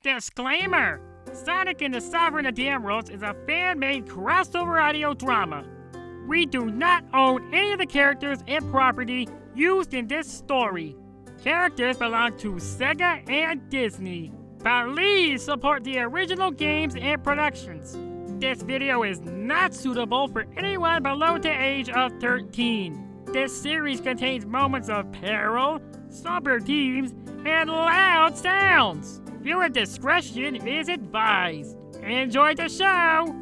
Disclaimer! Sonic and the Sovereign of the Emeralds is a fan-made crossover audio drama. We do not own any of the characters and property used in this story. Characters belong to Sega and Disney. Please support the original games and productions. This video is not suitable for anyone below the age of 13. This series contains moments of peril, somber themes, and loud sounds. Viewer discretion is advised. Enjoy the show!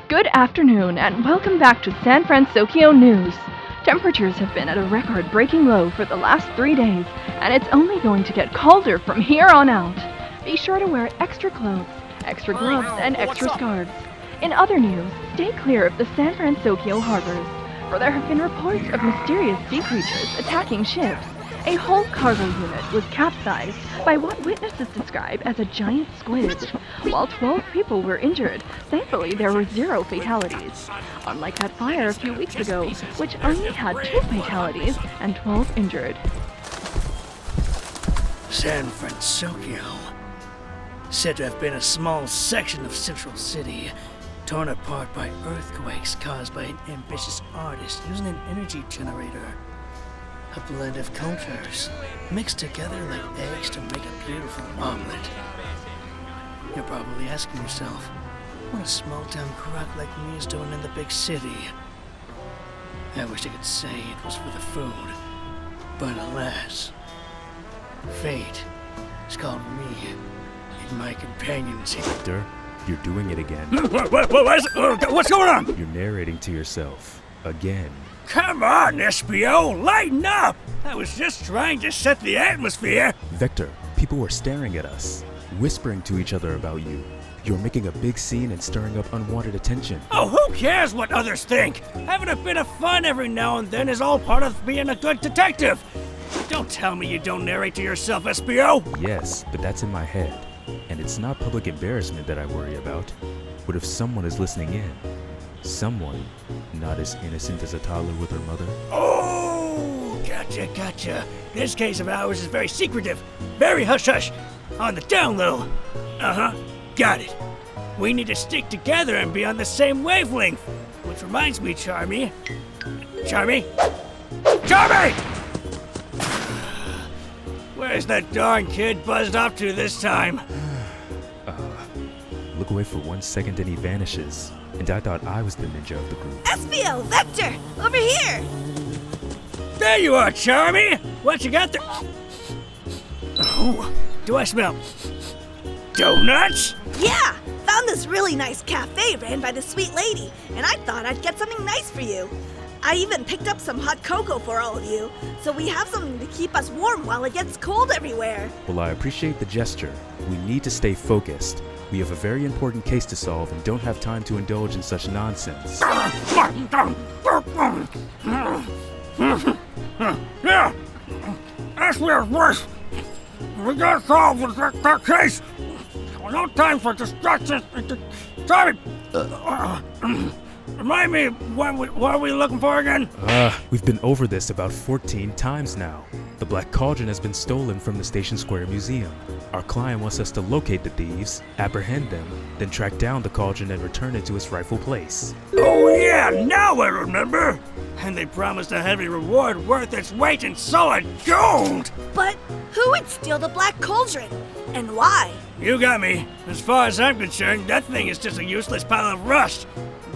Good afternoon, and welcome back to San Fransokyo News. Temperatures have been at a record-breaking low for the last 3 days, and it's only going to get colder from here on out. Be sure to wear extra clothes, extra gloves, and extra scarves. In other news, stay clear of the San Fransokyo harbors, for there have been reports of mysterious sea creatures attacking ships. A whole cargo unit was capsized by what witnesses describe as a giant squid. While 12 people were injured, thankfully there were 0 fatalities. Unlike that fire a few weeks ago, which only had 2 fatalities and 12 injured. San Fransokyo. Said to have been a small section of Central City, torn apart by earthquakes caused by an ambitious artist using an energy generator. A blend of cultures, mixed together like eggs to make a beautiful omelet. You're probably asking yourself, what a small-town crook like me is doing in the big city? I wish I could say it was for the food, but alas, fate has called me and my companions here. Victor, you're doing it again. What's going on? You're narrating to yourself, again. Come on, SPO, lighten up! I was just trying to set the atmosphere. Victor, people were staring at us, whispering to each other about you. You're making a big scene and stirring up unwanted attention. Oh, who cares what others think? Having a bit of fun every now and then is all part of being a good detective. Don't tell me you don't narrate to yourself, SPO. Yes, but that's in my head. And it's not public embarrassment that I worry about. What if someone is listening in? Someone not as innocent as a toddler with her mother. Oh, gotcha. This case of ours is very secretive, very hush-hush, on the down low. Got it. We need to stick together and be on the same wavelength. Which reminds me, Charmy! Where's that darn kid buzzed off to this time? Look away for 1 second and he vanishes. And I thought I was the ninja of the group. SPO, Vector, over here! There you are, Charmy! What you got there? Oh, do I smell donuts? Yeah, found this really nice cafe ran by the sweet lady, and I thought I'd get something nice for you. I even picked up some hot cocoa for all of you, so we have something to keep us warm while it gets cold everywhere. Well, I appreciate the gesture. We need to stay focused. We have a very important case to solve and don't have time to indulge in such nonsense. Yeah, that's where worse. We gotta solve that case. No time for distractions. Sorry. Remind me, what are we looking for again? We've been over this about 14 times now. The Black Cauldron has been stolen from the Station Square Museum. Our client wants us to locate the thieves, apprehend them, then track down the cauldron and return it to its rightful place. Oh yeah, now I remember! And they promised a heavy reward worth its weight in solid gold! But who would steal the Black Cauldron? And why? You got me. As far as I'm concerned, that thing is just a useless pile of rust.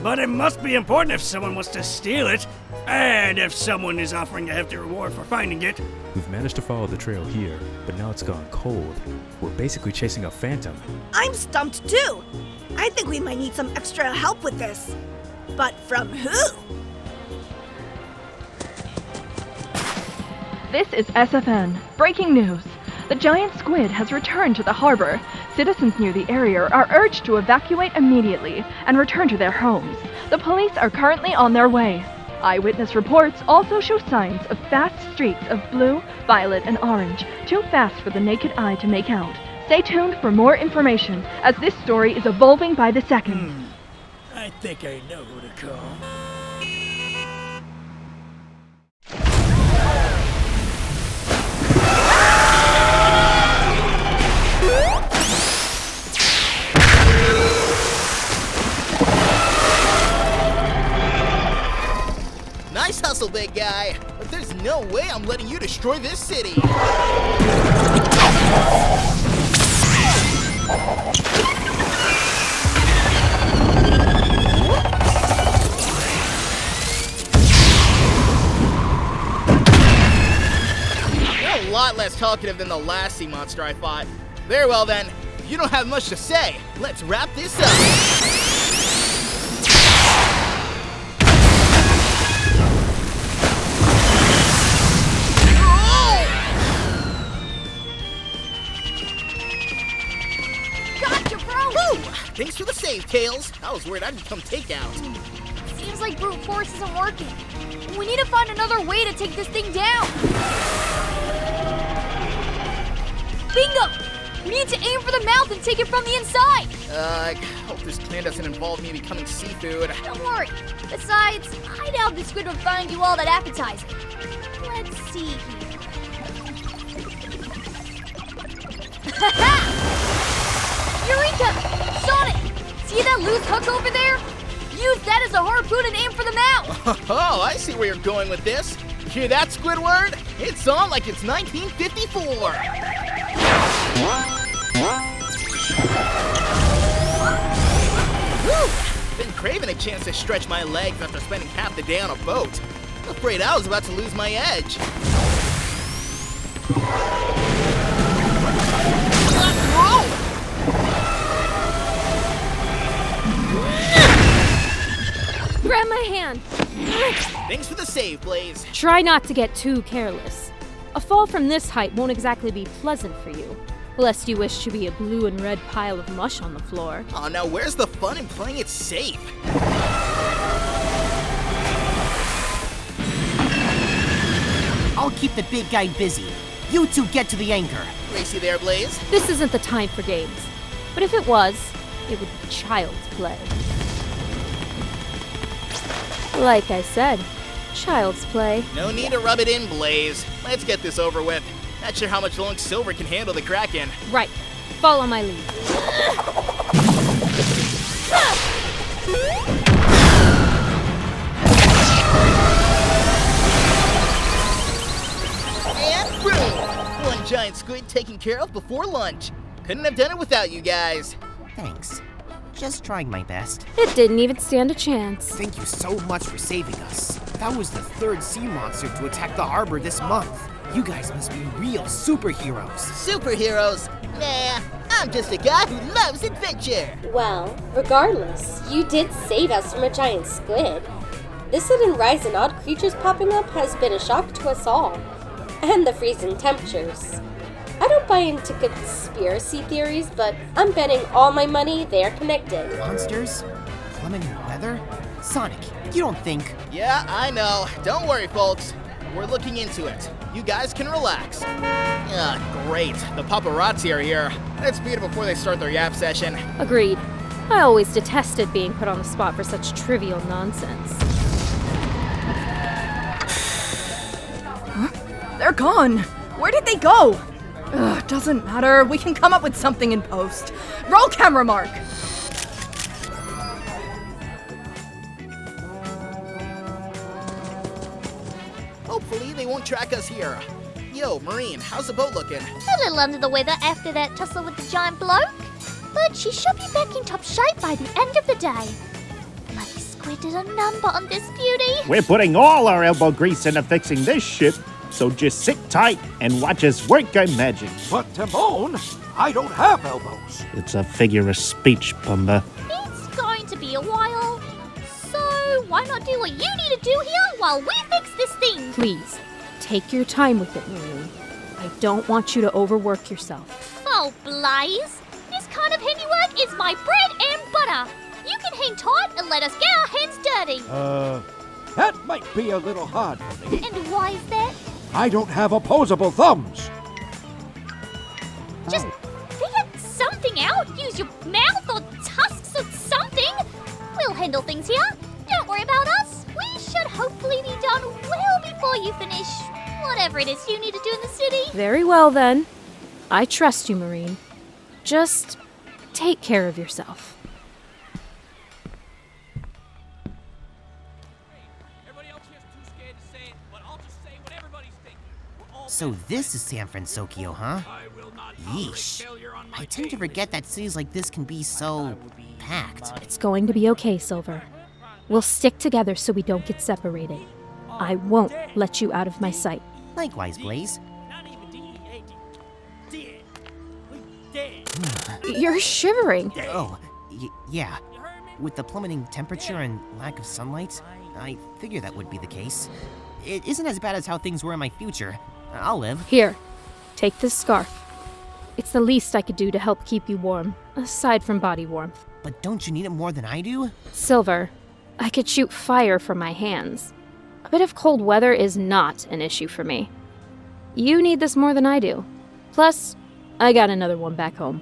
But it must be important if someone wants to steal it, and if someone is offering a hefty reward for finding it. We've managed to follow the trail here, but now it's gone cold. We're basically chasing a phantom. I'm stumped too. I think we might need some extra help with this. But from who? This is SFN. Breaking news. The giant squid has returned to the harbor. Citizens near the area are urged to evacuate immediately and return to their homes. The police are currently on their way. Eyewitness reports also show signs of fast streaks of blue, violet, and orange, too fast for the naked eye to make out. Stay tuned for more information, as this story is evolving by the second. I think I know who to call. Nice hustle, big guy, but there's no way I'm letting you destroy this city. You're a lot less talkative than the last sea monster I fought. Very well then, if you don't have much to say, let's wrap this up. Thanks for the save, Tails. I was worried I'd become takeout. Seems like brute force isn't working. We need to find another way to take this thing down. Bingo! We need to aim for the mouth and take it from the inside. I hope this plan doesn't involve me becoming seafood. Don't worry. Besides, I doubt this squid would find you all that appetizing. Let's see here. Ha-ha! Eureka! Sonic! See that loose hook over there? Use that as a harpoon and aim for the mouth! Oh, I see where you're going with this. You hear that, Squidward? It's on like it's 1954! Whew! Been craving a chance to stretch my legs after spending half the day on a boat. Afraid I was about to lose my edge. Whoa! Grab my hand. Thanks for the save, Blaze. Try not to get too careless. A fall from this height won't exactly be pleasant for you, lest you wish to be a blue and red pile of mush on the floor. Oh, now where's the fun in playing it safe? I'll keep the big guy busy. You two get to the anchor. Racy there, Blaze. This isn't the time for games. But if it was, it would be child's play. Like I said, child's play. No need to rub it in, Blaze. Let's get this over with. Not sure how much long Silver can handle the Kraken. Right. Follow my lead. And boom! One giant squid taken care of before lunch. Couldn't have done it without you guys. Thanks. Just trying my best. It didn't even stand a chance. Thank you so much for saving us. That was the third sea monster to attack the harbor this month. You guys must be real superheroes. Superheroes? Nah, I'm just a guy who loves adventure. Well, regardless, you did save us from a giant squid. This sudden rise in odd creatures popping up has been a shock to us all. And the freezing temperatures. I don't buy into conspiracy theories, but I'm betting all my money they're connected. Monsters? Plummeting weather? Sonic, you don't think... Yeah, I know. Don't worry, folks. We're looking into it. You guys can relax. Great. The paparazzi are here. Let's beat it before they start their yap session. Agreed. I always detested being put on the spot for such trivial nonsense. Huh? They're gone. Where did they go? Doesn't matter. We can come up with something in post. Roll camera mark. Hopefully they won't track us here. Yo, Marine, how's the boat looking? A little under the weather after that tussle with the giant bloke, but she should be back in top shape by the end of the day. Bloody squid did a number on this beauty. We're putting all our elbow grease into fixing this ship, so just sit tight and watch us work our magic. But Timon, I don't have elbows. It's a figure of speech, Pumba. It's going to be a while, so why not do what you need to do here while we fix this thing? Please, take your time with it, Marine. I don't want you to overwork yourself. Oh, Blaze! This kind of handiwork is my bread and butter. You can hang tight and let us get our hands dirty. That might be a little hard for me. And why is that? I don't have opposable thumbs. Just figure something out. Use your mouth or tusks or something. We'll handle things here. Don't worry about us. We should hopefully be done well before you finish whatever it is you need to do in the city. Very well, then. I trust you, Marine. Just take care of yourself. So this is San Fransokyo, huh? Yeesh. I tend to forget that cities like this can be so packed. It's going to be okay, Silver. We'll stick together so we don't get separated. I won't let you out of my sight. Likewise, Blaze. You're shivering. Oh, yeah. With the plummeting temperature and lack of sunlight, I figured that would be the case. It isn't as bad as how things were in my future. I'll live. Here, take this scarf. It's the least I could do to help keep you warm, aside from body warmth. But don't you need it more than I do? Silver, I could shoot fire from my hands. A bit of cold weather is not an issue for me. You need this more than I do. Plus, I got another one back home.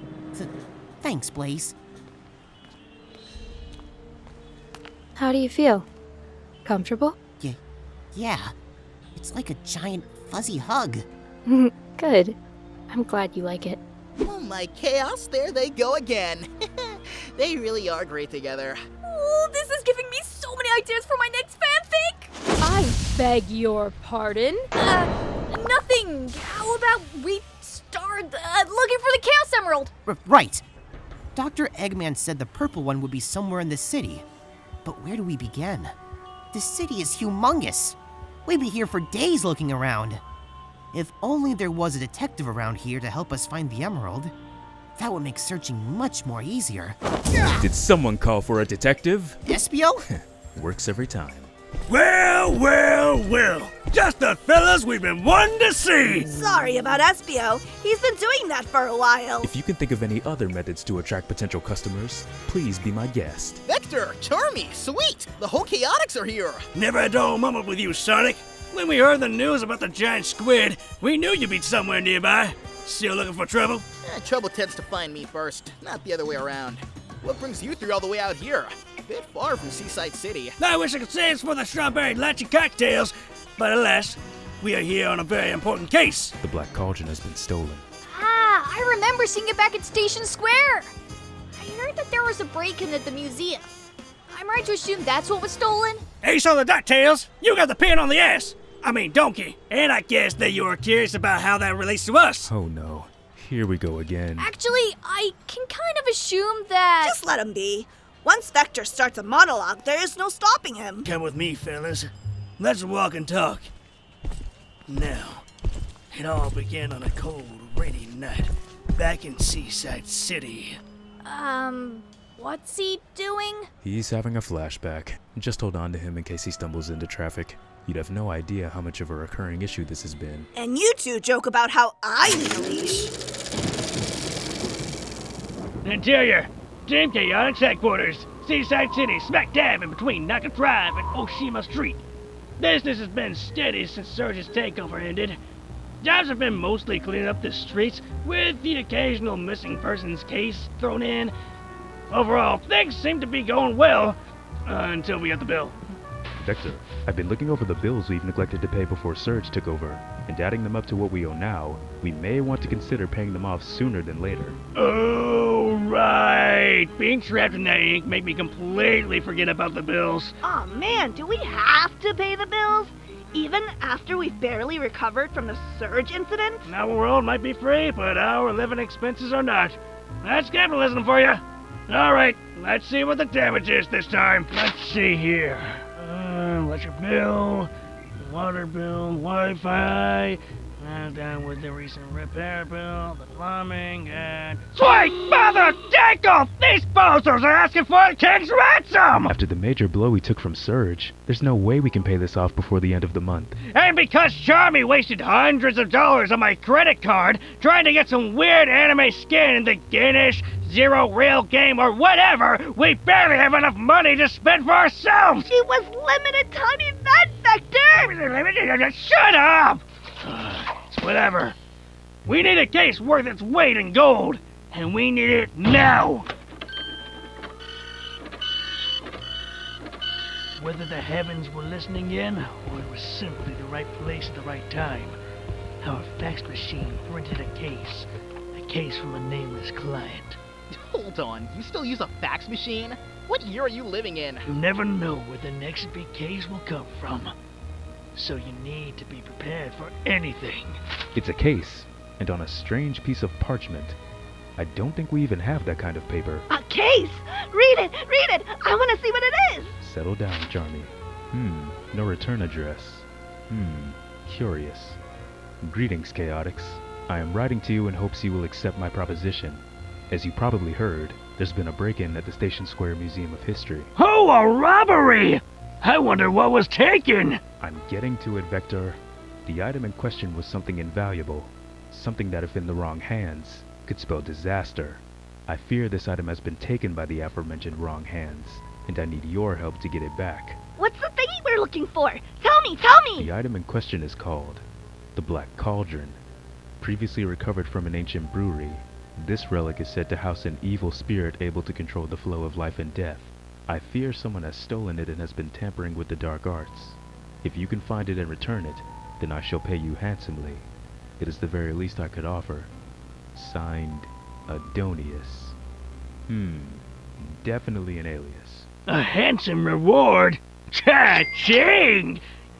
Thanks, Blaze. How do you feel? Comfortable? Yeah. It's like a giant fuzzy hug. Good. I'm glad you like it. Oh my chaos, there they go again. They really are great together. Oh, this is giving me so many ideas for my next fanfic! I beg your pardon? Nothing. How about we start looking for the Chaos Emerald? Right. Dr. Eggman said the purple one would be somewhere in the city. But where do we begin? The city is humongous. We'd be here for days looking around. If only there was a detective around here to help us find the emerald, that would make searching much more easier. Did someone call for a detective? SBO? Works every time. Well, well, well. Just the fellas we've been wanting to see. Sorry about SBO. He's been doing that for a while. If you can think of any other methods to attract potential customers, please be my guest. Vector, Charmy, sweet! The whole Chaotix are here! Never a dull moment with you, Sonic. When we heard the news about the giant squid, we knew you'd be somewhere nearby. Still looking for trouble? Trouble tends to find me first, not the other way around. What brings you three all the way out here? A bit far from Seaside City. I wish I could say it's for the strawberry latte cocktails, but alas, we are here on a very important case. The Black Cauldron has been stolen. Ah, I remember seeing it back at Station Square. I heard that there was a break-in at the museum. I'm right to assume that's what was stolen? Ace on the DuckTales, you got the pin on the ass. I mean donkey. And I guess that you are curious about how that relates to us. Oh no, here we go again. Actually, I can kind of assume that... Just let him be. Once Vector starts a monologue, there is no stopping him. Come with me, fellas. Let's walk and talk. Now, it all began on a cold, rainy night back in Seaside City. What's he doing? He's having a flashback. Just hold on to him in case he stumbles into traffic. You'd have no idea how much of a recurring issue this has been. And you two joke about how I need a leash. Interior, Team Chaotix headquarters, Seaside City, smack dab in between Naka Drive and Oshima Street. Business has been steady since Surge's takeover ended. Jobs have been mostly cleaning up the streets, with the occasional missing persons case thrown in. Overall, things seem to be going well, until we got the bill. Vector, I've been looking over the bills we've neglected to pay before Surge took over, and adding them up to what we owe now, we may want to consider paying them off sooner than later. Oh, right. Being trapped in that ink made me completely forget about the bills. Aw, man, do we have to pay the bills? Even after we've barely recovered from the Surge incident? Our world might be free, but our living expenses are not. That's capitalism for you. All right, let's see what the damage is this time. Let's see here. Electric bill, water bill, Wi-Fi, Now down with the recent repair bill, the plumbing, and... Sweet mother dinkle! These bozos are asking for a king's ransom! After the major blow we took from Surge, there's no way we can pay this off before the end of the month. And because Charmy wasted hundreds of dollars on my credit card trying to get some weird anime skin in the Guinness, Zero Rail game, or whatever, we barely have enough money to spend for ourselves! It was limited time event, Vector! Shut up! It's whatever. We need a case worth its weight in gold, and we need it now! Whether the heavens were listening in, or it was simply the right place at the right time, our fax machine printed a case from a nameless client. Hold on, you still use a fax machine? What year are you living in? You never know where the next big case will come from. So you need to be prepared for anything. It's a case, and on a strange piece of parchment. I don't think we even have that kind of paper. A case! Read it! Read it! I want to see what it is! Settle down, Charmy. No return address. Curious. Greetings, Chaotix. I am writing to you in hopes you will accept my proposition. As you probably heard, there's been a break-in at the Station Square Museum of History. Oh, a robbery! I wonder what was taken! I'm getting to it, Vector. The item in question was something invaluable. Something that, if in the wrong hands, could spell disaster. I fear this item has been taken by the aforementioned wrong hands, and I need your help to get it back. What's the thingy we're looking for? Tell me! The item in question is called the Black Cauldron. Previously recovered from an ancient brewery, this relic is said to house an evil spirit able to control the flow of life and death. I fear someone has stolen it and has been tampering with the dark arts. If you can find it and return it, then I shall pay you handsomely. It is the very least I could offer. Signed, Adonius. Definitely an alias. A handsome reward? Cha-ching!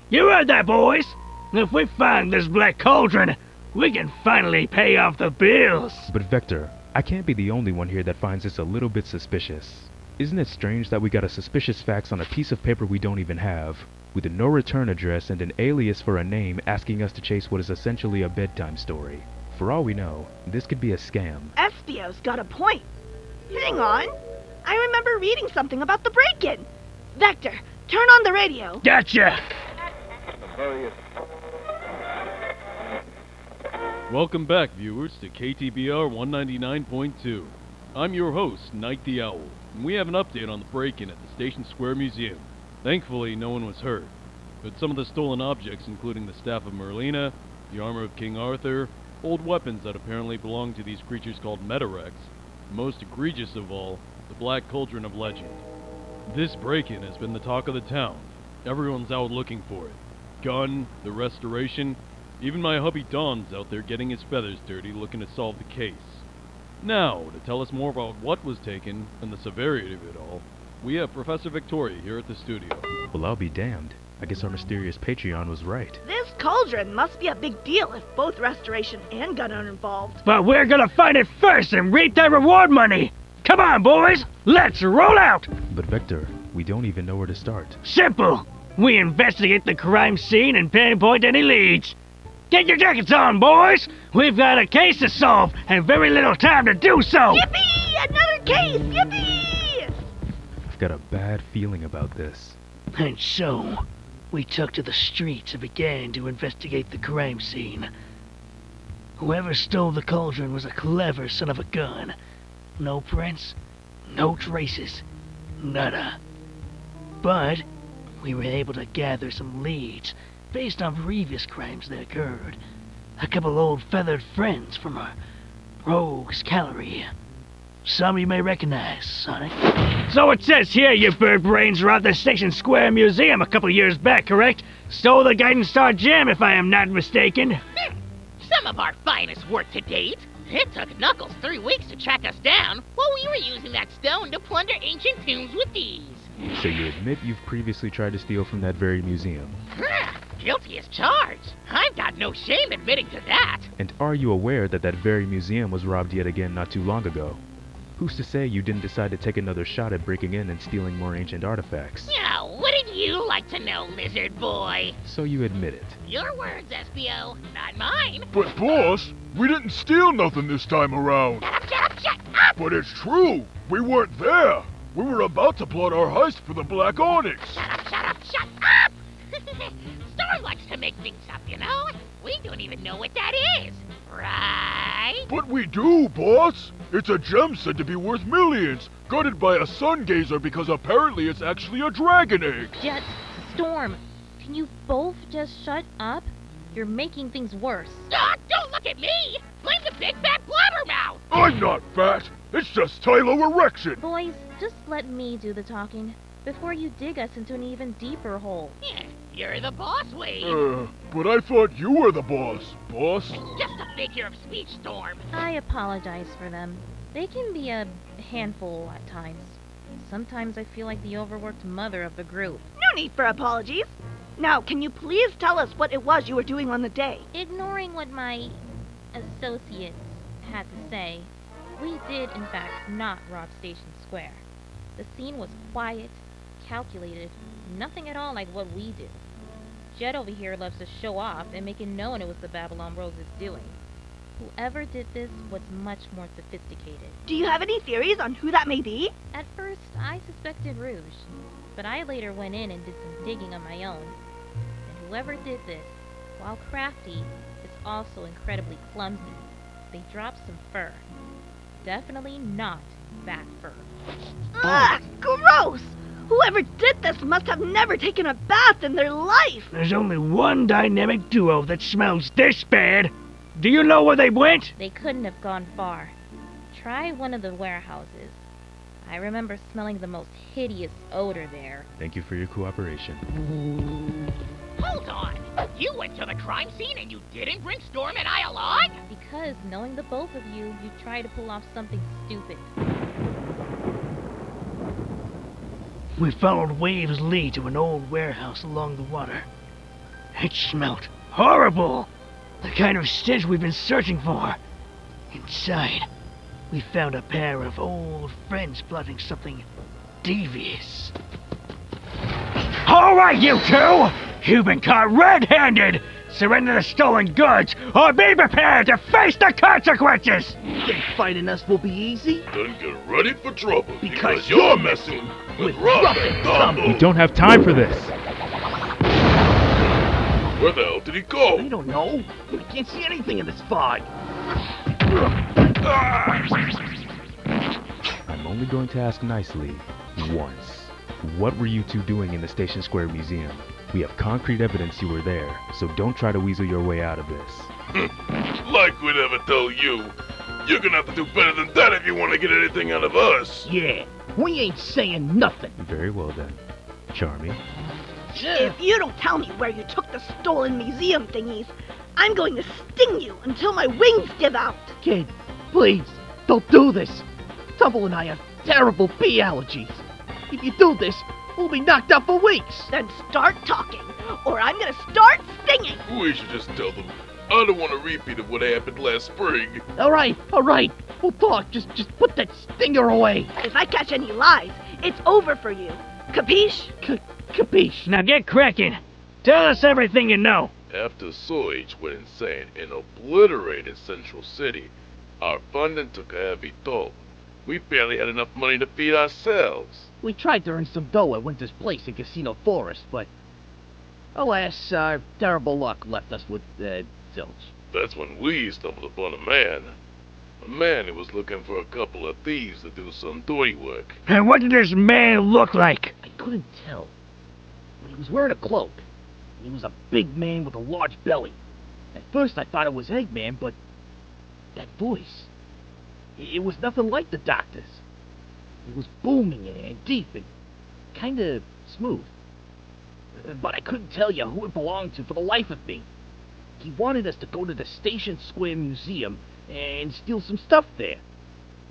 You heard that, boys? If we find this Black Cauldron, we can finally pay off the bills. But Vector, I can't be the only one here that finds this a little bit suspicious. Isn't it strange that we got a suspicious fax on a piece of paper we don't even have, with a no return address and an alias for a name asking us to chase what is essentially a bedtime story? For all we know, this could be a scam. Espio's got a point. Hang on. I remember reading something about the break-in. Vector, turn on the radio. Gotcha! Welcome back, viewers, to KTBR 199.2. I'm your host, Night the Owl, and we have an update on the break-in at the Station Square Museum. Thankfully, no one was hurt, but some of the stolen objects, including the Staff of Merlina, the armor of King Arthur, old weapons that apparently belong to these creatures called Metarex, and most egregious of all, the Black Cauldron of Legend. This break-in has been the talk of the town. Everyone's out looking for it. Gun, the restoration, even my hubby Don's out there getting his feathers dirty looking to solve the case. Now, to tell us more about what was taken and the severity of it all, we have Professor Victoria here at the studio. Well, I'll be damned. I guess our mysterious Patreon was right. This cauldron must be a big deal if both restoration and gun are involved. But we're gonna find it first and reap that reward money! Come on, boys! Let's roll out! But Vector, we don't even know where to start. Simple! We investigate the crime scene and pinpoint any leads. Get your jackets on, boys! We've got a case to solve and very little time to do so! Yippee! Another case! Yippee! I've got a bad feeling about this. And so, we took to the streets and began to investigate the crime scene. Whoever stole the cauldron was a clever son of a gun. No prints, no traces, nada. But we were able to gather some leads based on previous crimes that occurred. A couple old feathered friends from our rogues gallery. Some you may recognize, Sonic. So it says here you bird brains robbed the Station Square Museum a couple years back, correct? Stole the Guidance Star Gem, if I am not mistaken. Some of our finest work to date. It took Knuckles 3 weeks to track us down while we were using that stone to plunder ancient tombs with ease. So you admit you've previously tried to steal from that very museum? Guilty as charged. I've got no shame admitting to that. And are you aware that that very museum was robbed yet again not too long ago? Who's to say you didn't decide to take another shot at breaking in and stealing more ancient artifacts? Now, what did you like to know, lizard boy? So you admit it. Your words, SPO, not mine. But boss, we didn't steal nothing this time around. Shut up! But it's true. We weren't there. We were about to plot our heist for the Black Onyx. Shut up! Storm likes to make things up, you know? We don't even know what that is, right? But we do, boss. It's a gem said to be worth millions, guarded by a sun gazer because apparently it's actually a dragon egg. Storm, can you both just shut up? You're making things worse. Don't look at me! Blame the big fat blabbermouth! I'm not fat. It's just Tylo erection. Boys, just let me do the talking before you dig us into an even deeper hole. Yeah, you're the boss, Wade. But I thought you were the boss, boss. Just a figure of speech, Storm. I apologize for them. They can be a handful at times. Sometimes I feel like the overworked mother of the group. No need for apologies. Now, can you please tell us what it was you were doing on the day? Ignoring what my associates had to say, we did in fact not rob Station Square. The scene was quiet, calculated, nothing at all like what we do. Jed over here loves to show off and make it known it was the Babylon Rose's doing. Whoever did this was much more sophisticated. Do you have any theories on who that may be? At first, I suspected Rouge, but I later went in and did some digging on my own. And whoever did this, while crafty, is also incredibly clumsy. They dropped some fur. Definitely not bat fur. Ugh, gross! Whoever did this must have never taken a bath in their life! There's only one dynamic duo that smells this bad. Do you know where they went? They couldn't have gone far. Try one of the warehouses. I remember smelling the most hideous odor there. Thank you for your cooperation. Hold on! You went to the crime scene and you didn't bring Storm and I along? Because, knowing the both of you, you tried to pull off something stupid. We followed Wave's lead to an old warehouse along the water. It smelled horrible! The kind of stench we've been searching for. Inside, we found a pair of old friends plotting something devious. All right, you two! You've been caught red-handed! Surrender the stolen goods, or be prepared to face the consequences! Think fighting us will be easy? Then get ready for trouble, because you're messing with Rob and Dumbo. We don't have time for this! Where the hell did he go? I don't know. We can't see anything in this fog. I'm only going to ask nicely once. What were you two doing in the Station Square Museum? We have concrete evidence you were there, so don't try to weasel your way out of this. Like we'd ever tell you. You're gonna have to do better than that if you want to get anything out of us. Yeah, we ain't saying nothing. Very well then. Charmy. If you don't tell me where you took the stolen museum thingies, I'm going to sting you until my wings give out. Kid, please, don't do this. Tumble and I have terrible bee allergies. If you do this, we'll be knocked out for weeks. Then start talking, or I'm gonna start stinging. We should just tell them. I don't want a repeat of what happened last spring. All right. We'll talk. Just put that stinger away. If I catch any lies, it's over for you. Capiche? Capiche. Now get cracking. Tell us everything you know. After Soich went insane and obliterated Central City, our funding took a heavy toll. We barely had enough money to feed ourselves. We tried to earn some dough at Winter's Place in Casino Forest, but alas, our terrible luck left us with zilch. That's when we stumbled upon a man. A man who was looking for a couple of thieves to do some dirty work. And what did this man look like? I couldn't tell. But he was wearing a cloak. He was a big man with a large belly. At first I thought it was Eggman, but that voice, it was nothing like the doctor's. It was booming and deep and kinda smooth. But I couldn't tell you who it belonged to for the life of me. He wanted us to go to the Station Square Museum and steal some stuff there.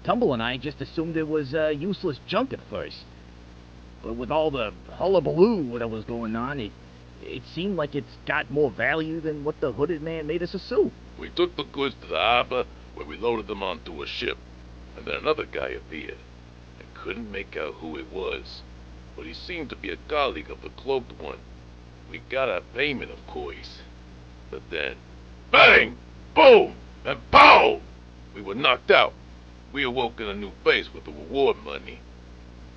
Tumble and I just assumed it was useless junk at first. But with all the hullabaloo that was going on, it seemed like it's got more value than what the hooded man made us assume. We took the goods to the harbor, where we loaded them onto a ship. And then another guy appeared. I couldn't make out who it was. but he seemed to be a colleague of the cloaked one. We got our payment, of course. But then, bang! Boom! And pow! We were knocked out. We awoke in a new base with the reward money.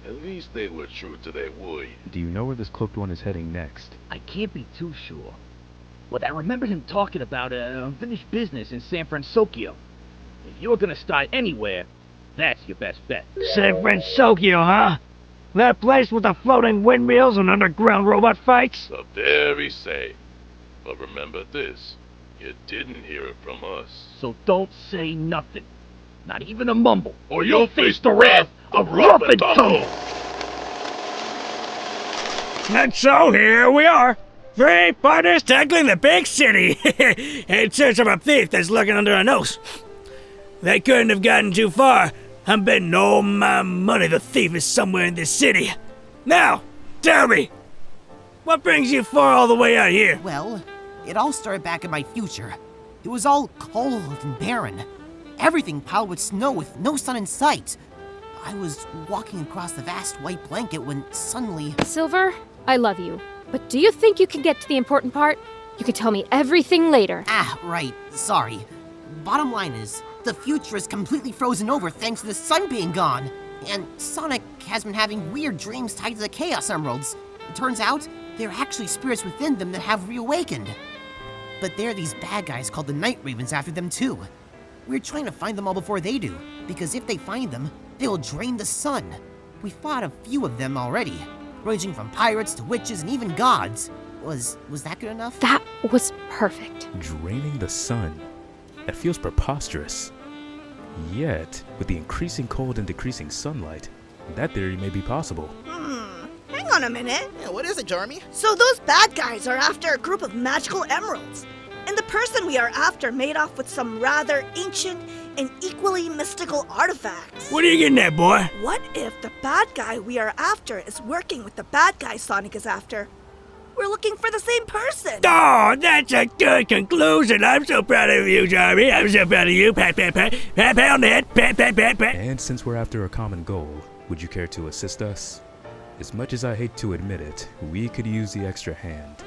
At least they were true to their word. Do you know where this cloaked one is heading next? I can't be too sure. But I remember him talking about unfinished business in San Fransokyo. If you're gonna start anywhere, that's your best bet. San Fransokyo, huh? That place with the floating windmills and underground robot fights? The very same. But remember this, you didn't hear it from us. So don't say nothing. Not even a mumble. Or you'll face the wrath of Rough and Tumble. And so here we are. 3 partners tackling the big city in search of a thief that's lurking under our nose. They couldn't have gotten too far. I'm betting all my money the thief is somewhere in this city. Now, tell me, what brings you far all the way out here? Well, it all started back in my future. It was all cold and barren. Everything piled with snow with no sun in sight. I was walking across the vast white blanket when suddenly... Silver, I love you. But do you think you can get to the important part? You can tell me everything later. Ah, right. Sorry. Bottom line is, the future is completely frozen over thanks to the sun being gone. And Sonic has been having weird dreams tied to the Chaos Emeralds. It turns out, there are actually spirits within them that have reawakened. But there are these bad guys called the Night Ravens after them too. We're trying to find them all before they do, because if they find them, they will drain the sun. We fought a few of them already, ranging from pirates to witches and even gods. Was that good enough? That was perfect. Draining the sun. That feels preposterous. Yet, with the increasing cold and decreasing sunlight, that theory may be possible. Hang on a minute. Yeah, what is it, Jeremy? So those bad guys are after a group of magical emeralds. And the person we are after made off with some rather ancient and equally mystical artifacts. What are you getting at, boy? What if the bad guy we are after is working with the bad guy Sonic is after? We're looking for the same person. Oh, that's a good conclusion. I'm so proud of you, Jeremy. I'm so proud of you. Pat, pat, pat. Pat, pat on the head. Pat, pat, pat, pat. And since we're after a common goal, would you care to assist us? As much as I hate to admit it, we could use the extra hand.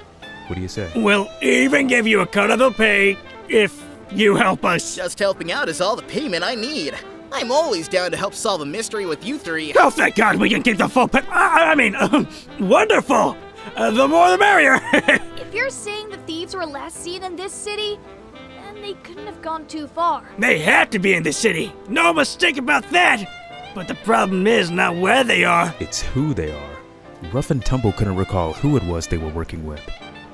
What do you say? We'll even give you a cut of the pay if you help us. Just helping out is all the payment I need. I'm always down to help solve a mystery with you three. Oh, thank God we can keep the full pay. Wonderful. The more the merrier. If you're saying the thieves were last seen in this city, then they couldn't have gone too far. They have to be in the city. No mistake about that. But the problem is not where they are. It's who they are. Rough and Tumble couldn't recall who it was they were working with.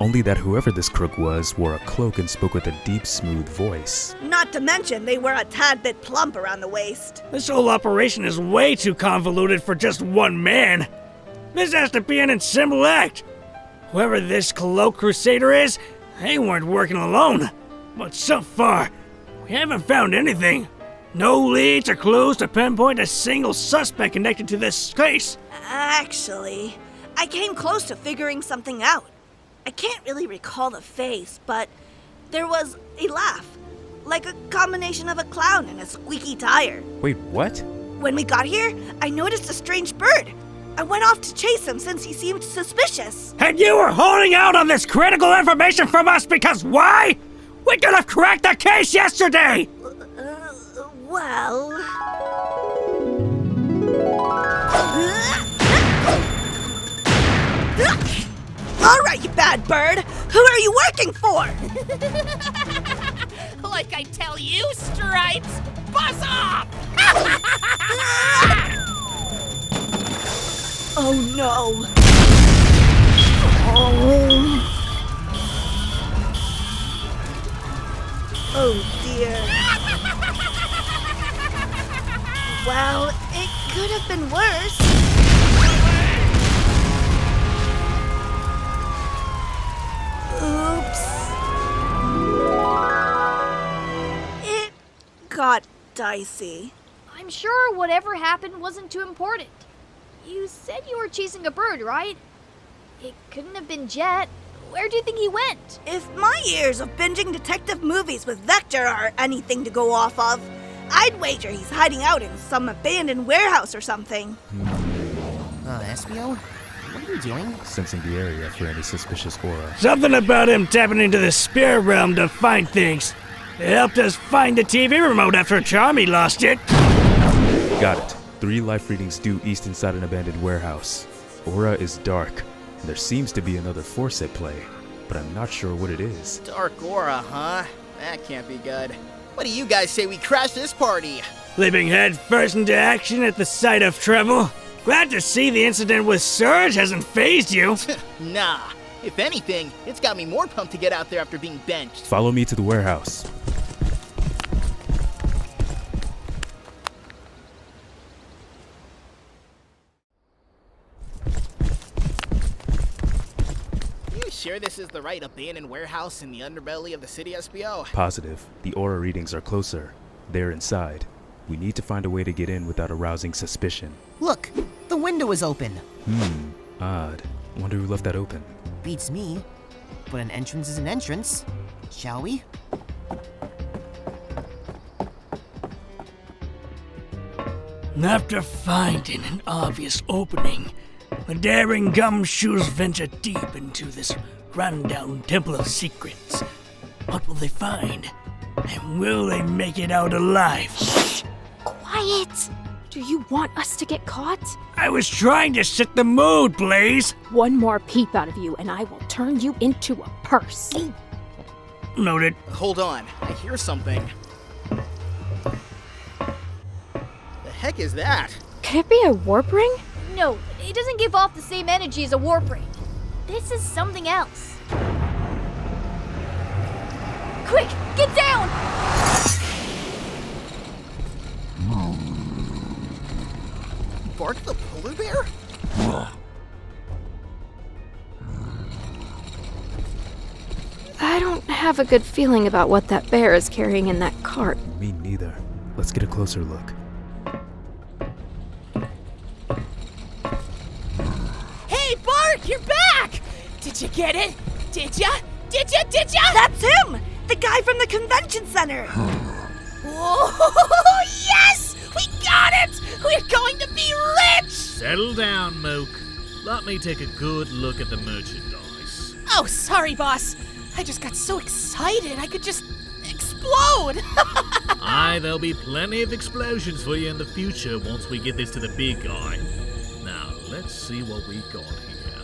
Only that whoever this crook was wore a cloak and spoke with a deep, smooth voice. Not to mention they were a tad bit plump around the waist. This whole operation is way too convoluted for just one man. This has to be an ensemble act. Whoever this cloak crusader is, they weren't working alone. But so far, we haven't found anything. No leads or clues to pinpoint a single suspect connected to this case. Actually, I came close to figuring something out. I can't really recall the face, but there was a laugh. Like a combination of a clown and a squeaky tire. Wait, what? When we got here, I noticed a strange bird. I went off to chase him since he seemed suspicious. And you were holding out on this critical information from us because why? We could have cracked the case yesterday! Well... All right, you bad bird. Who are you working for? Like I tell you, Stripes, buzz off! Oh no. Oh dear. Well, it could have been worse. Oops. It got dicey. I'm sure whatever happened wasn't too important. You said you were chasing a bird, right? It couldn't have been Jet. Where do you think he went? If my years of binging detective movies with Vector are anything to go off of, I'd wager he's hiding out in some abandoned warehouse or something. Espio? What are you doing? Sensing the area for any suspicious aura. Something about him tapping into the spirit realm to find things. It helped us find the TV remote after Charmy lost it. Got it. 3 life readings due east inside an abandoned warehouse. Aura is dark, and there seems to be another force at play, but I'm not sure what it is. Dark aura, huh? That can't be good. What do you guys say we crash this party? Leaping head first into action at the sight of trouble. Glad to see the incident with Surge hasn't fazed you. Nah. If anything, it's got me more pumped to get out there after being benched. Follow me to the warehouse. You sure this is the right abandoned warehouse in the underbelly of the city, SBO? Positive. The aura readings are closer. They're inside. We need to find a way to get in without arousing suspicion. Look, the window is open. Odd. Wonder who left that open. Beats me. But an entrance is an entrance. Shall we? After finding an obvious opening, the daring gumshoes venture deep into this rundown Temple of Secrets. What will they find? And will they make it out alive? Shh! Quiet! Do you want us to get caught? I was trying to set the mood, Blaze! One more peep out of you and I will turn you into a purse. Noted. Hold on, I hear something. The heck is that? Could it be a warp ring? No, it doesn't give off the same energy as a warp ring. This is something else. Quick, get down! Bark the polar bear? I don't have a good feeling about what that bear is carrying in that cart. Me neither. Let's get a closer look. Hey, Bark, you're back! Did you get it? Did ya? Did ya? Did ya? That's him! The guy from the convention center! Whoa! Yes! We got it! We're going to be rich! Settle down, Mook. Let me take a good look at the merchandise. Oh, sorry, boss. I just got so excited I could just explode! Aye, there'll be plenty of explosions for you in the future once we get this to the big guy. Now, let's see what we got here.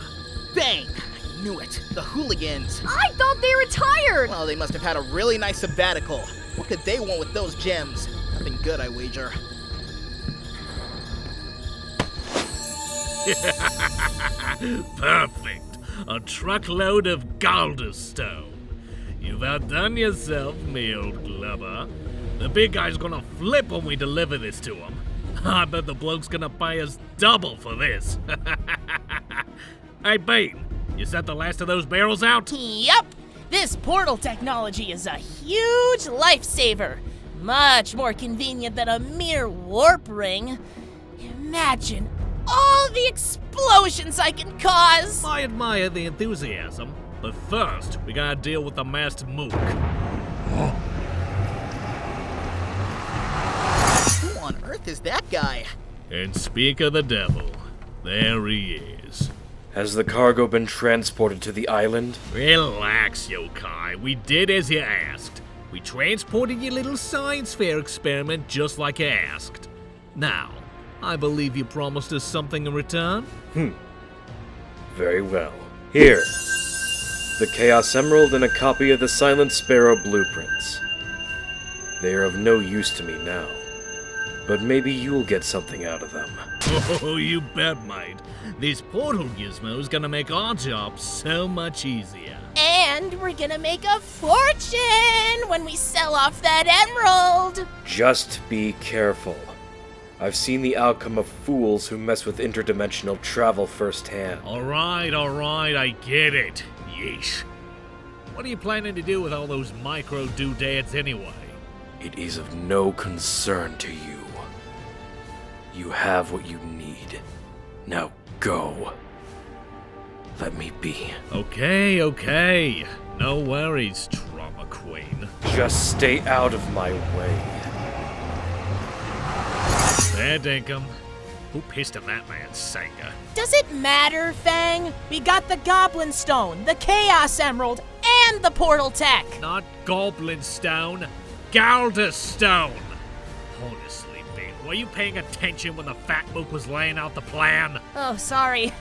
Bang! I knew it. The hooligans. I thought they retired! Well, they must have had a really nice sabbatical. What could they want with those gems? Nothing good, I wager. Perfect. A truckload of Galderstone. You've outdone yourself, me old glubber. The big guy's gonna flip when we deliver this to him. I bet the bloke's gonna pay us double for this. Hey, Bean, you set the last of those barrels out? Yup! This portal technology is a huge lifesaver. Much more convenient than a mere warp ring. Imagine all the explosions I can cause! I admire the enthusiasm, but first, we gotta deal with the masked Mook. Who on earth is that guy? And speak of the devil, there he is. Has the cargo been transported to the island? Relax, Yokai. We did as you asked. We transported your little science fair experiment just like you asked. Now, I believe you promised us something in return? Very well. Here. The Chaos Emerald and a copy of the Silent Sparrow blueprints. They are of no use to me now. But maybe you'll get something out of them. Oh, you bet, mate. This portal gizmo's gonna make our job so much easier. And we're gonna make a fortune when we sell off that emerald! Just be careful. I've seen the outcome of fools who mess with interdimensional travel firsthand. Alright, I get it. Yeesh. What are you planning to do with all those micro doodads anyway? It is of no concern to you. You have what you need. Now go. Let me be. Okay. No worries, Trauma Queen. Just stay out of my way. Fair dinkum. Who pissed on that man's Sega? Does it matter, Fang? We got the Goblin Stone, the Chaos Emerald, and the Portal Tech. Not Goblin Stone, Galda Stone. Honestly, Bean, were you paying attention when the fat mook was laying out the plan? Oh, sorry.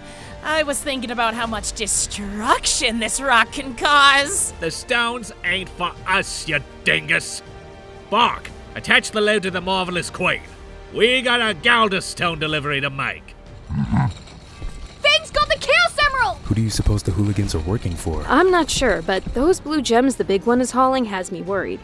I was thinking about how much destruction this rock can cause. The stones ain't for us, you dingus. Bark, attach the load to the Marvelous Queen. We got a Galda Stone delivery to make. Fang's got the Chaos Emerald! Who do you suppose the hooligans are working for? I'm not sure, but those blue gems the big one is hauling has me worried.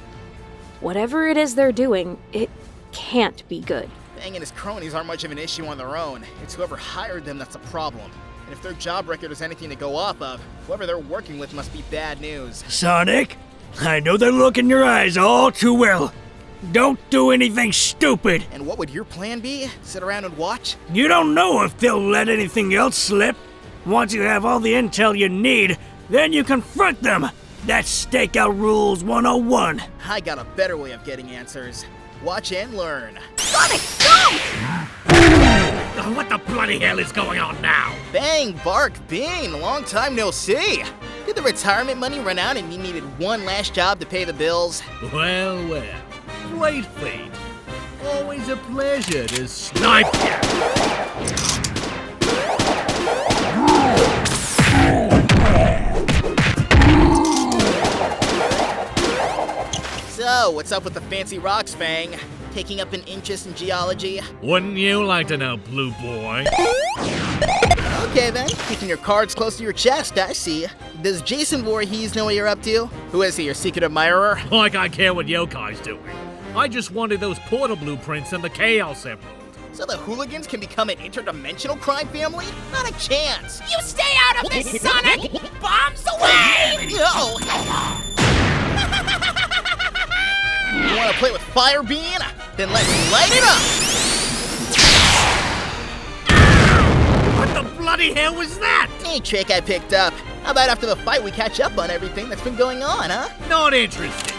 Whatever it is they're doing, it can't be good. Fang and his cronies aren't much of an issue on their own. It's whoever hired them that's a problem. And if their job record is anything to go off of, whoever they're working with must be bad news. Sonic, I know the look in your eyes all too well. Don't do anything stupid. And what would your plan be? Sit around and watch? You don't know if they'll let anything else slip. Once you have all the intel you need, then you confront them. That's Stakeout Rules 101. I got a better way of getting answers. Watch and learn. Sonic, go! What the bloody hell is going on now? Bang, bark, Bean, long time no see. Did the retirement money run out and you needed one last job to pay the bills? Well, well. Great feat. Always a pleasure to snipe you. So, what's up with the fancy rocks, Fang? Taking up an interest in geology? Wouldn't you like to know, blue boy? Okay then, keeping your cards close to your chest, I see. Does Jason Voorhees know what you're up to? Who is he, your secret admirer? Like I care what Yokai's doing. I just wanted those portal blueprints and the Chaos Emerald. So the hooligans can become an interdimensional crime family? Not a chance! You stay out of this, Sonic! Bombs away! No! You wanna play with fire, Bean? Then let's light it up! What the bloody hell was that? Hey, trick I picked up. How about after the fight we catch up on everything that's been going on, huh? Not interested.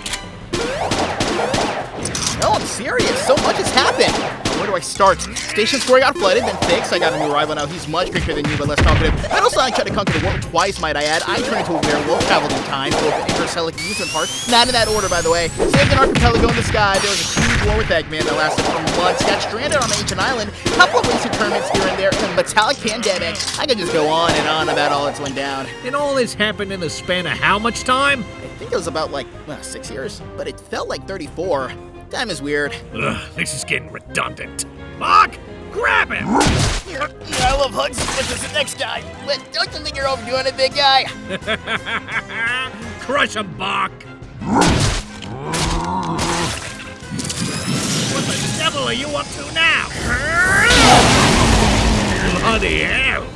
No, I'm serious. So much has happened. Where do I start? Station Square got flooded, then fixed. I got a new rival now. He's much bigger than you, but less talkative. Metal Sonic tried to conquer the world twice, might I add. I turned into a werewolf, traveled in time, broke the interstellar amusement park. Not in that order, by the way. Saved an archipelago in the sky. There was a huge war with Eggman that lasted for months. Got stranded on an ancient island. Couple of racing tournaments here and there, and a metallic pandemic. I could just go on and on about all that's went down. And all this happened in the span of how much time? I think it was about, 6 years. But it felt like 34. Time is weird. Ugh, this is getting redundant. Mark, grab him! I love hugs as much as the next guy, but don't you think you're overdoing it, big guy? Crush him, Bark! What the devil are you up to now? Bloody hell!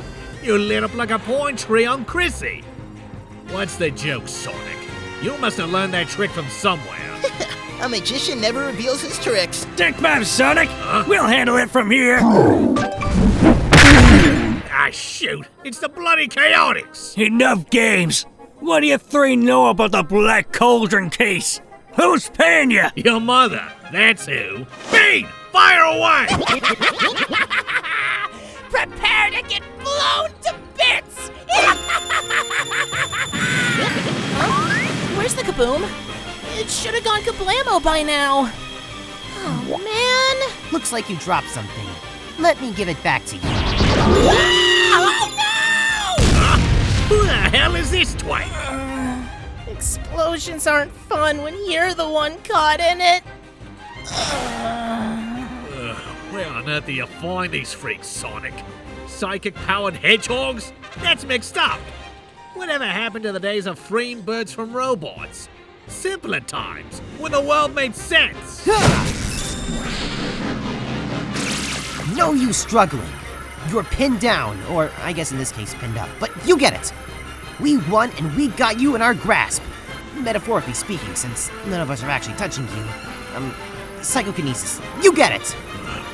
You lit up like a pine tree on Chrissy. What's the joke, Sonic? You must have learned that trick from somewhere. A magician never reveals his tricks. Dick Bob, Sonic! We'll handle it from here! Ah, shoot! It's the bloody Chaotix! Enough games! What do you three know about the Black Cauldron case? Who's paying you? Your mother, that's who. Bean, fire away! Prepare to get blown to bits! Where's the kaboom? It should have gone kablamo by now. Oh, man. Looks like you dropped something. Let me give it back to you. Oh, no! Who the hell is this twat? Explosions aren't fun when you're the one caught in it. Where on earth do you find these freaks, Sonic? Psychic-powered hedgehogs? That's mixed up. Whatever happened to the days of freeing birds from robots? Simpler times, when the world made sense. No use struggling. You're pinned down, or I guess in this case pinned up, but you get it. We won and we got you in our grasp. Metaphorically speaking, since none of us are actually touching you. Psychokinesis. You get it!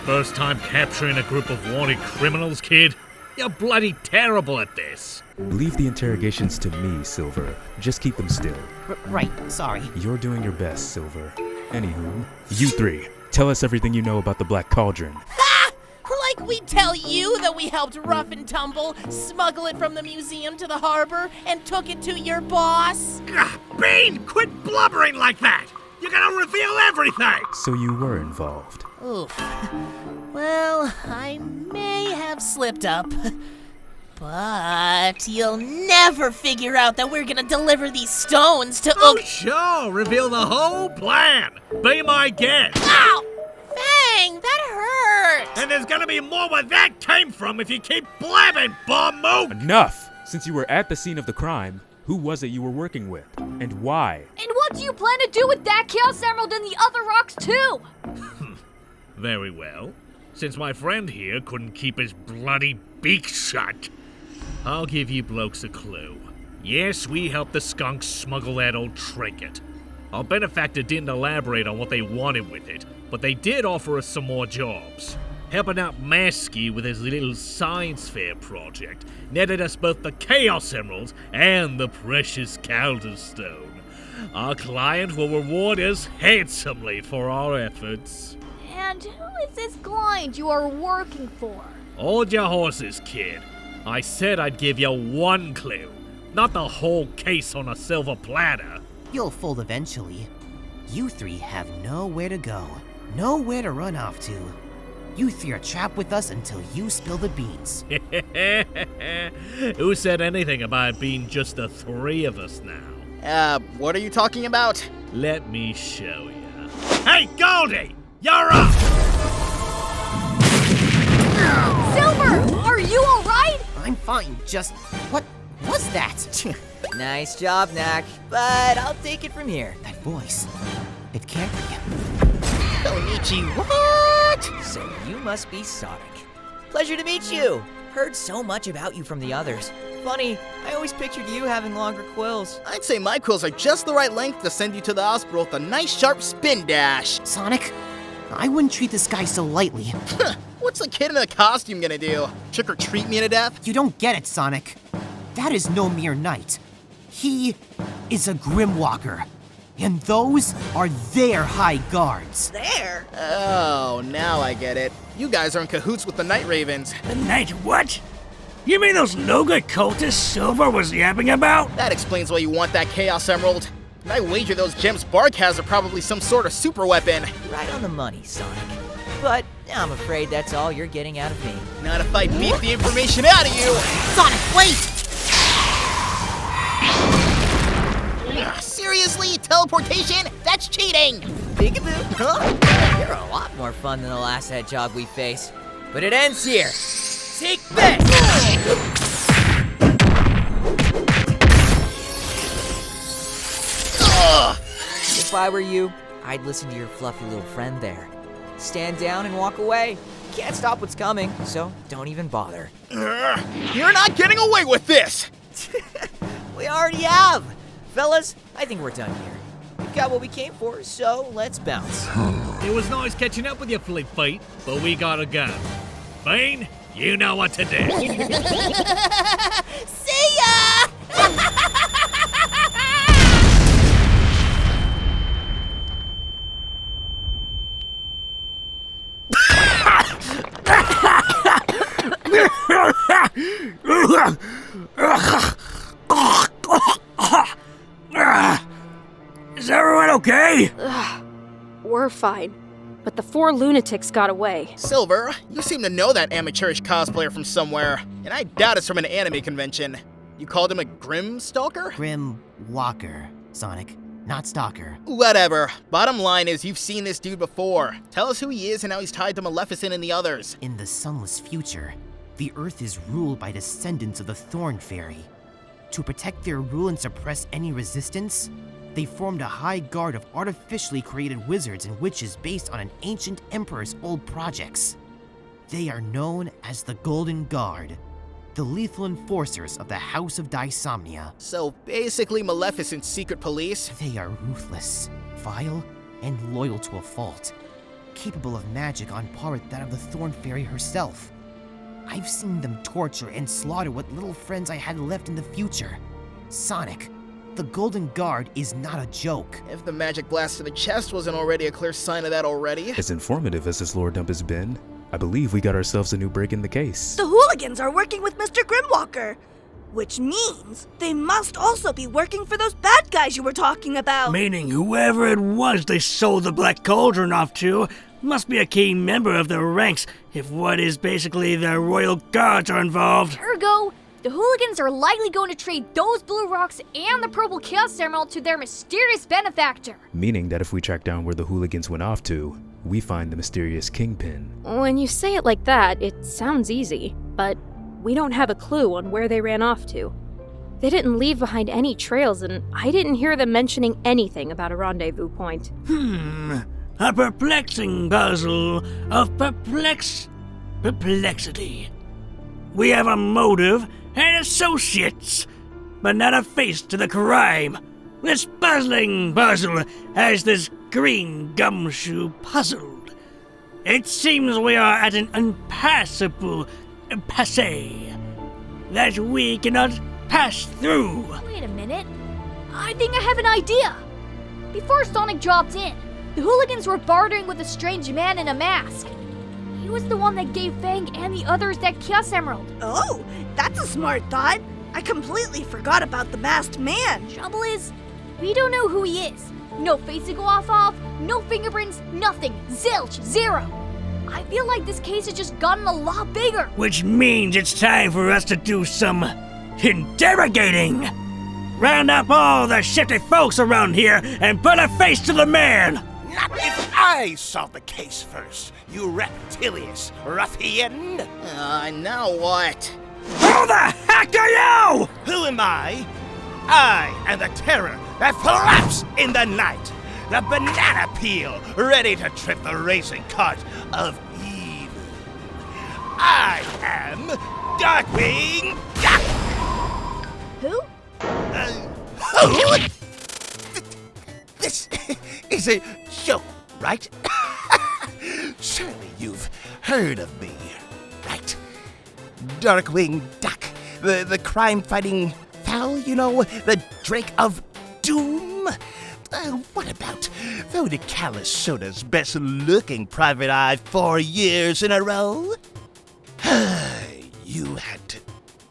First time capturing a group of wanted criminals, kid? You're bloody terrible at this. Leave the interrogations to me, Silver. Just keep them still. Right, sorry. You're doing your best, Silver. Anywho, you three, tell us everything you know about the Black Cauldron. Ha! Like we tell you that we helped rough and tumble, smuggle it from the museum to the harbor, and took it to your boss? Bean, quit blubbering like that! You're gonna reveal everything! So you were involved. Oof. Well, I may have slipped up. But you'll never figure out that we're gonna deliver these stones to Oh, sure! Reveal the whole plan! Be my guest! Ow! Fang, that hurt! And there's gonna be more where that came from if you keep blabbing, Bob-Omb! Enough! Since you were at the scene of the crime, who was it you were working with? And why? And what do you plan to do with that Chaos Emerald and the other rocks too? Very well. Since my friend here couldn't keep his bloody beak shut, I'll give you blokes a clue. Yes, we helped the skunks smuggle that old trinket. Our benefactor didn't elaborate on what they wanted with it, but they did offer us some more jobs. Helping out Masky with his little science fair project netted us both the Chaos Emeralds and the precious Calderstone. Our client will reward us handsomely for our efforts. And who is this client you are working for? Hold your horses, kid. I said I'd give you one clue, not the whole case on a silver platter. You'll fold eventually. You three have nowhere to go, nowhere to run off to. You three are trapped with us until you spill the beans. Who said anything about it being just the three of us now? What are you talking about? Let me show you. Hey, Goldie! You're up! Silver, are you alright? I'm fine, just... what was that? Nice job, Knack, but I'll take it from here. That voice, it can't be... Onichi, what? So you must be Sonic. Pleasure to meet you. Heard so much about you from the others. Funny, I always pictured you having longer quills. I'd say my quills are just the right length to send you to the hospital with a nice sharp spin dash. Sonic, I wouldn't treat this guy so lightly. What's the kid in the costume gonna do? Trick or treat me to death? You don't get it, Sonic. That is no mere knight. He is a Grimwalker. And those are their high guards. There? Oh, now I get it. You guys are in cahoots with the Night Ravens. The Night what? You mean those no-good cultists Silver was yapping about? That explains why you want that Chaos Emerald. And I wager those gems Bark has are probably some sort of super weapon. Right on the money, Sonic. But I'm afraid that's all you're getting out of me. Not if I beat the information out of you! Sonic, wait! Seriously? Teleportation? That's cheating! Peekaboo, huh? You're a lot more fun than the last hedgehog we faced. But it ends here. Take this! If I were you, I'd listen to your fluffy little friend there. Stand down and walk away. Can't stop what's coming, so don't even bother. You're not getting away with this! We already have! Fellas, I think we're done here. We've got what we came for, so let's bounce. It was nice catching up with you, Fleet Feet, but we gotta go. Bane, you know what to do. See ya! Is everyone okay? We're fine. But the 4 lunatics got away. Silver, you seem to know that amateurish cosplayer from somewhere, and I doubt it's from an anime convention. You called him a Grim Stalker? Grimwalker, Sonic, not Stalker. Whatever. Bottom line is you've seen this dude before. Tell us who he is and how he's tied to Maleficent and the others. In the sunless future, the Earth is ruled by descendants of the Thorn Fairy. To protect their rule and suppress any resistance, they formed a high guard of artificially created wizards and witches based on an ancient emperor's old projects. They are known as the Golden Guard, the lethal enforcers of the House of Dysomnia. So basically Maleficent's secret police? They are ruthless, vile, and loyal to a fault, capable of magic on par with that of the Thorn Fairy herself. I've seen them torture and slaughter what little friends I had left in the future. Sonic, the Golden Guard is not a joke. If the magic blast to the chest wasn't already a clear sign of that already. As informative as this lore dump has been, I believe we got ourselves a new break in the case. The hooligans are working with Mr. Grimwalker, which means they must also be working for those bad guys you were talking about. Meaning whoever it was they sold the Black Cauldron off to must be a key member of their ranks if what is basically their royal guards are involved. Ergo, the hooligans are likely going to trade those blue rocks and the purple Chaos Emerald to their mysterious benefactor. Meaning that if we track down where the hooligans went off to, we find the mysterious kingpin. When you say it like that, it sounds easy, but we don't have a clue on where they ran off to. They didn't leave behind any trails, and I didn't hear them mentioning anything about a rendezvous point. A perplexing puzzle of perplexity. We have a motive and associates, but not a face to the crime. This puzzling puzzle has this green gumshoe puzzled. It seems we are at an impassable passé that we cannot pass through. Wait a minute. I think I have an idea. Before Sonic dropped in, the hooligans were bartering with a strange man in a mask. He was the one that gave Fang and the others that Chaos Emerald. Oh, that's a smart thought. I completely forgot about the masked man. Trouble is, we don't know who he is. No face to go off of, no fingerprints, nothing. Zilch, zero. I feel like this case has just gotten a lot bigger. Which means it's time for us to do some interrogating. Round up all the shifty folks around here and put a face to the man. Not if I solve the case first, you reptilious ruffian! Now what? Who the heck are you? Who am I? I am the terror that flaps in the night. The banana peel ready to trip the racing cart of evil. I am Darkwing Duck! Who? Who? This is a joke, right? Surely you've heard of me, right? Darkwing Duck, the crime-fighting fowl, you know, the Drake of Doom. What about Vodicala Soda's best-looking private eye 4 years in a row? You had to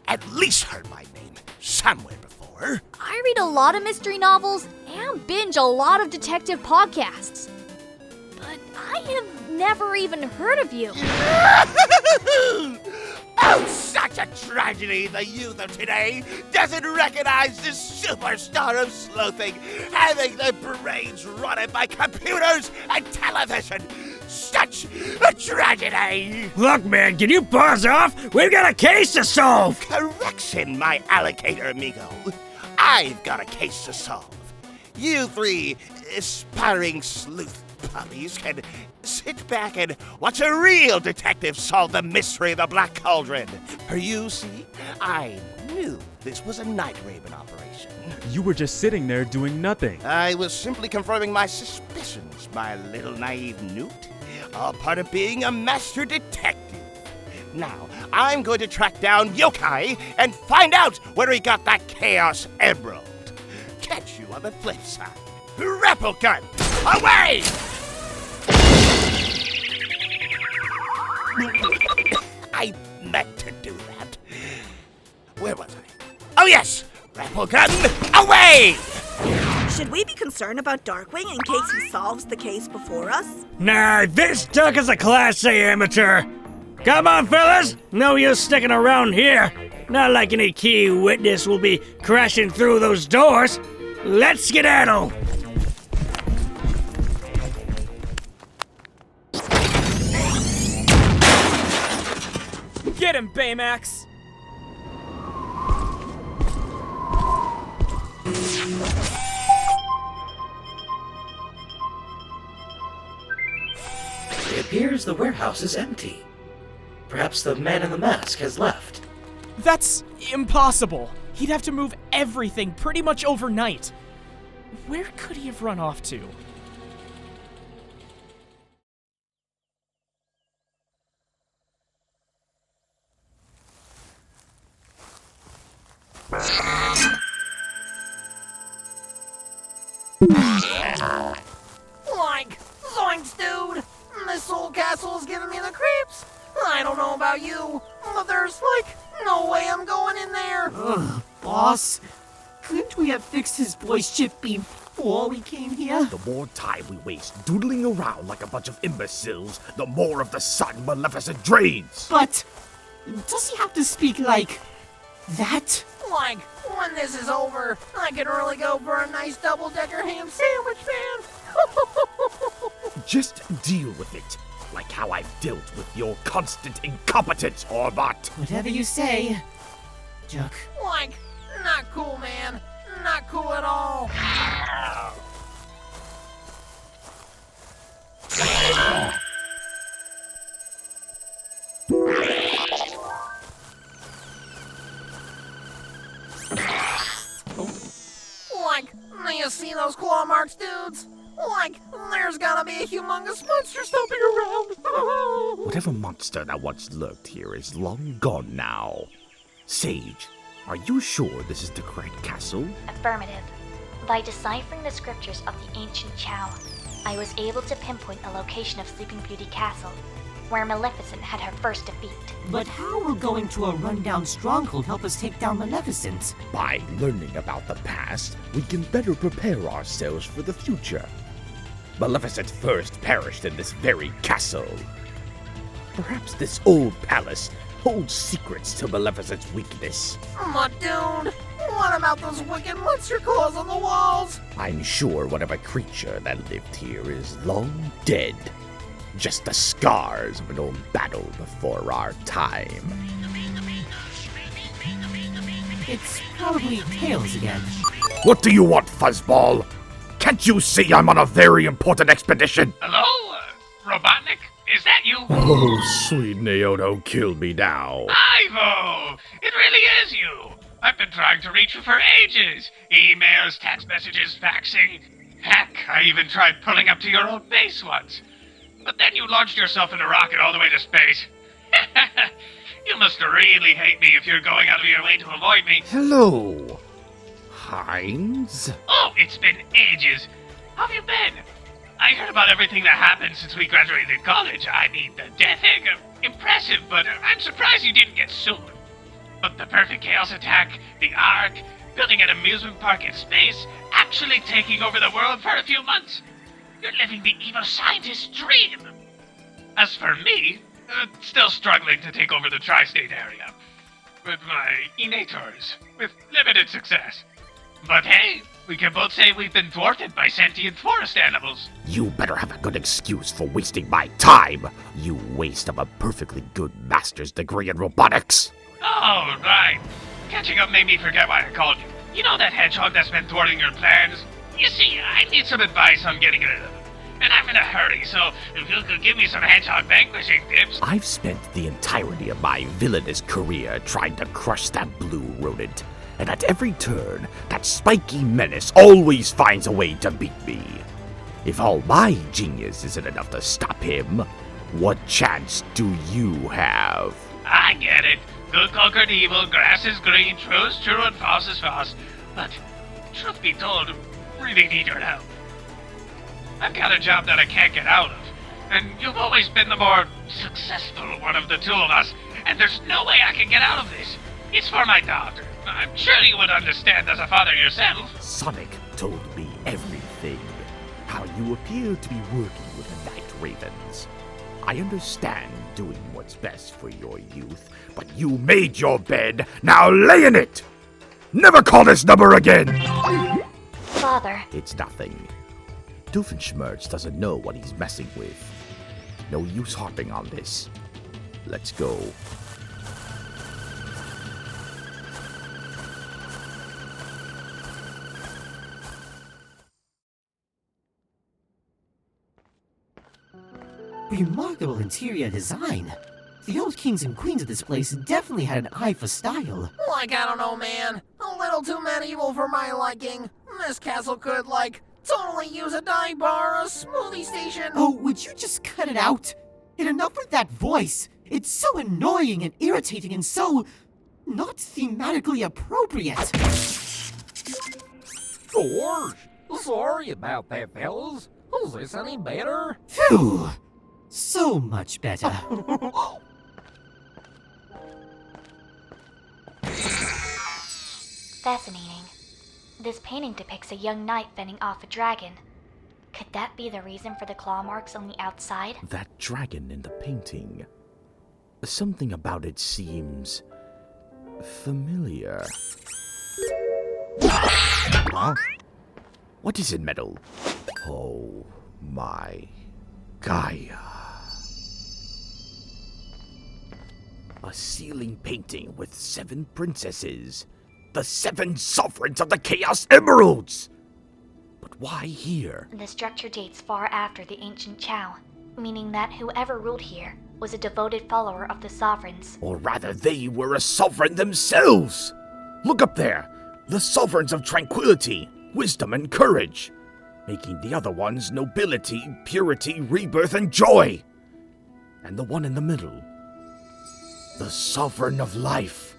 at least heard my name somewhere before. I read a lot of mystery novels and binge a lot of detective podcasts. But I have never even heard of you. Oh, such a tragedy the youth of today doesn't recognize this superstar of sleuthing, having their brains rotted by computers and television. Such a tragedy! Look, man, can you buzz off? We've got a case to solve! Correction, my alligator amigo. I've got a case to solve. You three aspiring sleuth puppies can sit back and watch a real detective solve the mystery of the Black Cauldron. For you see, I knew this was a Night Raven operation. You were just sitting there doing nothing. I was simply confirming my suspicions, my little naive newt. All part of being a master detective. Now, I'm going to track down Yokai and find out where he got that Chaos Emerald. Catch you on the flip side. Grapple gun, away! I meant to do that. Where was I? Oh yes! Grapple gun, away! Should we be concerned about Darkwing in case he solves the case before us? Nah, this duck is a Class A amateur. Come on, fellas. No use sticking around here. Not like any key witness will be crashing through those doors. Let's skedaddle. Get him, Baymax! It appears the warehouse is empty. Perhaps the man in the mask has left. That's impossible. He'd have to move everything pretty much overnight. Where could he have run off to? Like, zoinks, dude! This whole castle's giving me the creeps! know about you, but there's, no way I'm going in there. Ugh, boss. Couldn't we have fixed his voice chip before we came here? The more time we waste doodling around like a bunch of imbeciles, the more of the sun Maleficent drains. But does he have to speak like that? When this is over, I can really go for a nice double-decker ham sandwich, man. Just deal with it, like how I've dealt with your constant incompetence, Orbot. Whatever you say, Juck. Not cool, man. Not cool at all. Do you see those claw marks, dudes? There's gotta be a humongous monster stomping around. Whatever monster that once lurked here is long gone now. Sage, are you sure this is the correct castle? Affirmative. By deciphering the scriptures of the ancient Chao, I was able to pinpoint a location of Sleeping Beauty Castle, where Maleficent had her first defeat. But how will going to a rundown stronghold help us take down Maleficent? By learning about the past, we can better prepare ourselves for the future. Maleficent first perished in this very castle. Perhaps this old palace holds secrets to Maleficent's weakness. But dude, what about those wicked monster claws on the walls? I'm sure whatever creature that lived here is long dead. Just the scars of an old battle before our time. It's probably Tails again. What do you want, Fuzzball? Can't you see I'm on a very important expedition? Hello, Robotnik? Is that you? Oh, sweet Naoto, kill me now. Ivo! It really is you! I've been trying to reach you for ages. Emails, text messages, faxing. Heck, I even tried pulling up to your old base once. But then you launched yourself in a rocket all the way to space. You must really hate me if you're going out of your way to avoid me. Hello, Heinz? Oh, it's been ages. How have you been? I heard about everything that happened since we graduated college. I mean, the death egg, impressive, but I'm surprised you didn't get sued. But the perfect chaos attack, the Ark, building an amusement park in space, actually taking over the world for a few months. You're living the evil scientist's dream. As for me, still struggling to take over the tri-state area. With my innators, with limited success. But hey, we can both say we've been thwarted by sentient forest animals. You better have a good excuse for wasting my time, you waste of a perfectly good master's degree in robotics. Oh, right. Catching up made me forget why I called you. You know that hedgehog that's been thwarting your plans? You see, I need some advice on getting rid of them. And I'm in a hurry, so if you could give me some hedgehog vanquishing tips... I've spent the entirety of my villainous career trying to crush that blue rodent. And at every turn, that spiky menace always finds a way to beat me. If all my genius isn't enough to stop him, what chance do you have? I get it. Good conquered evil, grass is green, true is true, and false is false. But, truth be told, really need your help. I've got a job that I can't get out of, and you've always been the more successful one of the two of us, and there's no way I can get out of this. It's for my daughter. I'm sure you would understand as a father yourself. Sonic told me everything. How you appear to be working with the Night Ravens. I understand doing what's best for your youth, but you made your bed, now lay in it! Never call this number again! Father. It's nothing. Doofenshmirtz doesn't know what he's messing with. No use harping on this. Let's go. Remarkable interior design. The old kings and queens of this place definitely had an eye for style. I don't know, man. A little too medieval for my liking. This castle could, totally use a dive bar, a smoothie station. Oh, would you just cut it out? And enough with that voice. It's so annoying and irritating and so not thematically appropriate. George, sorry about that, fellas. Is this any better? Phew. So much better. Fascinating. This painting depicts a young knight fending off a dragon. Could that be the reason for the claw marks on the outside? That dragon in the painting. Something about it seems familiar. Huh? What is it, metal? Oh my Gaia. A ceiling painting with 7 princesses. The 7 sovereigns of the Chaos Emeralds! But why here? The structure dates far after the ancient Chao, meaning that whoever ruled here was a devoted follower of the sovereigns. Or rather, they were a sovereign themselves! Look up there! The sovereigns of tranquility, wisdom, and courage, making the other ones nobility, purity, rebirth, and joy. And the one in the middle, the sovereign of life.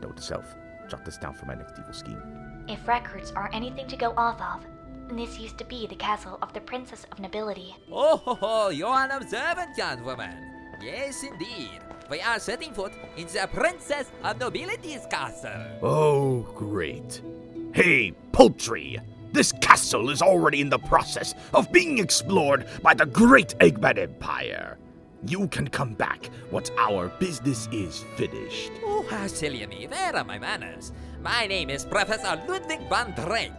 Note to self, jot this down for my next evil scheme. If records are anything to go off of, this used to be the castle of the Princess of Nobility. Oh ho ho, you're an observant young woman. Yes, indeed. We are setting foot in the Princess of Nobility's castle. Oh, great. Hey, poultry! This castle is already in the process of being explored by the great Eggman Empire. You can come back once our business is finished. Oh, how silly of me. Where are my manners? My name is Professor Ludwig von Drake.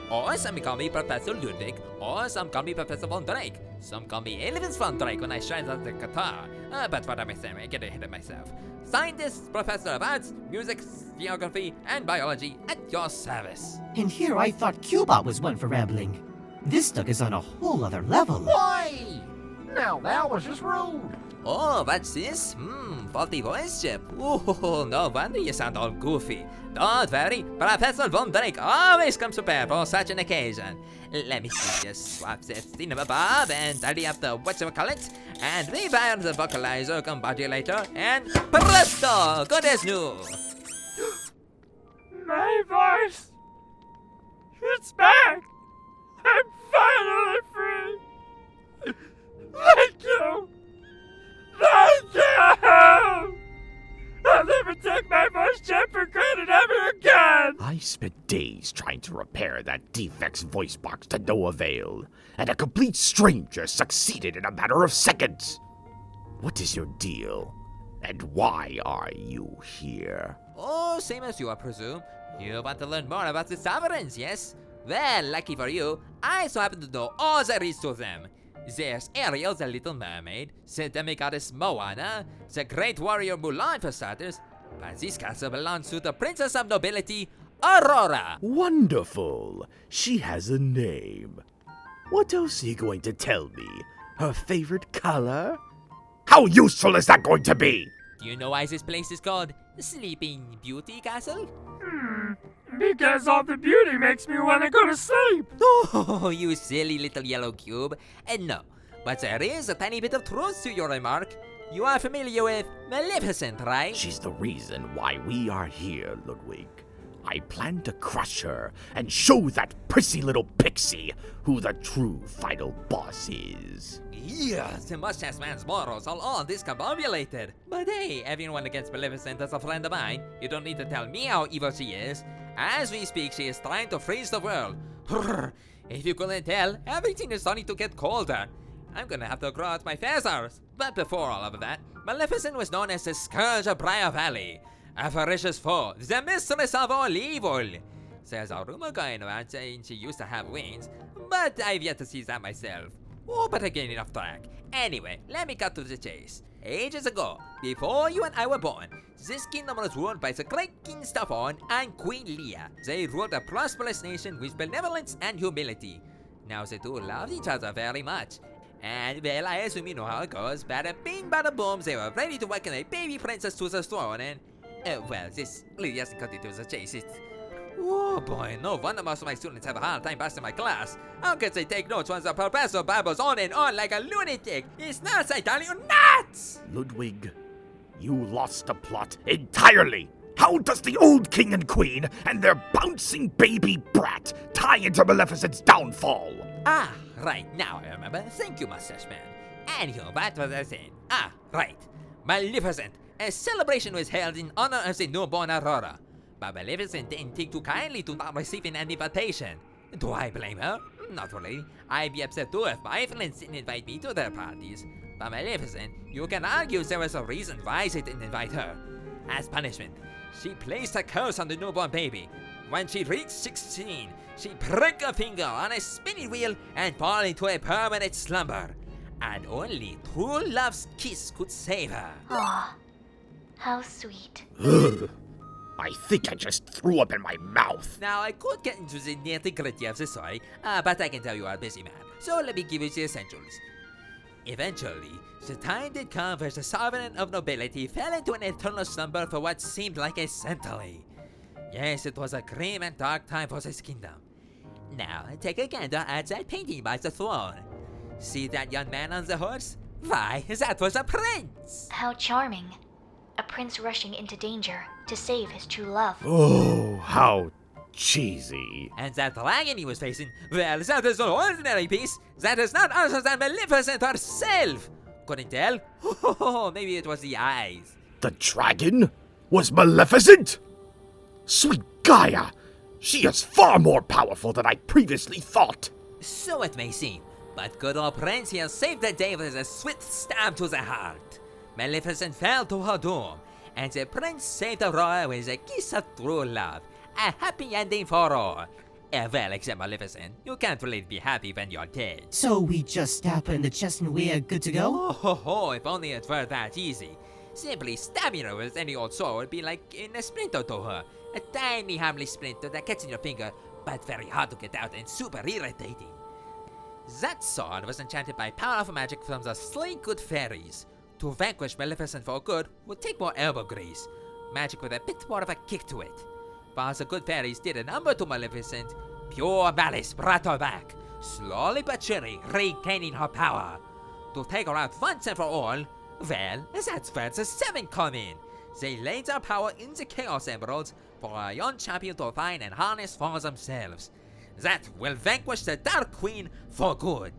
Or some call me Professor Ludwig, or some call me Professor von Drake. Some call me Elvis von Drake when I shine on the guitar. But what am I saying? I get ahead of myself. Scientist, Professor of Arts, Music, Geography, and Biology at your service. And here I thought Cubot was one for rambling. This duck is on a whole other level. Why? Now that was just rude. Oh, what's this? Faulty voice chip. Oh, no wonder you sound all goofy. Don't worry, Professor Von Drake always comes prepared for such an occasion. Let me see, just swap this Bob and tidy up the whatchamacallit, and rewire the vocalizer combobulator, and presto, good as new. My voice! It's back! I'm finally free! Thank you! Thank you! I'll never take my voice chip for granted ever again! I spent days trying to repair that defect's voice box to no avail, and a complete stranger succeeded in a matter of seconds. What is your deal? And why are you here? Oh, same as you, I presume. You want to learn more about the sovereigns, yes? Well, lucky for you, I so happen to know all there is to them. There's Ariel, the Little Mermaid, the demi-goddess Moana, the great warrior Mulan for starters, but this castle belongs to the Princess of Nobility, Aurora. Wonderful. She has a name. What else are you going to tell me? Her favorite color? How useful is that going to be? Do you know why this place is called Sleeping Beauty Castle? Because all the beauty makes me want to go to sleep. Oh, you silly little yellow cube. And no, but there is a tiny bit of truth to your remark. You are familiar with Maleficent, right? She's the reason why we are here, Ludwig. I plan to crush her and show that prissy little pixie who the true final boss is. Yeah, the mustache man's morals are all discombobulated. But hey, everyone against Maleficent is a friend of mine. You don't need to tell me how evil she is. As we speak, she is trying to freeze the world. If you couldn't tell, everything is starting to get colder. I'm gonna have to grow out my feathers. But before all of that, Maleficent was known as the Scourge of Briar Valley, a ferocious foe, the mistress of all evil. There's a rumor going around saying she used to have wings, but I've yet to see that myself. Oh, but again, enough track. Anyway, let me cut to the chase. Ages ago, before you and I were born, this kingdom was ruled by the great King Stefan and Queen Leah. They ruled a prosperous nation with benevolence and humility. Now they do love each other very much. And well, I assume you know how it goes. Bada bing, bada boom, they were ready to welcome a baby princess to the throne and... well, this really hasn't cut into the chase. It's... Oh boy, no wonder most of my students have a hard time passing my class. How could they take notes when the professor babbles on and on like a lunatic? It's nuts, I tell you, nuts! Ludwig, you lost the plot entirely. How does the old king and queen and their bouncing baby brat tie into Maleficent's downfall? Ah, right, now I remember. Thank you, Mustache Man. Anywho, what was I saying? Ah, right. Maleficent. A celebration was held in honor of the newborn Aurora. but Maleficent didn't take too kindly to not receiving an invitation. Do I blame her? Not really. I'd be upset too if my friends didn't invite me to their parties. But Maleficent, you can argue there was a reason why they didn't invite her. As punishment, she placed a curse on the newborn baby. When she reached 16, she pricked her finger on a spinning wheel and fall into a permanent slumber. And only true love's kiss could save her. Aw, how sweet. I think I just threw up in my mouth. Now, I could get into the nitty-gritty of the story, but I can tell you are a busy man. So let me give you the essentials. Eventually, the time did come where the sovereign of nobility fell into an eternal slumber for what seemed like a century. Yes, it was a grim and dark time for this kingdom. Now, take a gander at that painting by the throne. See that young man on the horse? Why, that was a prince! How charming. A prince rushing into danger to save his true love. Oh, how cheesy. And that dragon he was facing, well, that is no ordinary piece. That is none other than Maleficent herself. Couldn't tell? Oh, maybe it was the eyes. The dragon was Maleficent? Sweet Gaia, she is far more powerful than I previously thought. So it may seem, but good old Prince here saved the day with a swift stab to the heart. Maleficent fell to her doom, and the prince saved Aurora with a kiss of true love. A happy ending for all. Well, except Maleficent. You can't really be happy when you're dead. So we just stab her in the chest and we are good to go? Oh, ho, ho, if only it were that easy. Simply stabbing her with any old sword would be like in a splinter to her. A tiny harmless splinter that gets in your finger, but very hard to get out and super irritating. That sword was enchanted by powerful magic from the sleek good fairies. To vanquish Maleficent for good would take more elbow grease. Magic with a bit more of a kick to it. While the good fairies did a number to Maleficent, pure malice brought her back, slowly but surely regaining her power. To take her out once and for all, well, that's where the Seven come in. They laid their power in the Chaos Emeralds for a young champion to find and harness for themselves. That will vanquish the Dark Queen for good.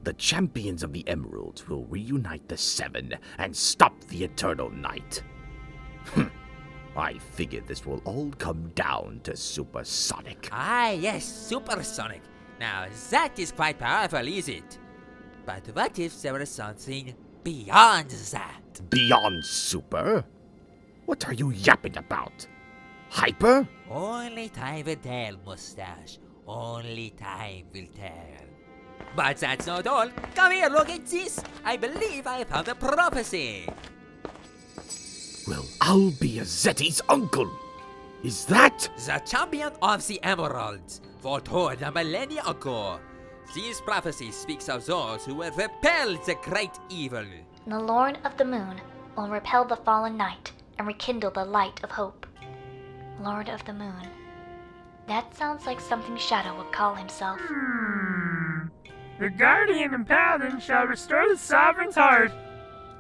The champions of the Emeralds will reunite the Seven and stop the Eternal Night. I figured this will all come down to Supersonic. Ah, yes, Supersonic. Now, that is quite powerful, is it? But what if there was something beyond that? Beyond Super? What are you yapping about? Hyper? Only time will tell, Mustache. Only time will tell. But that's not all. Come here, look at this. I believe I found a prophecy. Well, I'll be a Zetti's uncle. Is that? The champion of the Emeralds, foretold a millennia ago. This prophecy speaks of those who will repel the great evil. The Lord of the Moon will repel the fallen night and rekindle the light of hope. Lord of the Moon. That sounds like something Shadow would call himself. The Guardian and Paladin shall restore the Sovereign's heart.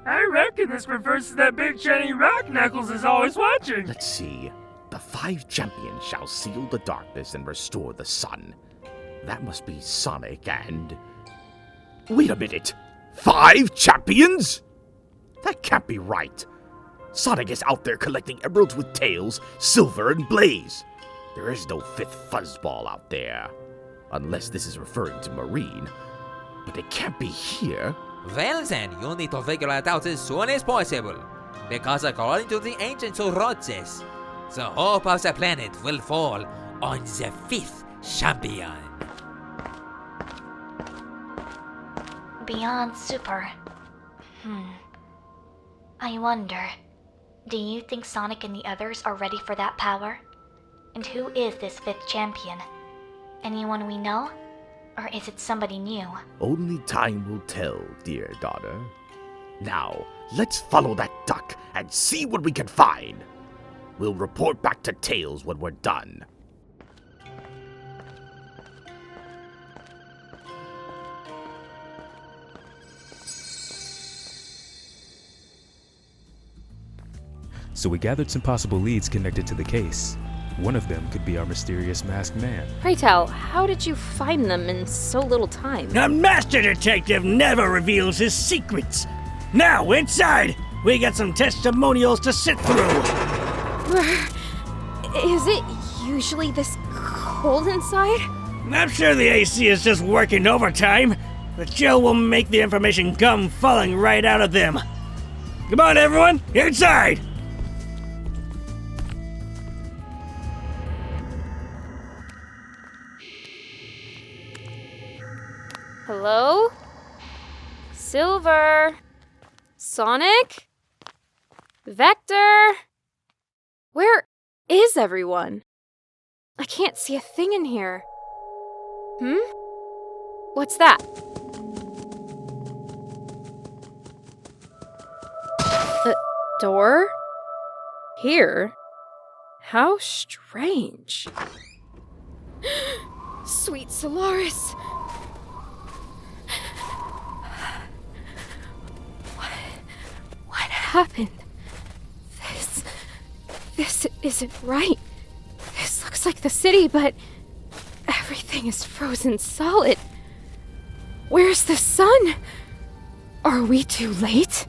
I reckon this refers to that big shiny rock Knuckles is always watching. Let's see. The 5 champions shall seal the darkness and restore the sun. That must be Sonic and... Wait a minute! 5 champions? That can't be right. Sonic is out there collecting emeralds with Tails, Silver, and Blaze. There is no 5th Fuzzball out there. Unless this is referring to Marine. But it can't be here. Well then, you need to figure it out as soon as possible. Because according to the ancients who wrote this, the hope of the planet will fall on the 5th champion. Beyond Super. I wonder, do you think Sonic and the others are ready for that power? And who is this 5th champion? Anyone we know? Or is it somebody new? Only time will tell, dear daughter. Now, let's follow that duck and see what we can find. We'll report back to Tails when we're done. So we gathered some possible leads connected to the case. One of them could be our mysterious masked man. Pray tell, how did you find them in so little time? A master detective never reveals his secrets. Now, inside, we got some testimonials to sit through. Is it usually this cold inside? I'm sure the AC is just working overtime. The chill will make the information come falling right out of them. Come on, everyone, inside! Hello? Silver? Sonic? Vector? Where is everyone? I can't see a thing in here. What's that? A door? Here? How strange. Sweet Solaris! What happened? This isn't right. This looks like the city, but everything is frozen solid. Where's the sun? Are we too late?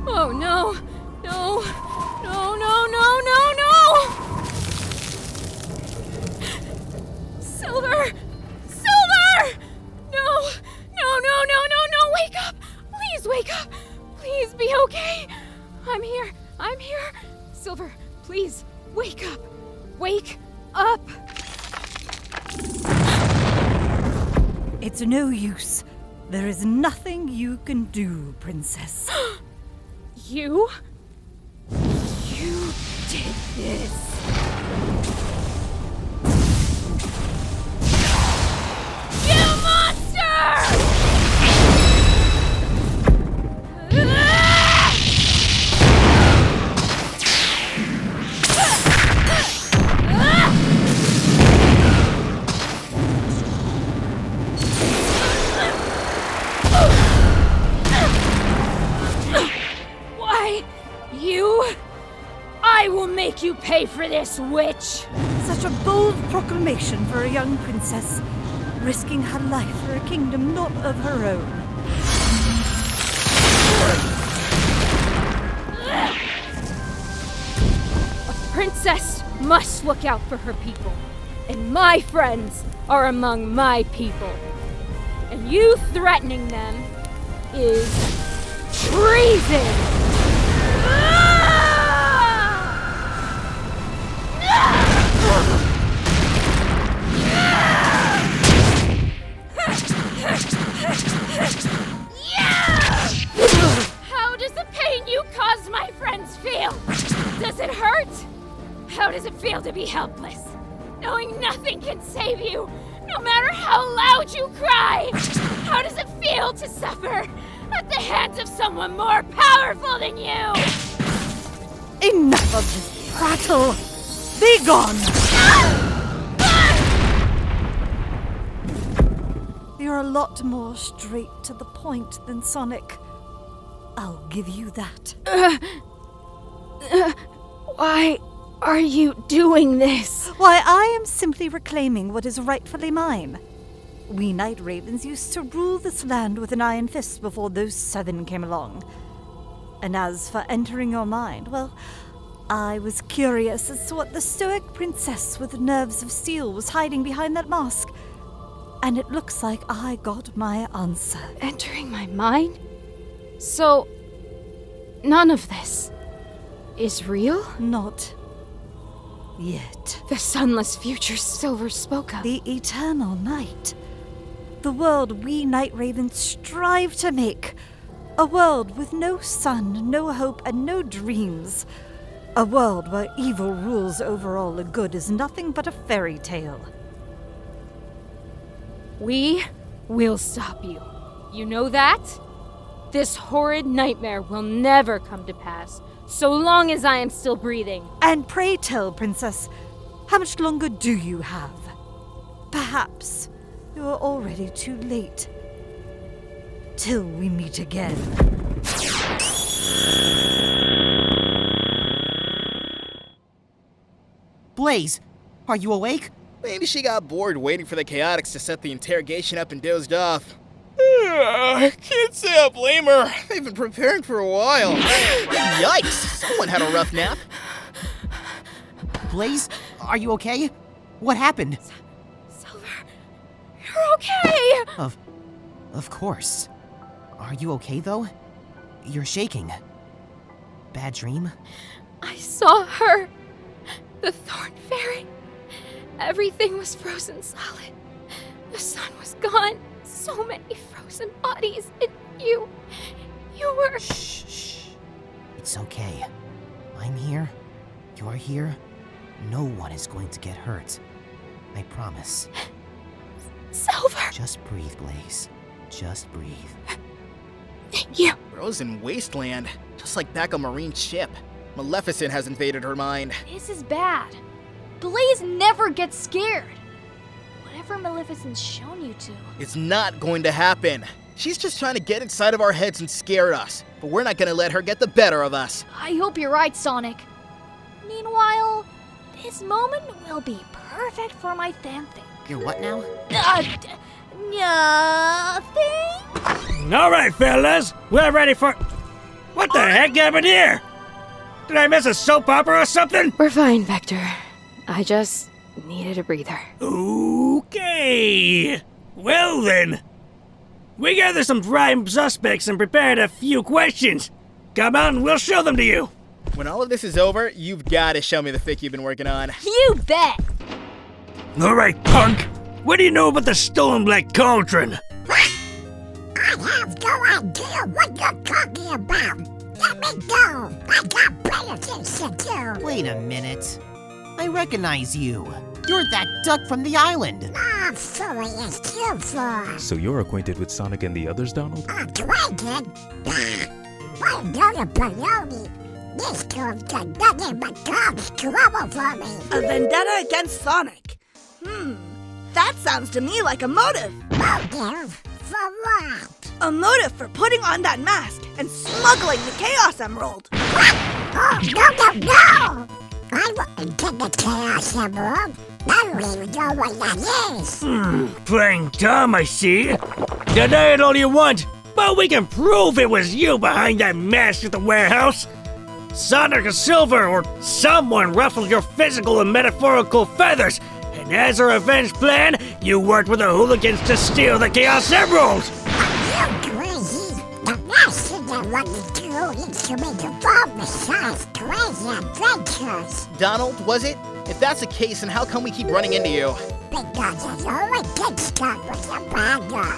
Oh no! No! No, no, no, no, no! Silver! Silver! No! No, no, no, no, no! Wake up! Please wake up! Please be okay! I'm here! I'm here! Silver, please, wake up! Wake up! It's no use. There is nothing you can do, Princess. You did this. You monster! I will make you pay for this, witch! Such a bold proclamation for a young princess, risking her life for a kingdom not of her own. A princess must look out for her people, and my friends are among my people. And you threatening them is treason! How does the pain you caused my friends feel? Does it hurt? How does it feel to be helpless? Knowing nothing can save you, no matter how loud you cry? How does it feel to suffer at the hands of someone more powerful than you? Enough of this prattle! Be gone! You're a lot more straight to the point than Sonic. I'll give you that. Why are you doing this? Why, I am simply reclaiming what is rightfully mine. We Night Ravens used to rule this land with an iron fist before those 7 came along. And as for entering your mind, well, I was curious as to what the stoic princess with nerves of steel was hiding behind that mask. And it looks like I got my answer. Entering my mind? So, none of this is real? Not yet. The sunless future Silver spoke of. The eternal night. The world we Night Ravens strive to make. A world with no sun, no hope, and no dreams. A world where evil rules over all the good is nothing but a fairy tale. We will stop you. You know that? This horrid nightmare will never come to pass, so long as I am still breathing. And pray tell, Princess, how much longer do you have? Perhaps you are already too late. Till we meet again. Blaze, are you awake? Maybe she got bored waiting for the Chaotix to set the interrogation up and dozed off. Can't say I blame her. They've been preparing for a while. Yikes! Someone had a rough nap. Blaze, are you okay? What happened? You're okay! Of course. Are you okay, though? You're shaking. Bad dream? I saw her. The Thorn Fairy. Everything was frozen solid. The sun was gone. So many frozen bodies. And you were... Shh. It's okay. I'm here. You're here. No one is going to get hurt. I promise. Silver! Just breathe, Blaze. Just breathe. Thank you. Frozen wasteland. Just like back a marine ship. Maleficent has invaded her mind. This is bad. Blaze never gets scared. Whatever Maleficent's shown you to. It's not going to happen. She's just trying to get inside of our heads and scare us. But we're not going to let her get the better of us. I hope you're right, Sonic. Meanwhile, this moment will be perfect for my fanfic. You're what now? Nothing. All right, fellas, we're ready for... What the heck happened here? Did I miss a soap opera or something? We're fine, Vector. I just needed a breather. Okay. Well then. We gathered some prime suspects and prepared a few questions. Come on, we'll show them to you. When all of this is over, you've got to show me the fic you've been working on. You bet. All right, punk. What do you know about the stolen Black Cauldron? I have no idea what you're talking about. Let me go. I got better things to do. Wait a minute. I recognize you. You're that duck from the island. Silly as you for. So you're acquainted with Sonic and the others, Donald? Acquainted? I know the baloney. This girl's got nothing but cause trouble for me. A vendetta against Sonic. That sounds to me like a motive. Motive? For what? A motive for putting on that mask and smuggling the Chaos Emerald. Oh, no! I wouldn't get the Chaos Emerald. I don't even know what that is. Playing dumb, I see. Deny it all you want, but we can prove it was you behind that mask at the warehouse. Sonic or Silver or someone ruffled your physical and metaphorical feathers, and as a revenge plan, you worked with the hooligans to steal the Chaos Emerald! Are you crazy? The last thing I want to do is to make involved with Sonic's crazy adventures. Donald, was it? If that's the case, then how come we keep running into you? Because I always get stuck with the bad guy.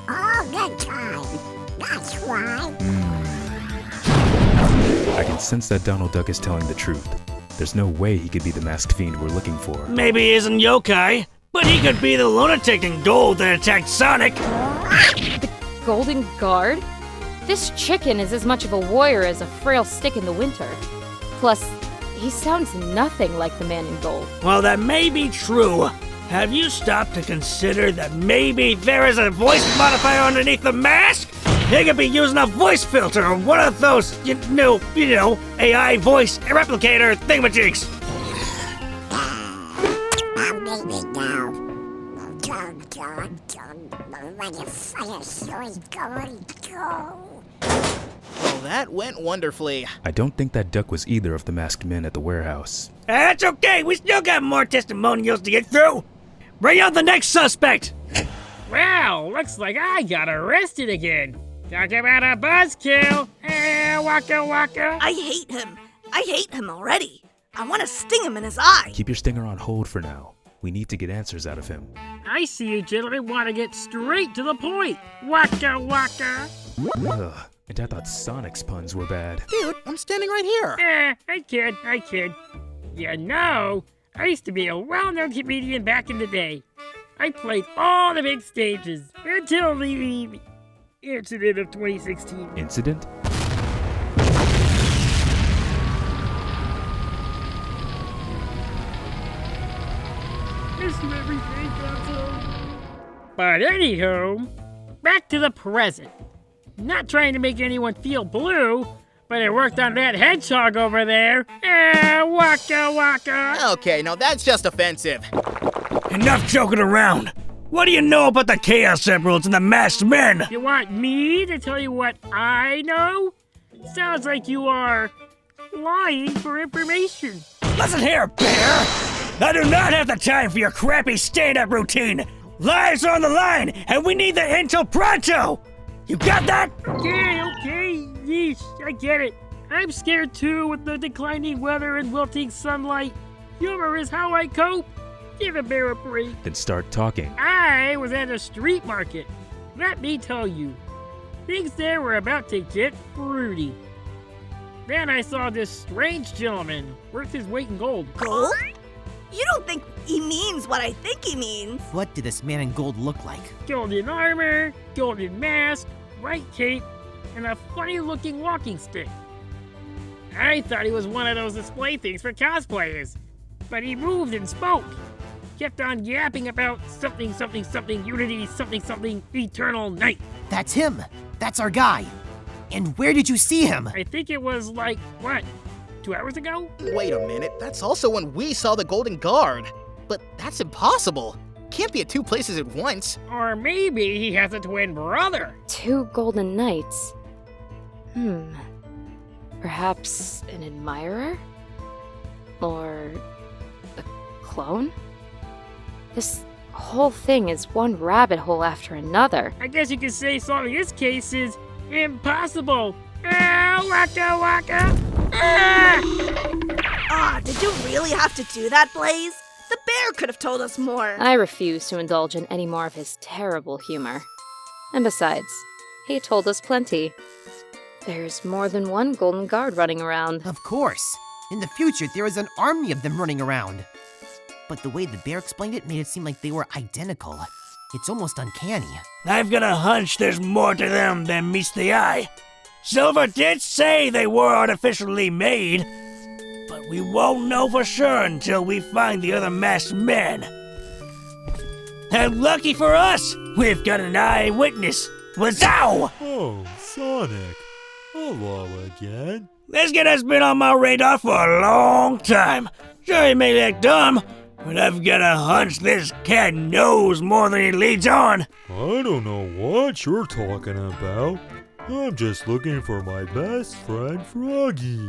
All the time. That's why. I can sense that Donald Duck is telling the truth. There's no way he could be the masked fiend we're looking for. Maybe he isn't yokai, but he could be the lunatic in gold that attacked Sonic. The Golden Guard? This chicken is as much of a warrior as a frail stick in the winter. Plus, he sounds nothing like the man in gold. Well, that may be true. Have you stopped to consider that maybe there is a voice modifier underneath the mask? He could be using a voice filter or one of those, you know, AI voice replicator thingamajigs. Maybe now. When the fire is going to go. Well, that went wonderfully. I don't think that duck was either of the masked men at the warehouse. That's okay, we still got more testimonials to get through. Bring out the next suspect. Wow, looks like I got arrested again. Talk about a buzzkill. Waka waka. I hate him already. I want to sting him in his eye. Keep your stinger on hold for now. We need to get answers out of him. I see you gentlemen want to get straight to the point. Waka waka. Ugh, and I thought Sonic's puns were bad. Dude, I'm standing right here. I kid. You know, I used to be a well-known comedian back in the day. I played all the big stages until the incident of 2016. Incident? Miss you everything, Gonzo. But anywho, back to the present. Not trying to make anyone feel blue, but it worked on that hedgehog over there. Waka waka. Okay, now that's just offensive. Enough joking around. What do you know about the Chaos Emeralds and the Masked Men? You want me to tell you what I know? Sounds like you are lying for information. Listen here, Bear! I do not have the time for your crappy stand-up routine! Lives are on the line, and we need the intel pronto! You got that? Okay, yeesh, I get it. I'm scared too with the declining weather and wilting sunlight. Humor is how I cope. Give a bear a break. Then start talking. I was at a street market. Let me tell you, things there were about to get fruity. Then I saw this strange gentleman, worth his weight in gold. Gold? You don't think he means what I think he means. What did this man in gold look like? Golden armor, golden mask, white cape, and a funny-looking walking stick. I thought he was one of those display things for cosplayers, but he moved and spoke. Kept on yapping about something, something, something, unity, something, something, eternal night. That's him. That's our guy. And where did you see him? I think it was like, what, 2 hours ago? Wait a minute, that's also when we saw the Golden Guard. But that's impossible. Can't be at 2 places at once. Or maybe he has a twin brother. 2 golden knights. Perhaps an admirer? Or a clone? This whole thing is one rabbit hole after another. I guess you could say solving this case is impossible. Waka waka! Did you really have to do that, Blaze? The bear could have told us more. I refuse to indulge in any more of his terrible humor. And besides, he told us plenty. There's more than one Golden Guard running around. Of course. In the future, there is an army of them running around. But the way the bear explained it made it seem like they were identical. It's almost uncanny. I've got a hunch there's more to them than meets the eye. Silver did say they were artificially made, but we won't know for sure until we find the other masked men. And lucky for us, we've got an eyewitness. Wazow! Oh, Sonic. Hello again. This kid has been on my radar for a long time. Sure, he may look dumb, but I've got a hunch this cat knows more than he leads on. I don't know what you're talking about. I'm just looking for my best friend Froggy.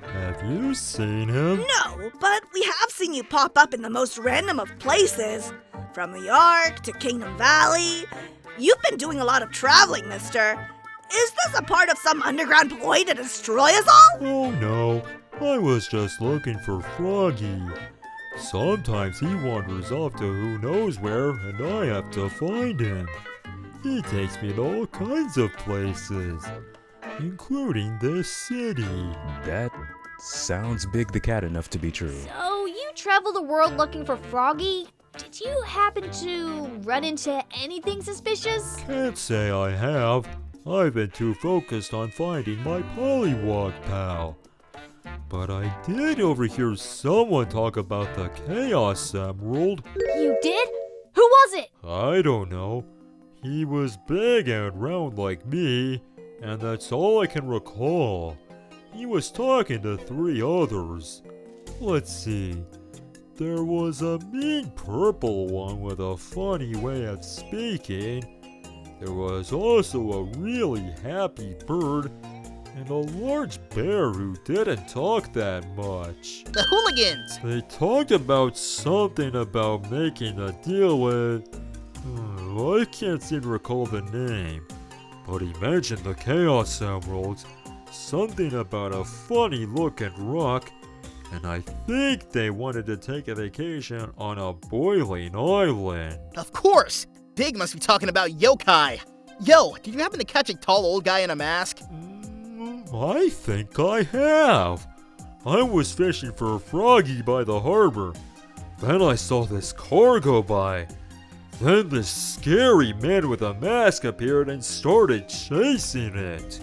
Have you seen him? No, but we have seen you pop up in the most random of places. From the Ark to Kingdom Valley. You've been doing a lot of traveling, mister. Is this a part of some underground ploy to destroy us all? Oh no, I was just looking for Froggy. Sometimes he wanders off to who knows where, and I have to find him. He takes me to all kinds of places, including this city. That sounds big the cat enough to be true. So, you travel the world looking for Froggy? Did you happen to run into anything suspicious? Can't say I have. I've been too focused on finding my Pollywog pal. But I did overhear someone talk about the Chaos Emerald. You did? Who was it? I don't know. He was big and round like me, and that's all I can recall. He was talking to 3 others. Let's see. There was a mean purple one with a funny way of speaking. There was also a really happy bird, and a large bear who didn't talk that much. The hooligans! They talked about something about making a deal with... I can't seem to recall the name, but he mentioned the Chaos Emeralds, something about a funny looking rock, and I think they wanted to take a vacation on a boiling island. Of course! Big must be talking about yokai. Yo, did you happen to catch a tall old guy in a mask? I think I have. I was fishing for a Froggy by the harbor. Then I saw this car go by. Then this scary man with a mask appeared and started chasing it.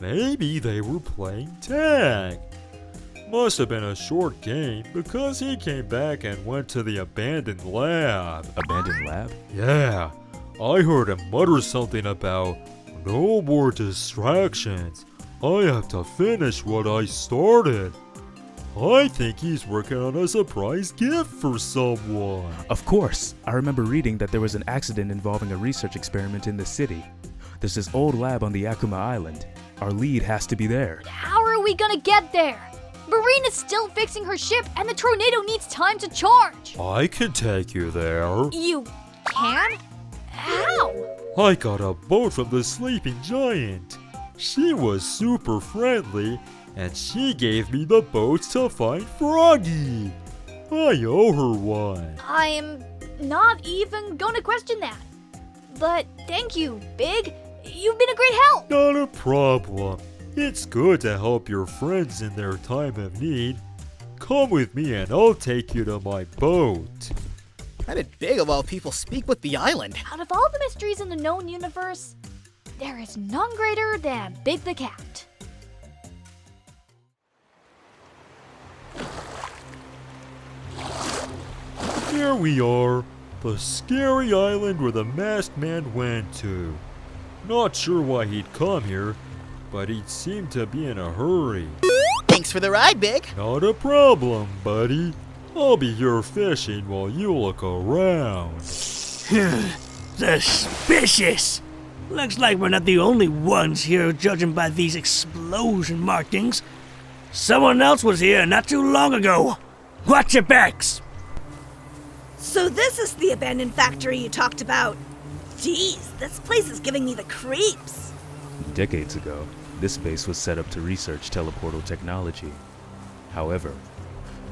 Maybe they were playing tag. Must have been a short game because he came back and went to the abandoned lab. Abandoned lab? Yeah, I heard him mutter something about no more distractions. I have to finish what I started. I think he's working on a surprise gift for someone. Of course. I remember reading that there was an accident involving a research experiment in the city. There's this old lab on the Akuma Island. Our lead has to be there. How are we gonna get there? Marina's still fixing her ship and the tornado needs time to charge. I can take you there. You can? How? I got a boat from the sleeping giant. She was super friendly, and she gave me the boats to find Froggy. I owe her one. I'm not even gonna question that. But thank you, Big. You've been a great help. Not a problem. It's good to help your friends in their time of need. Come with me and I'll take you to my boat. How did Big of all people speak with the island? Out of all the mysteries in the known universe, there is none greater than Big the Cat. Here we are, the scary island where the masked man went to. Not sure why he'd come here, but he seemed to be in a hurry. Thanks for the ride, Big. Not a problem, buddy. I'll be here fishing while you look around. Suspicious! Looks like we're not the only ones here, judging by these explosion markings. Someone else was here not too long ago. Watch your backs! So this is the abandoned factory you talked about. Jeez, this place is giving me the creeps. Decades ago, this base was set up to research teleportal technology. However,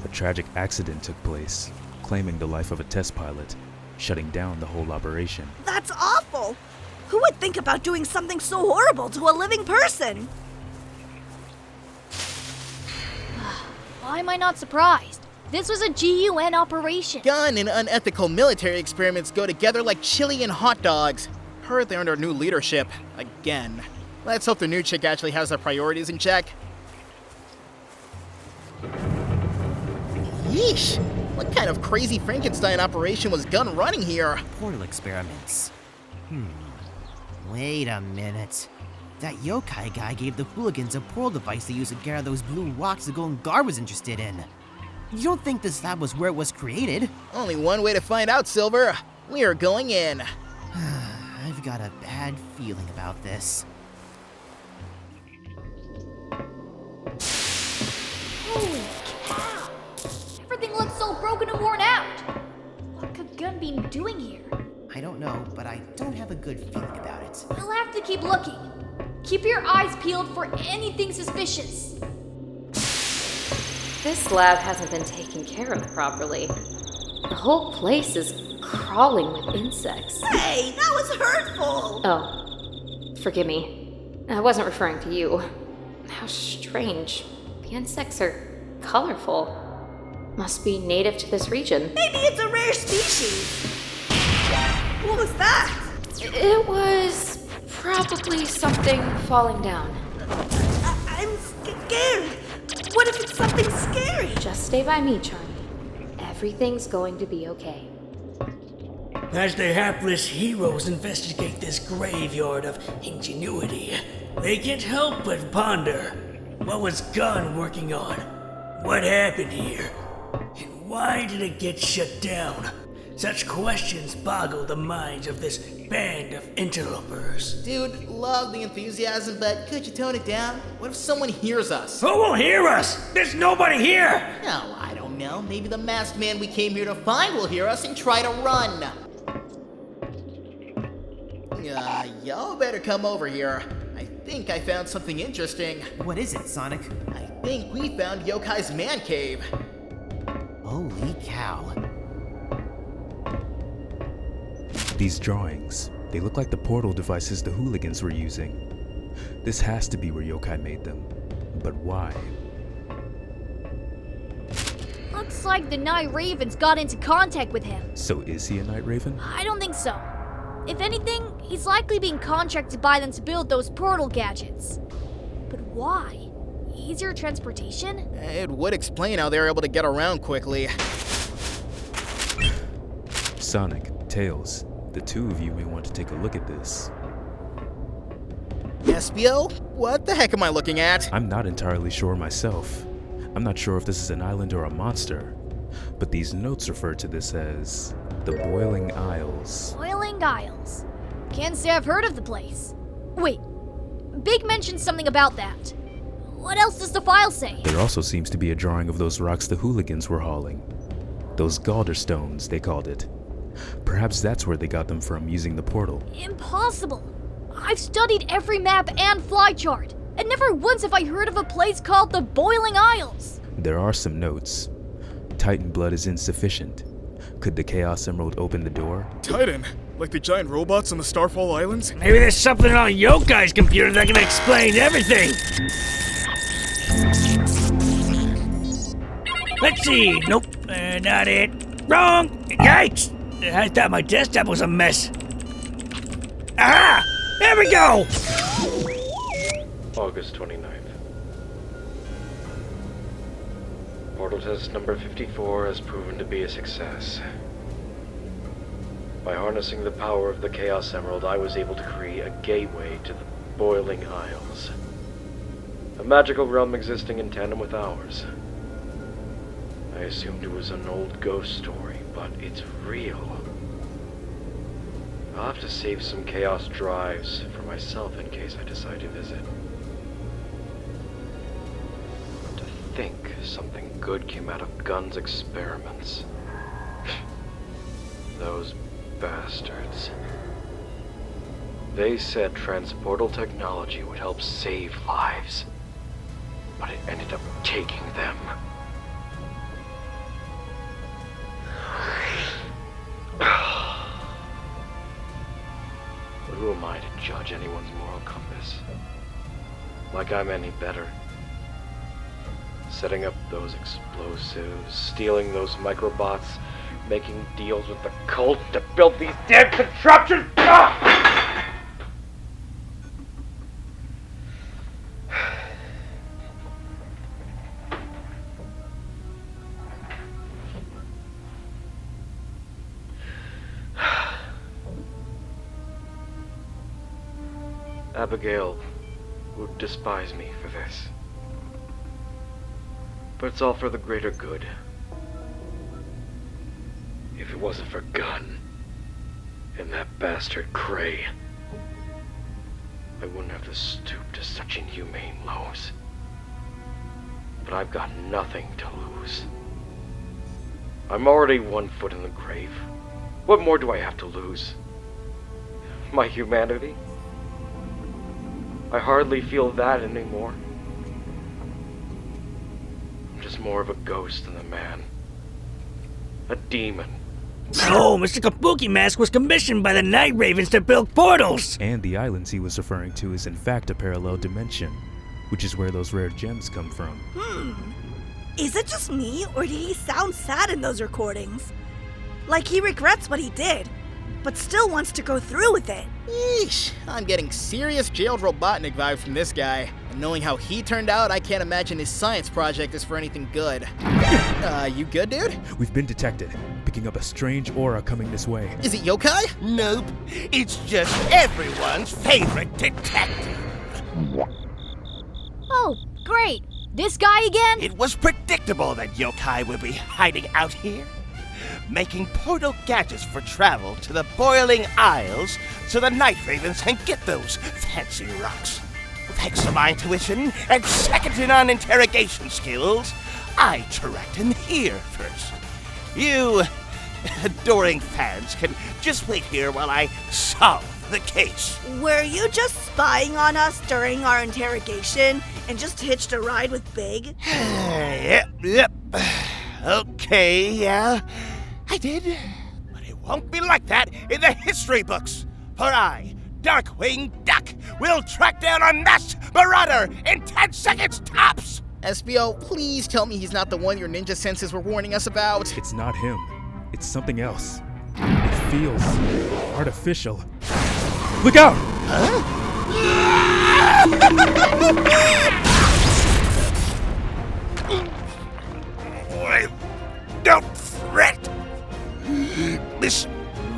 a tragic accident took place, claiming the life of a test pilot, shutting down the whole operation. That's awful! Who would think about doing something so horrible to a living person? Why am I not surprised? This was a GUN operation. Gun and unethical military experiments go together like chili and hot dogs. Heard they're under new leadership. Again. Let's hope the new chick actually has their priorities in check. Yeesh! What kind of crazy Frankenstein operation was Gun running here? Portal experiments. Wait a minute. That yokai guy gave the hooligans a portal device they used to gather those blue rocks the Golden Guard was interested in. You don't think this lab was where it was created? Only one way to find out, Silver. We are going in. I've got a bad feeling about this. Holy cow! Everything looks so broken and worn out. What could Gun be doing here? I don't know, but I don't have a good feeling about it. We'll have to keep looking. Keep your eyes peeled for anything suspicious. This lab hasn't been taken care of properly. The whole place is crawling with insects. Hey, that was hurtful! Oh, forgive me. I wasn't referring to you. How strange. The insects are colorful. Must be native to this region. Maybe it's a rare species. What was that? It was probably something falling down. I'm scared. What if it's something scary? Just stay by me, Charlie. Everything's going to be okay. As the hapless heroes investigate this graveyard of ingenuity, they can't help but ponder. What was Gun working on? What happened here? And why did it get shut down? Such questions boggle the minds of this band of interlopers. Dude, love the enthusiasm, but could you tone it down? What if someone hears us? Who will hear us? There's nobody here! No, I don't know. Maybe the masked man we came here to find will hear us and try to run. Y'all better come over here. I think I found something interesting. What is it, Sonic? I think we found Yokai's man cave. Holy cow. These drawings, they look like the portal devices the hooligans were using. This has to be where Yokai made them. But why? Looks like the Night Ravens got into contact with him. So is he a Night Raven? I don't think so. If anything, he's likely being contracted by them to build those portal gadgets. But why? Easier transportation? It would explain how they're able to get around quickly. Sonic, Tails, the two of you may want to take a look at this. Espio? What the heck am I looking at? I'm not entirely sure myself. I'm not sure if this is an island or a monster, but these notes refer to this as the Boiling Isles. Boiling Isles. Can't say I've heard of the place. Wait, Big mentioned something about that. What else does the file say? There also seems to be a drawing of those rocks the hooligans were hauling. Those Galder stones, they called it. Perhaps that's where they got them from, using the portal. Impossible. I've studied every map and fly chart, and never once have I heard of a place called the Boiling Isles. There are some notes. Titan blood is insufficient. Could the Chaos Emerald open the door? Titan? Like the giant robots on the Starfall Islands? Maybe there's something on Yokai's computer that can explain everything. Let's see. Nope, not it. Wrong! Yikes! I thought my desktop was a mess. Aha! There we go! August 29th. Portal test number 54 has proven to be a success. By harnessing the power of the Chaos Emerald, I was able to create a gateway to the Boiling Isles. A magical realm existing in tandem with ours. I assumed it was an old ghost story, but it's real. I'll have to save some Chaos drives for myself in case I decide to visit. To think something good came out of Gunn's experiments. Those bastards. They said transportal technology would help save lives, but it ended up taking them. But who am I to judge anyone's moral compass? Like I'm any better. Setting up those explosives, stealing those microbots, making deals with the cult to build these damn contraptions! Abigail would despise me for this. But it's all for the greater good. If it wasn't for Gunn and that bastard Cray, I wouldn't have to stoop to such inhumane lows. But I've got nothing to lose. I'm already 1 foot in the grave. What more do I have to lose? My humanity? I hardly feel that anymore. I'm just more of a ghost than a man. A demon. Oh, Mr. Kabuki Mask was commissioned by the Night Ravens to build portals! And the islands he was referring to is in fact a parallel dimension, which is where those rare gems come from. Is it just me, or did he sound sad in those recordings? Like he regrets what he did, but still wants to go through with it. Yeesh, I'm getting serious jailed Robotnik vibes from this guy. And knowing how he turned out, I can't imagine his science project is for anything good. You good, dude? We've been detected, picking up a strange aura coming this way. Is it Yokai? Nope, it's just everyone's favorite detective. Oh, great. This guy again? It was predictable that Yokai would be hiding out here, making portal gadgets for travel to the Boiling Isles so the Night Ravens can get those fancy rocks. Thanks to my intuition and second-to-none interrogation skills, I tracked him here first. You adoring fans can just wait here while I solve the case. Were you just spying on us during our interrogation and just hitched a ride with Big? Yep. Okay, yeah. I did, but it won't be like that in the history books. For I, Darkwing Duck, will track down a masked marauder in 10 seconds tops! SBO, please tell me he's not the one your ninja senses were warning us about. It's not him. It's something else. It feels artificial. Look out! Don't fret. This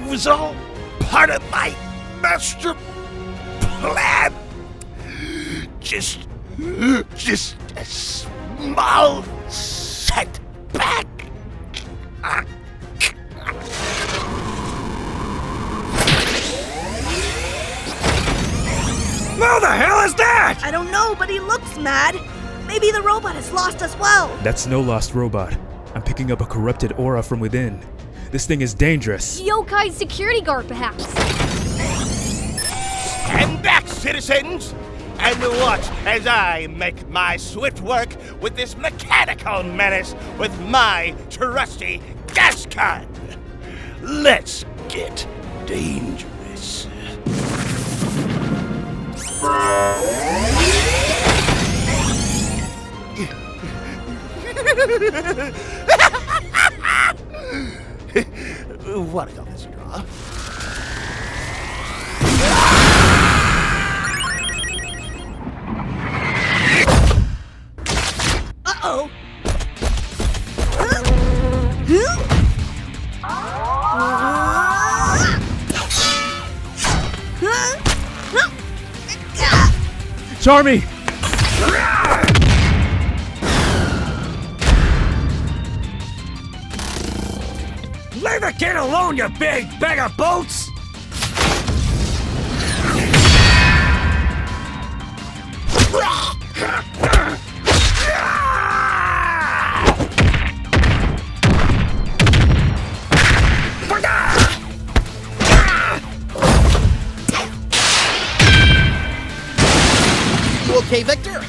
was all part of my master plan. Just a small Sit back! Who the hell is that? I don't know, but he looks mad. Maybe the robot has lost as well. That's no lost robot. I'm picking up a corrupted aura from within. This thing is dangerous. Yokai's security guard, perhaps. Stand back, citizens, and watch as I make my swift work with this mechanical menace with my trusty gas gun. Let's get dangerous. What is all this draw? Uh-oh. Charmy! Leave the kid alone, you big bag of boats! You okay, Victor?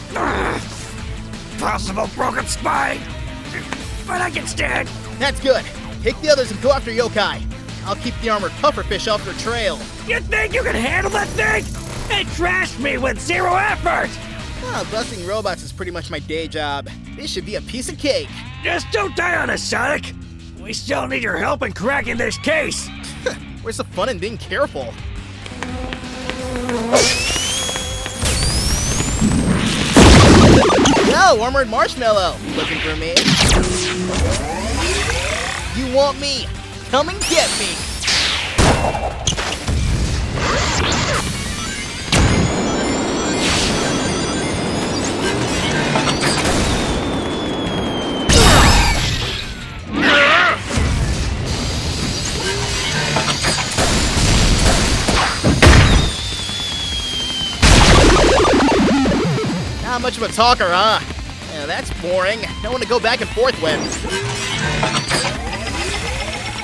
Possible broken spine, but I can stand. That's good. Take the others and go after Yokai. I'll keep the armored pufferfish off their trail. You think you can handle that thing? It trashed me with zero effort! Oh, busting robots is pretty much my day job. This should be a piece of cake. Just don't die on us, Sonic! We still need your help in cracking this case! Where's the fun in being careful? Yo, armored marshmallow! Looking for me? You want me? Come and get me! Not much of a talker, huh? Yeah, that's boring. No one to go back and forth with.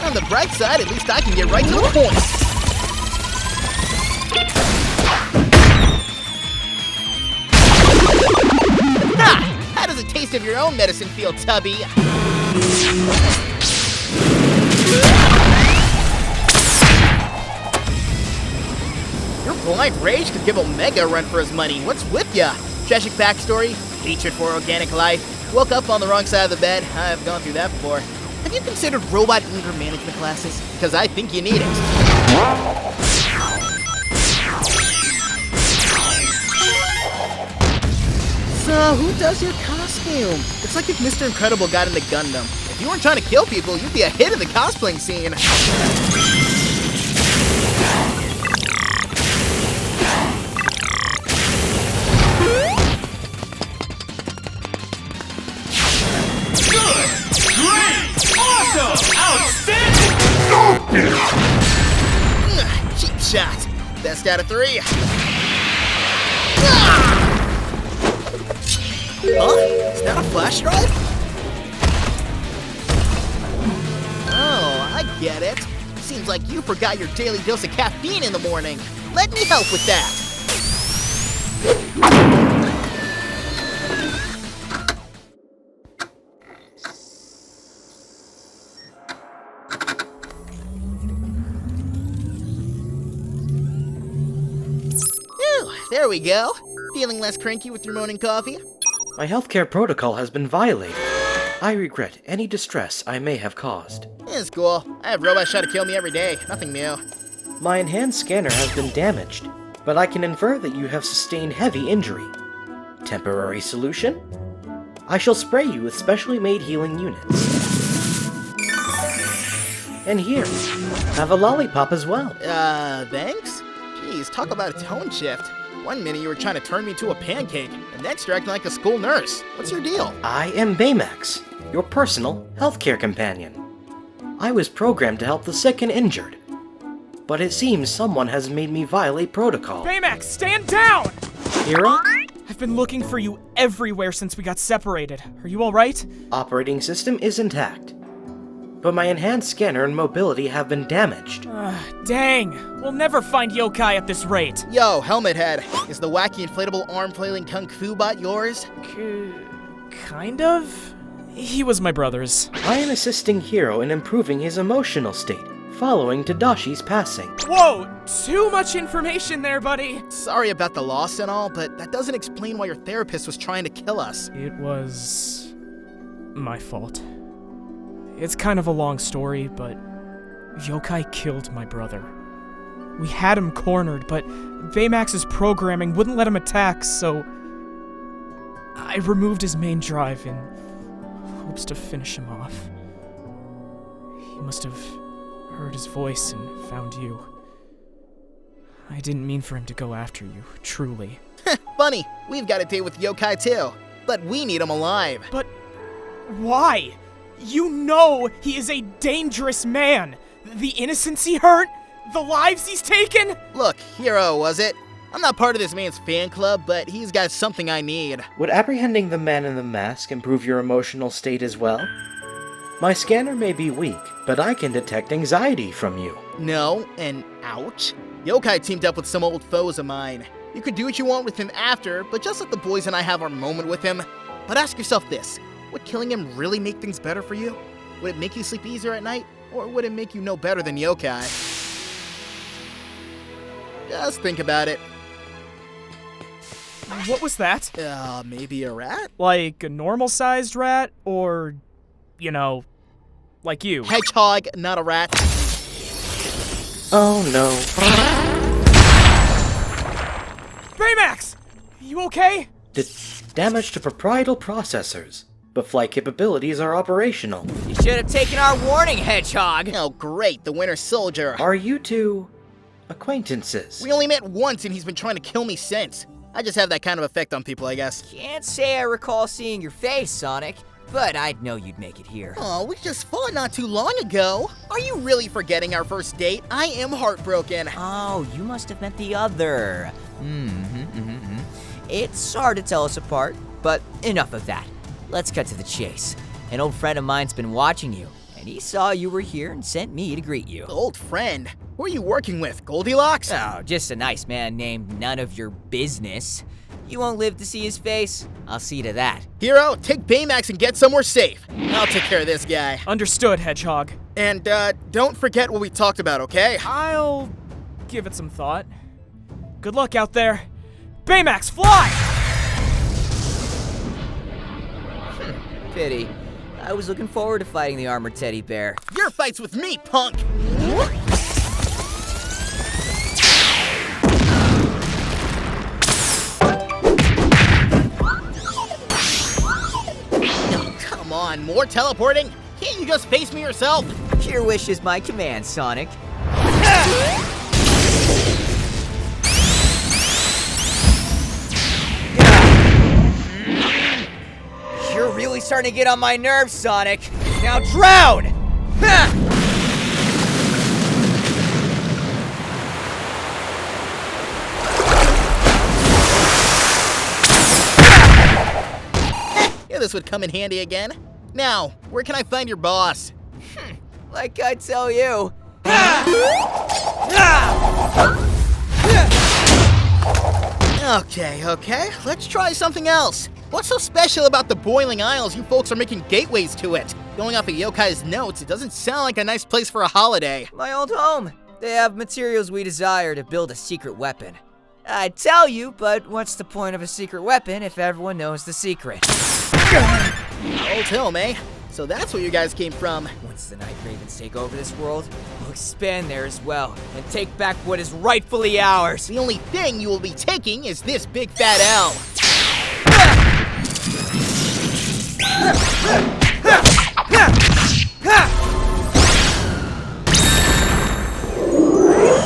On the bright side, at least I can get right to the point. Ha! How does a taste of your own medicine feel, Tubby? Your blind rage could give Omega a run for his money. What's with ya? Tragic backstory, featured for organic life, woke up on the wrong side of the bed. I've gone through that before. Have you considered robot anger management classes? Because I think you need it. So, who does your costume? It's like if Mr. Incredible got into Gundam. If you weren't trying to kill people, you'd be a hit in the cosplaying scene. Cheap shot. Best out of 3. Huh? Is that a flash drive? Oh, I get it. Seems like you forgot your daily dose of caffeine in the morning. Let me help with that. There we go. Feeling less cranky with your morning coffee? My healthcare protocol has been violated. I regret any distress I may have caused. It's cool. I have robots try to kill me every day. Nothing new. My enhanced scanner has been damaged, but I can infer that you have sustained heavy injury. Temporary solution? I shall spray you with specially made healing units. And here, have a lollipop as well. Thanks? Jeez, talk about a tone shift. One minute you were trying to turn me into a pancake, and next you're acting like a school nurse. What's your deal? I am Baymax, your personal healthcare companion. I was programmed to help the sick and injured, but it seems someone has made me violate protocol. Baymax, stand down! Hero? I've been looking for you everywhere since we got separated. Are you alright? Operating system is intact, but my enhanced scanner and mobility have been damaged. Dang, we'll never find yokai at this rate. Yo, Helmet Head, is the wacky inflatable arm-flailing kung fu bot yours? Kind of? He was my brother's. I am assisting Hero in improving his emotional state, following Tadashi's passing. Whoa, too much information there, buddy. Sorry about the loss and all, but that doesn't explain why your therapist was trying to kill us. It was my fault. It's kind of a long story, but yokai killed my brother. We had him cornered, but Baymax's programming wouldn't let him attack, so I removed his main drive in hopes to finish him off. He must have heard his voice and found you. I didn't mean for him to go after you, truly. Funny, we've got a date with yokai too, but we need him alive. But why? You know he is a dangerous man. The innocents he hurt, the lives he's taken. Look, Hero, was it? I'm not part of this man's fan club, but he's got something I need. Would apprehending the man in the mask improve your emotional state as well? My scanner may be weak, but I can detect anxiety from you. No, and ouch. Yokai teamed up with some old foes of mine. You could do what you want with him after, but just let the boys and I have our moment with him. But ask yourself this. Would killing him really make things better for you? Would it make you sleep easier at night? Or would it make you know better than yokai? Just think about it. What was that? Maybe a rat? Like a normal-sized rat? Or, you know, like you? Hedgehog, not a rat. Oh no. Baymax! You okay? Damage to proprietal processors, but flight capabilities are operational. You should have taken our warning, Hedgehog! Oh great, the Winter Soldier. Are you two acquaintances? We only met once and he's been trying to kill me since. I just have that kind of effect on people, I guess. Can't say I recall seeing your face, Sonic, but I'd know you'd make it here. Oh, we just fought not too long ago. Are you really forgetting our first date? I am heartbroken. Oh, you must have meant the other. It's hard to tell us apart, but enough of that. Let's cut to the chase. An old friend of mine's been watching you, and he saw you were here and sent me to greet you. Old friend? Who are you working with, Goldilocks? Oh, just a nice man named None of Your Business. You won't live to see his face. I'll see to that. Hero, take Baymax and get somewhere safe. I'll take care of this guy. Understood, Hedgehog. And, don't forget what we talked about, okay? I'll give it some thought. Good luck out there. Baymax, fly! Pity. I was looking forward to fighting the armored teddy bear. Your fight's with me, punk! Come on, more teleporting? Can't you just face me yourself? Your wish is my command, Sonic. You're really starting to get on my nerves, Sonic. Now drown! Yeah, this would come in handy again. Now, where can I find your boss? Like I tell you. Okay, let's try something else. What's so special about the Boiling Isles you folks are making gateways to it? Going off of Yokai's notes, it doesn't sound like a nice place for a holiday. My old home. They have materials we desire to build a secret weapon. I'd tell you, but what's the point of a secret weapon if everyone knows the secret? Old home, eh? So that's where you guys came from. Once the Night Ravens take over this world, we'll expand there as well and take back what is rightfully ours. The only thing you will be taking is this big fat L.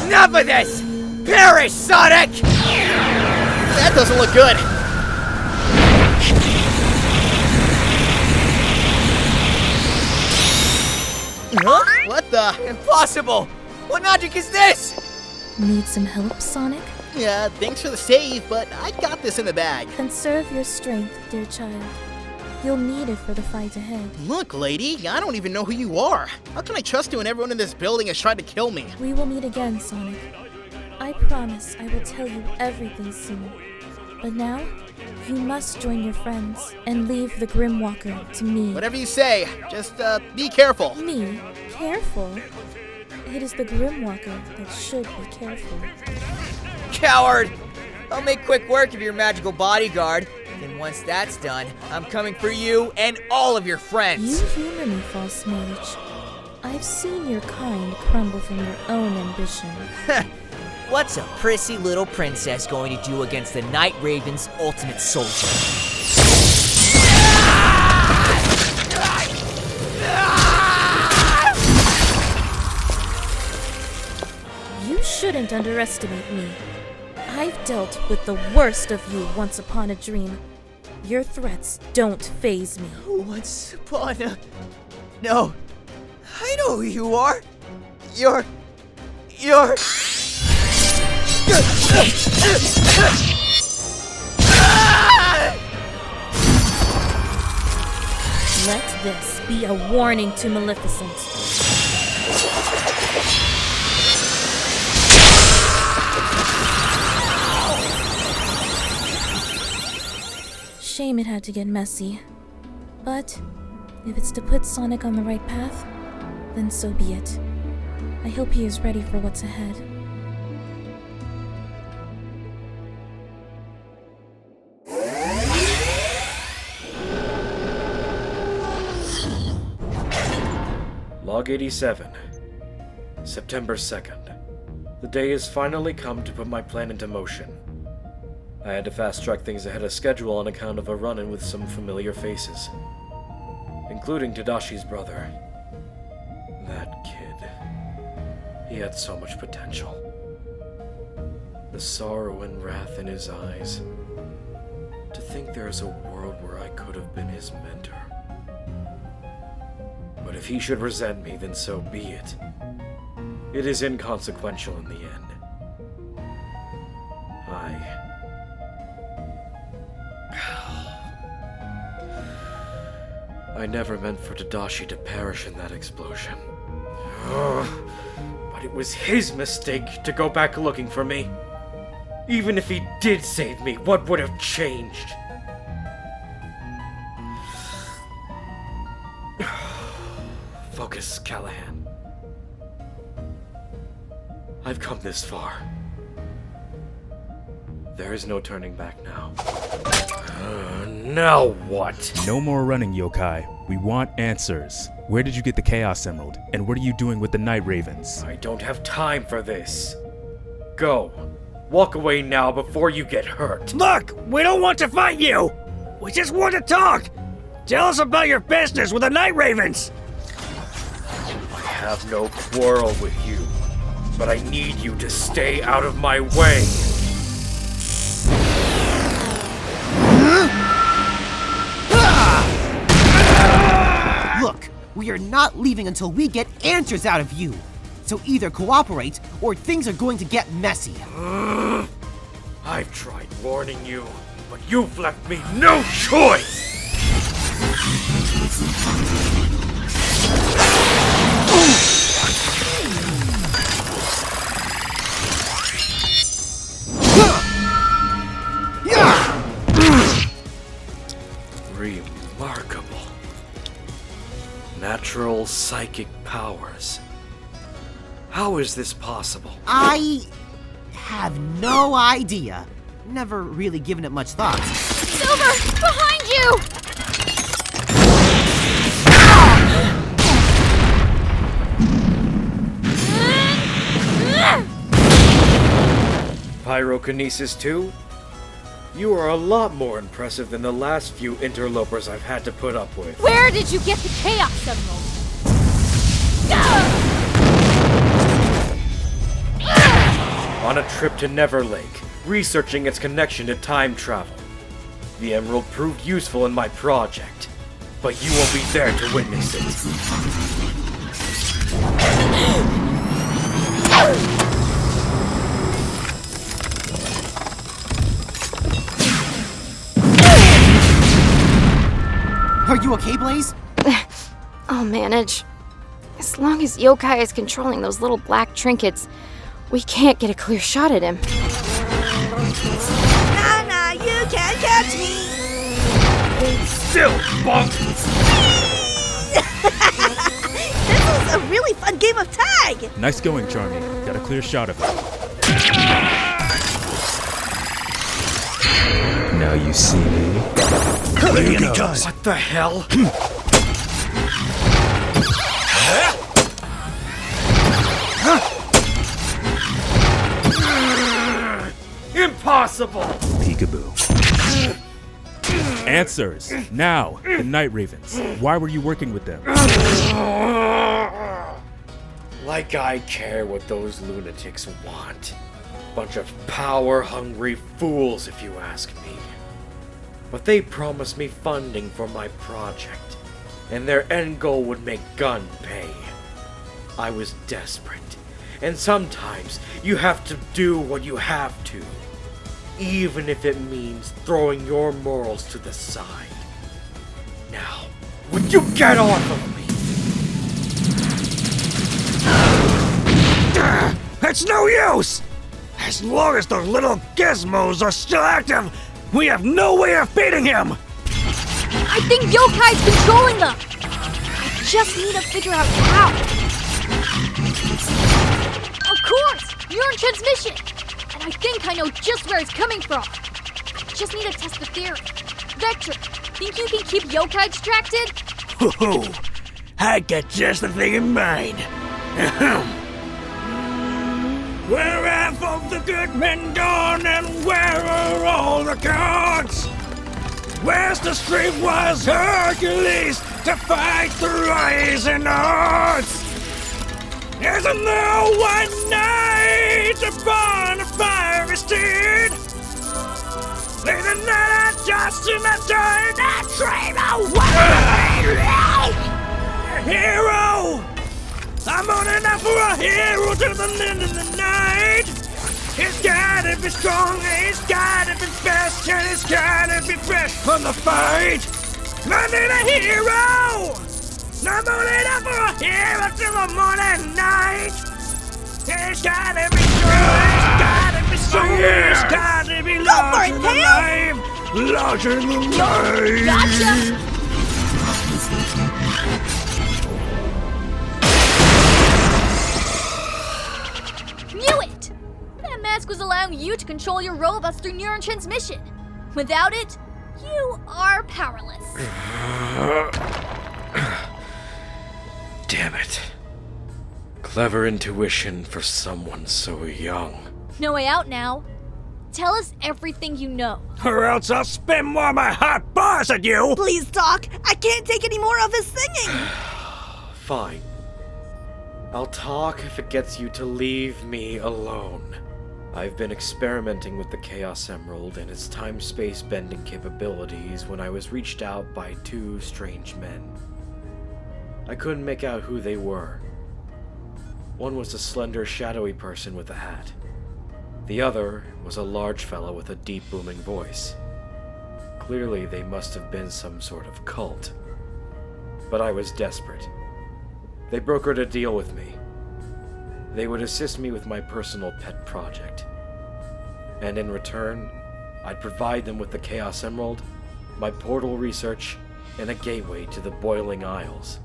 Enough of this! Perish, Sonic! That doesn't look good. Huh? What the? Impossible! What magic is this? Need some help, Sonic? Yeah, thanks for the save, but I got this in the bag. Conserve your strength, dear child. You'll need it for the fight ahead. Look, lady, I don't even know who you are. How can I trust you when everyone in this building has tried to kill me? We will meet again, Sonic. I promise I will tell you everything soon. But now, you must join your friends and leave the Grimwalker to me. Whatever you say, just be careful. Me? Careful? It is the Grimwalker that should be careful. Coward! I'll make quick work of your magical bodyguard. Then once that's done, I'm coming for you and all of your friends. You humor me, false mage. I've seen your kind crumble from your own ambition. What's a prissy little princess going to do against the Night Raven's ultimate soldier? You shouldn't underestimate me. I've dealt with the worst of you once upon a dream. Your threats don't faze me. Once upon a... No. I know who you are. You're... Let this be a warning to Maleficent. Shame it had to get messy. But if it's to put Sonic on the right path, then so be it. I hope he is ready for what's ahead. Log 87, September 2nd. The day has finally come to put my plan into motion. I had to fast-track things ahead of schedule on account of a run-in with some familiar faces, including Tadashi's brother. That kid. He had so much potential. The sorrow and wrath in his eyes. To think there's a world where I could have been his mentor. But if he should resent me, then so be it. It is inconsequential in the end. I never meant for Tadashi to perish in that explosion. But it was his mistake to go back looking for me. Even if he did save me, what would have changed? Focus, Callahan. I've come this far. There is no turning back now. Now what? No more running, Yokai. We want answers. Where did you get the Chaos Emerald? And what are you doing with the Night Ravens? I don't have time for this. Go. Walk away now before you get hurt. Look, we don't want to fight you. We just want to talk. Tell us about your business with the Night Ravens. I have no quarrel with you, but I need you to stay out of my way. Look, we are not leaving until we get answers out of you. So either cooperate, or things are going to get messy. I've tried warning you, but you've left me no choice! Remarkable. Natural psychic powers. How is this possible? I have no idea. Never really given it much thought. Silver! Behind you! Pyrokinesis too? You are a lot more impressive than the last few interlopers I've had to put up with. Where did you get the Chaos Emerald? on a trip to Never Lake, researching its connection to time travel. The emerald proved useful in my project, but you won't be there to witness it. Are you okay, Blaze? I'll manage. As long as Yokai is controlling those little black trinkets, we can't get a clear shot at him. Nah, you can't catch me! Still, bunk! This was a really fun game of tag! Nice going, Charmy. Got a clear shot of it. Now you see me. What the hell? Impossible! Peekaboo. Answers! Now! The Night Ravens. Why were you working with them? Like I care what those lunatics want. Bunch of power-hungry fools, if you ask me. But they promised me funding for my project, and their end goal would make Gun pay. I was desperate, and sometimes you have to do what you have to, even if it means throwing your morals to the side. Now, would you get off of me? It's no use! As long as those little gizmos are still active, we have no way of beating him! I think Yokai's controlling them! I just need to figure out how. Of course! You're in transmission! And I think I know just where it's coming from. Just need to test the theory. Vector, think you can keep Yokai distracted? Ho-ho! I got just the thing in mind. Where have all the good men gone, and where are all the gods? Where's the streetwise Hercules to fight the rising odds? Isn't there one night upon a fiery steed? Leaving that just in the dirt and dream away! Hero! I'm on enough for a hero to the end of the night. He's gotta be strong, he's gotta be best, and he's gotta be fresh from the fight. I need a hero! I'm on enough for a hero till the morning night. He's gotta be strong, he's gotta be strong, he's gotta be larger than life. Larger than life. Gotcha! Knew it! That mask was allowing you to control your robots through neuron transmission. Without it, you are powerless. Damn it. Clever intuition for someone so young. No way out now. Tell us everything you know. Or else I'll spin more of my hot bars at you! Please, Doc. I can't take any more of his singing. Fine. I'll talk if it gets you to leave me alone. I've been experimenting with the Chaos Emerald and its time-space bending capabilities when I was reached out by two strange men. I couldn't make out who they were. One was a slender, shadowy person with a hat. The other was a large fellow with a deep, booming voice. Clearly, they must have been some sort of cult. But I was desperate. They brokered a deal with me. They would assist me with my personal pet project. And in return, I'd provide them with the Chaos Emerald, my portal research, and a gateway to the Boiling Isles.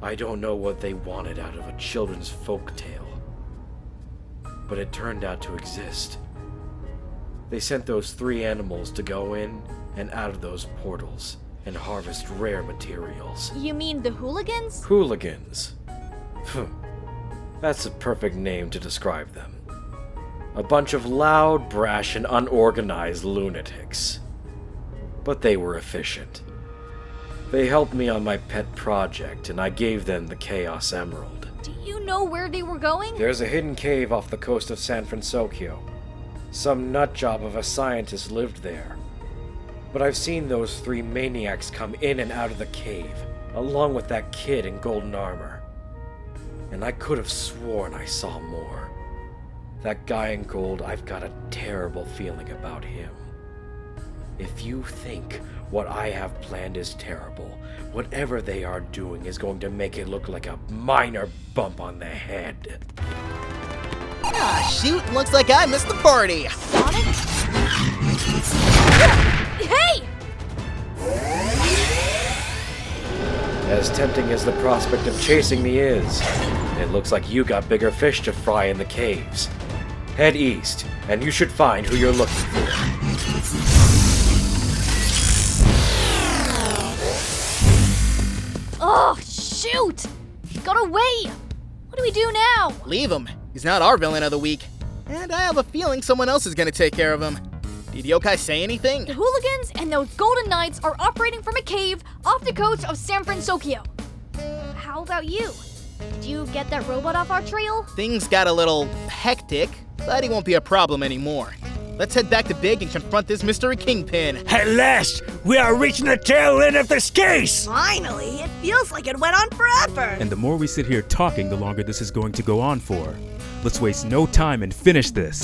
I don't know what they wanted out of a children's folk tale, but it turned out to exist. They sent those 3 animals to go in and out of those portals and harvest rare materials. You mean the hooligans? Hooligans. That's a perfect name to describe them. A bunch of loud, brash, and unorganized lunatics. But they were efficient. They helped me on my pet project, and I gave them the Chaos Emerald. Do you know where they were going? There's a hidden cave off the coast of San Fransokyo. Some nutjob of a scientist lived there. But I've seen those 3 maniacs come in and out of the cave, along with that kid in golden armor. And I could have sworn I saw more. That guy in gold, I've got a terrible feeling about him. If you think what I have planned is terrible, whatever they are doing is going to make it look like a minor bump on the head. Ah, shoot, looks like I missed the party. Sonic? Hey! As tempting as the prospect of chasing me is, it looks like you got bigger fish to fry in the caves. Head east, and you should find who you're looking for. Oh, shoot! He got away! What do we do now? Leave him. He's not our villain of the week. And I have a feeling someone else is gonna take care of him. Did Yokai say anything? The hooligans and those golden knights are operating from a cave off the coast of San Fransokyo. How about you? Did you get that robot off our trail? Things got a little hectic, but he won't be a problem anymore. Let's head back to Big and confront this mystery kingpin. At last, we are reaching the tail end of this case! Finally, it feels like it went on forever. And the more we sit here talking, the longer this is going to go on for. Let's waste no time and finish this.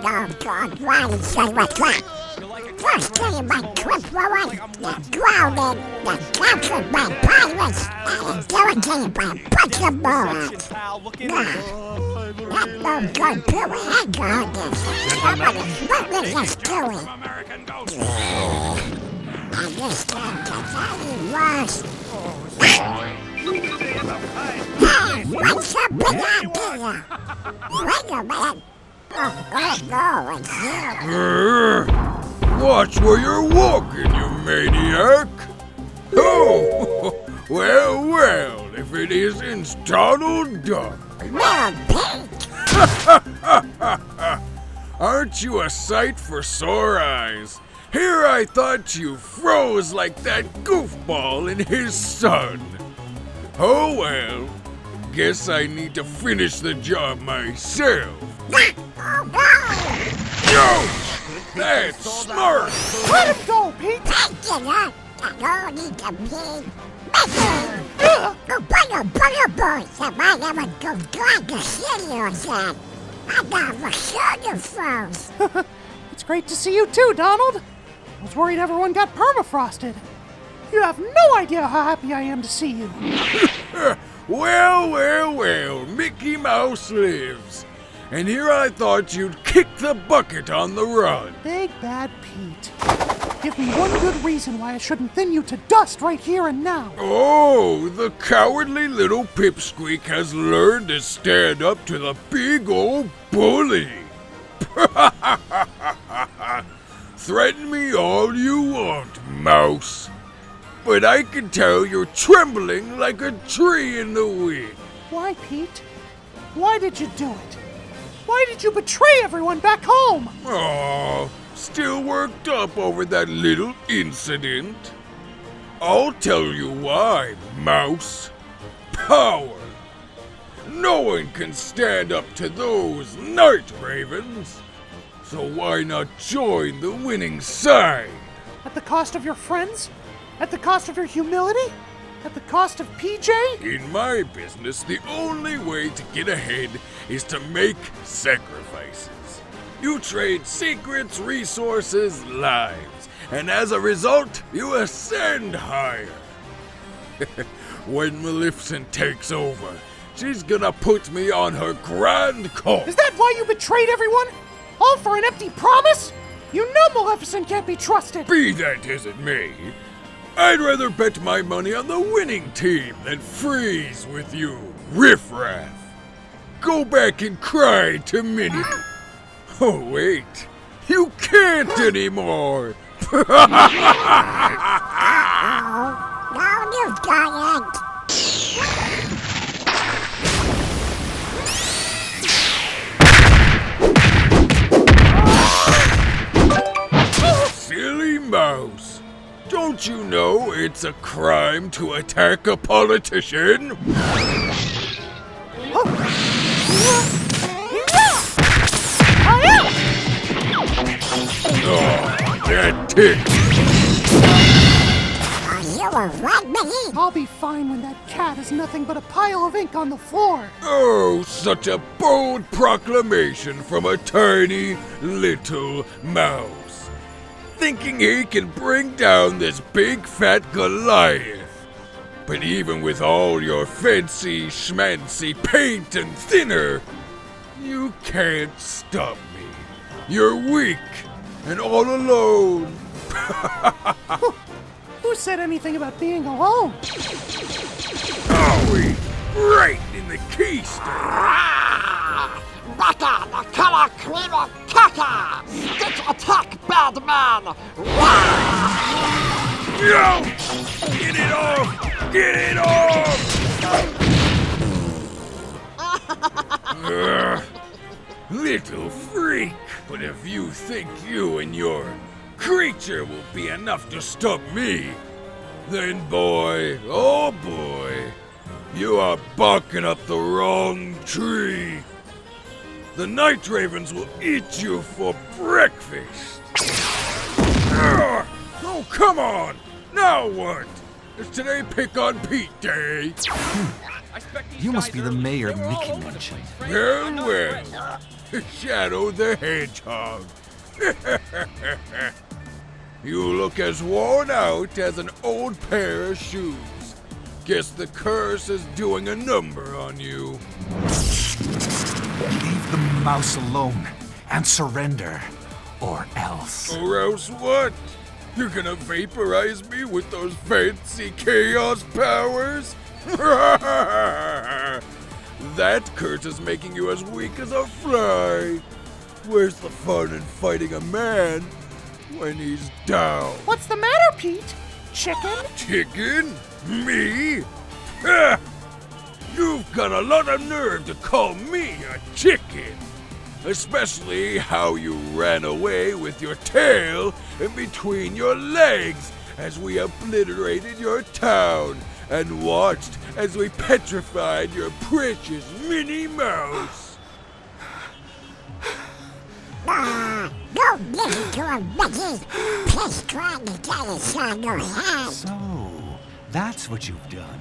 Oh, God, why did you say what's that? First thing my trip forward, the grounded, the captured by pirates, and interrogated by butcher bullets. That no good to hang on this. What was this doing? I just can't get any worse. Hey, what's up with that deal? Wait a minute. Watch where you're walking, you maniac! Oh, well, if it isn't Donald Duck. Aren't you a sight for sore eyes? Here I thought you froze like that goofball and his son. Oh well, guess I need to finish the job myself. Yo! That's smart! Let him go, Pete! Take it up! I don't need to be... Go butter boys! If I ever go glad to see you again! I never saw you froze! It's great to see you too, Donald! I was worried everyone got permafrosted. You have no idea how happy I am to see you. Well, Mickey Mouse lives. And here I thought you'd kick the bucket on the run. Big Bad Pete. Give me one good reason why I shouldn't thin you to dust right here and now. Oh, the cowardly little pipsqueak has learned to stand up to the big old bully. Threaten me all you want, Mouse. But I can tell you're trembling like a tree in the wind. Why, Pete? Why did you do it? Why did you betray everyone back home? Aw, still worked up over that little incident? I'll tell you why, Mouse. Power. No one can stand up to those night ravens. So why not join the winning side? At the cost of your friends? At the cost of your humility? At the cost of PJ? In my business, the only way to get ahead is to make sacrifices. You trade secrets, resources, lives, and as a result, you ascend higher. When Maleficent takes over, she's gonna put me on her grand course. Is that why you betrayed everyone? All for an empty promise? You know Maleficent can't be trusted. Be that as it may, I'd rather bet my money on the winning team than freeze with you, riffraff. Go back and cry to Minnie. Oh, wait. You can't anymore. No, you got it. Silly Don't you know it's a crime to attack a politician? Oh, that tick! I'll be fine when that cat is nothing but a pile of ink on the floor. Oh, such a bold proclamation from a tiny little mouse. Thinking he can bring down this big fat Goliath. But even with all your fancy schmancy paint and thinner, you can't stop me. You're weak and all alone. Who said anything about being alone? Owie! Right in the keister! Baka, the color cream of caca! Stitch attack, bad man! No! Get it off! Get it off! Little freak! But if you think you and your creature will be enough to stop me, then boy, oh boy, you are barking up the wrong tree. The night ravens will eat you for breakfast. Oh, come on! Now what? Is today Pick on Pete Day? You must be the mayor Mickey mentioned. Well, Shadow the Hedgehog. You look as worn out as an old pair of shoes. Guess the curse is doing a number on you. Leave the mouse alone and surrender, or else. Or else what? You're gonna vaporize me with those fancy chaos powers? That curse is making you as weak as a fly. Where's the fun in fighting a man when he's down? What's the matter, Pete? Chicken? Chicken? Me? Ha! You've got a lot of nerve to call me a chicken. Especially how you ran away with your tail in between your legs as we obliterated your town and watched as we petrified your precious Minnie Mouse. Go listen to a Mickey. Piss trying to get us on your head. So, that's what you've done.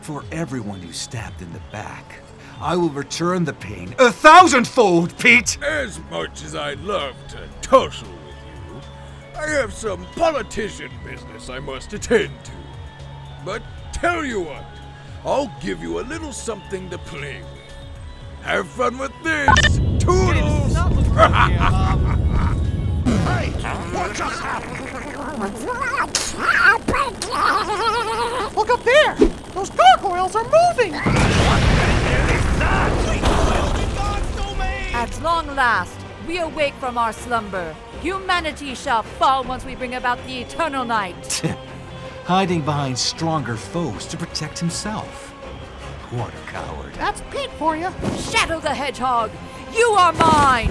For everyone you stabbed in the back, I will return the pain 1,000-fold, Pete! As much as I'd love to tussle with you, I have some politician business I must attend to. But tell you what, I'll give you a little something to play with. Have fun with this! Toodles! Hey, what just happened? Look up there! Those gargoyles are moving! At long last, we awake from our slumber. Humanity shall fall once we bring about the eternal night. Hiding behind stronger foes to protect himself. What a coward. That's Pete for you. Shadow the Hedgehog, you are mine!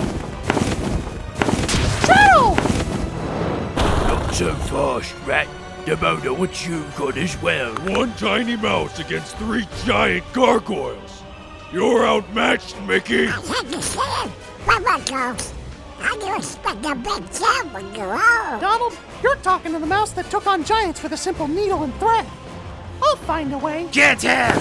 Shadow! Not so fast, rat. The motor what you got as well. One tiny mouse against 3 giant gargoyles. You're outmatched, Mickey. I had to say it. What goes? How do you expect a big jump when you're old? Donald, you're talking to the mouse that took on giants with a simple needle and thread. I'll find a way. Get him!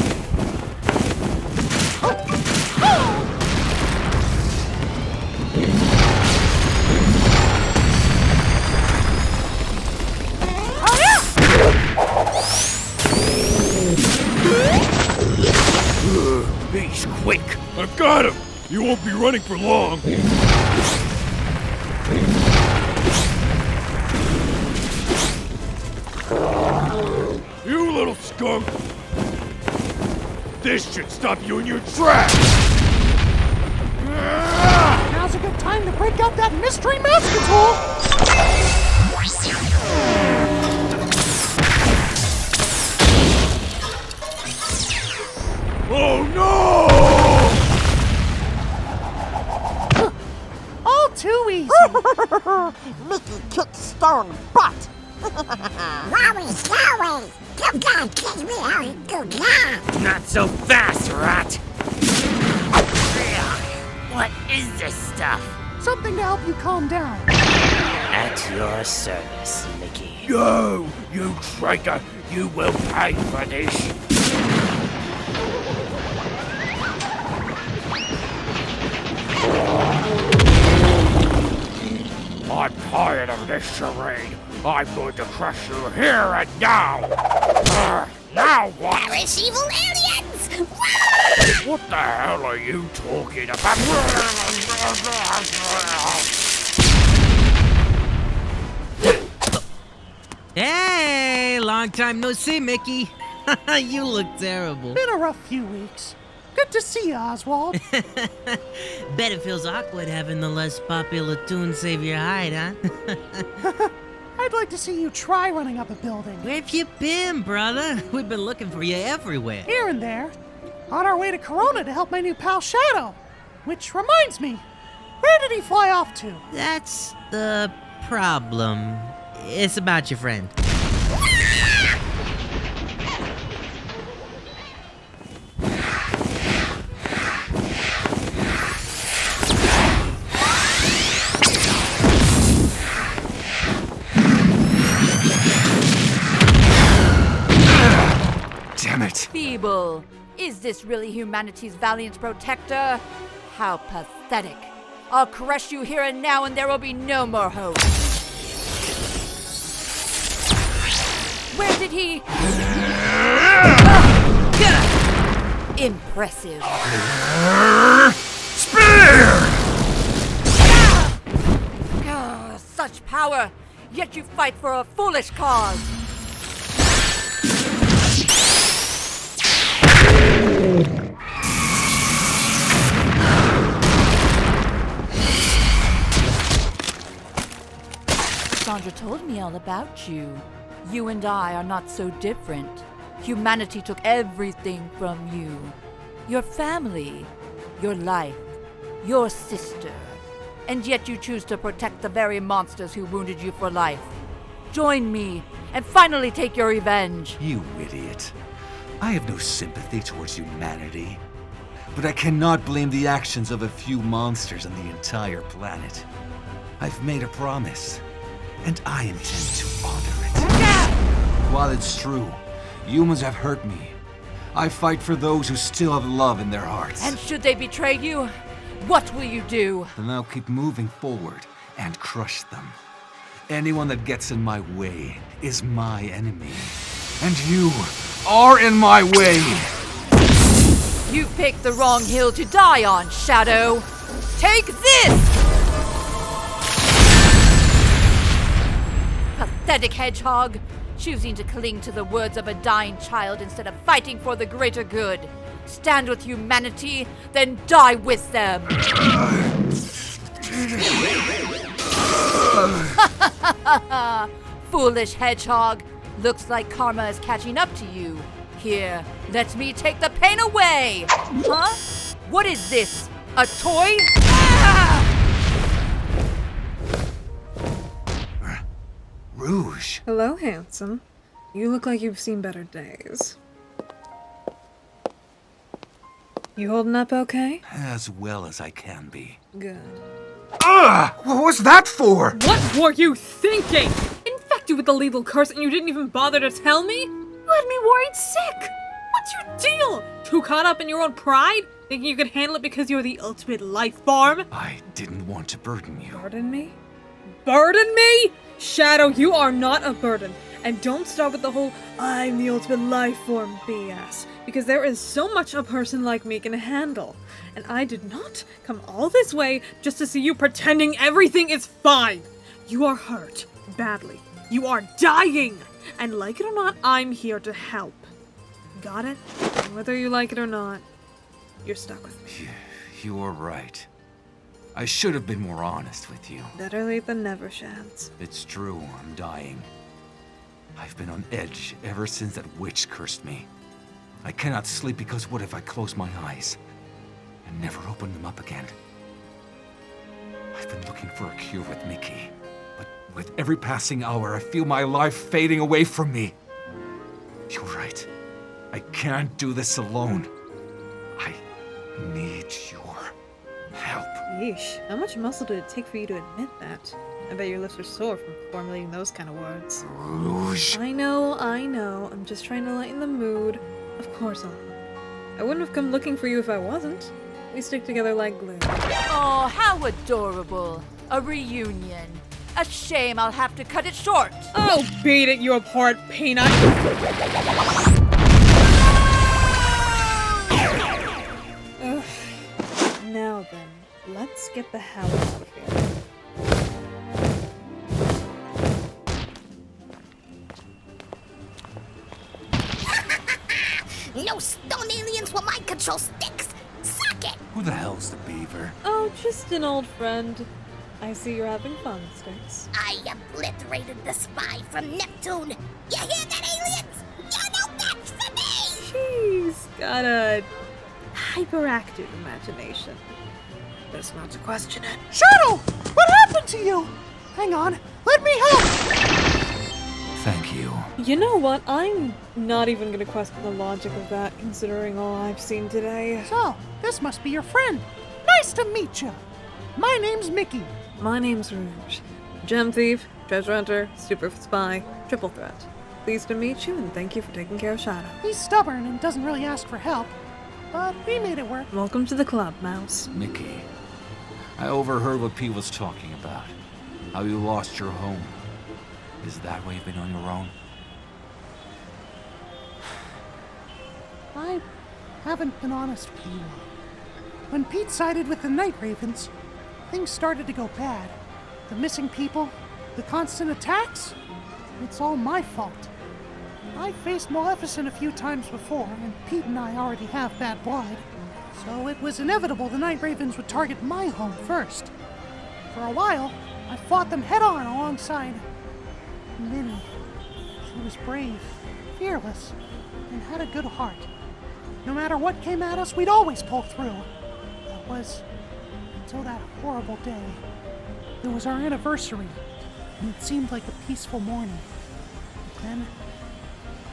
He's quick. I've got him. You won't be running for long. You little skunk. This should stop you in your tracks. Now's a good time to break out that mystery master tool. Oh no! All too easy. Mickey kicked stone butt. Wowie zowie! You gotta teach me how to do that! Not so fast, rat! What is this stuff? Something to help you calm down. At your service, Mickey. No, you traitor! You will pay for this! I'm tired of this charade. I'm going to crush you here and now. Now what? Perish evil aliens! What the hell are you talking about? Hey, long time no see, Mickey. You look terrible. Been a rough few weeks. Good to see you, Oswald. Bet it feels awkward having the less popular tune save your hide, huh? I'd like to see you try running up a building. Where have you been, brother? We've been looking for you everywhere. Here and there. On our way to Corona to help my new pal Shadow. Which reminds me, where did he fly off to? That's the problem. It's about your friend. Damn it! Feeble. Is this really humanity's valiant protector? How pathetic. I'll crush you here and now and there will be no more hope. Where did he... Impressive. Spear! Such power, yet you fight for a foolish cause. Sandra told me all about you. You and I are not so different. Humanity took everything from you. Your family, your life, your sister. And yet you choose to protect the very monsters who wounded you for life. Join me and finally take your revenge. You idiot. I have no sympathy towards humanity. But I cannot blame the actions of a few monsters on the entire planet. I've made a promise, and I intend to honor it. While it's true, humans have hurt me, I fight for those who still have love in their hearts. And should they betray you, what will you do? Then I'll keep moving forward and crush them. Anyone that gets in my way is my enemy. And you are in my way! You picked the wrong hill to die on, Shadow. Take this! Pathetic hedgehog, choosing to cling to the words of a dying child instead of fighting for the greater good. Stand with humanity, then die with them. Foolish hedgehog. Looks like karma is catching up to you. Here, let me take the pain away. Huh? What is this? A toy? Rouge. Hello, handsome. You look like you've seen better days. You holding up okay? As well as I can be. Good. What was that for? What were you thinking? Infected with the lethal curse and you didn't even bother to tell me? You had me worried sick. What's your deal? Too caught up in your own pride? Thinking you could handle it because you're the ultimate life form? I didn't want to burden you. Burden me? Burden me? Shadow, you are not a burden. And don't start with the whole, I'm the ultimate life form BS. Because there is so much a person like me can handle. And I did not come all this way just to see you pretending everything is fine. You are hurt. Badly. You are dying. And like it or not, I'm here to help. Got it? And whether you like it or not, you're stuck with me. You're right. I should have been more honest with you. Better late than never, Shads. It's true, I'm dying. I've been on edge ever since that witch cursed me. I cannot sleep because what if I close my eyes and never open them up again? I've been looking for a cure with Mickey, But with every passing hour, I feel my life fading away from me. You're right. I can't do this alone. I need your help. Yeesh, how much muscle did it take for you to admit that? I bet your lips are sore from formulating those kind of words. Rouge. I know. I'm just trying to lighten the mood. Of course I'll help. I wouldn't have come looking for you if I wasn't. We stick together like glue. Oh, how adorable. A reunion. A shame I'll have to cut it short. Oh, beat it, you abhorrent peanut! Ugh. Now then, let's get the hell out of here. No stone aliens will mind control sticks! Suck it! Who the hell's the beaver? Oh, just an old friend. I see you're having fun, Sticks. I obliterated the spy from Neptune! You hear that, aliens? You're no match for me! She's got a hyperactive imagination. Best not to question it. Shadow! What happened to you? Hang on, let me help! Thank you. You know what? I'm not even gonna question the logic of that, considering all I've seen today. So, this must be your friend. Nice to meet you. My name's Mickey. My name's Rouge. Gem thief, treasure hunter, super spy, triple threat. Pleased to meet you, and thank you for taking care of Shadow. He's stubborn and doesn't really ask for help, but we made it work. Welcome to the club, Mouse. Mickey, I overheard what Pete was talking about. How you lost your home. Is that why you've been on your own? I haven't been honest with you. When Pete sided with the Night Ravens, things started to go bad. The missing people, the constant attacks, it's all my fault. I faced Maleficent a few times before, and Pete and I already have bad blood, so it was inevitable the Night Ravens would target my home first. For a while, I fought them head-on alongside Minnie. She was brave, fearless, and had a good heart. No matter what came at us, we'd always pull through. That was until that horrible day. It was our anniversary, and it seemed like a peaceful morning. Then,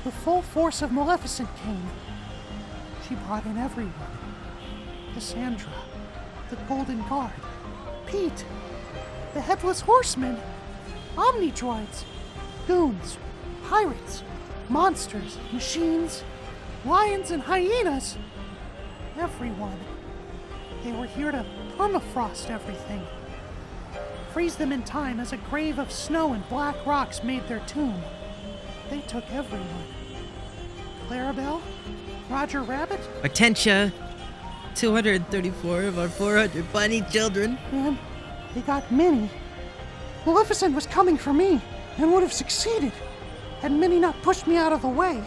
the full force of Maleficent came. She brought in everyone. Cassandra, the Golden Guard, Pete, the Headless Horseman, Omnidroids, goons, pirates, monsters, machines, lions and hyenas. Everyone. They were here to permafrost everything. Freeze them in time as a grave of snow and black rocks made their tomb. They took everyone. Clarabelle? Roger Rabbit? Hortensia, 234 of our 400 bunny children. And they got Minnie. Maleficent was coming for me and would have succeeded had Minnie not pushed me out of the way.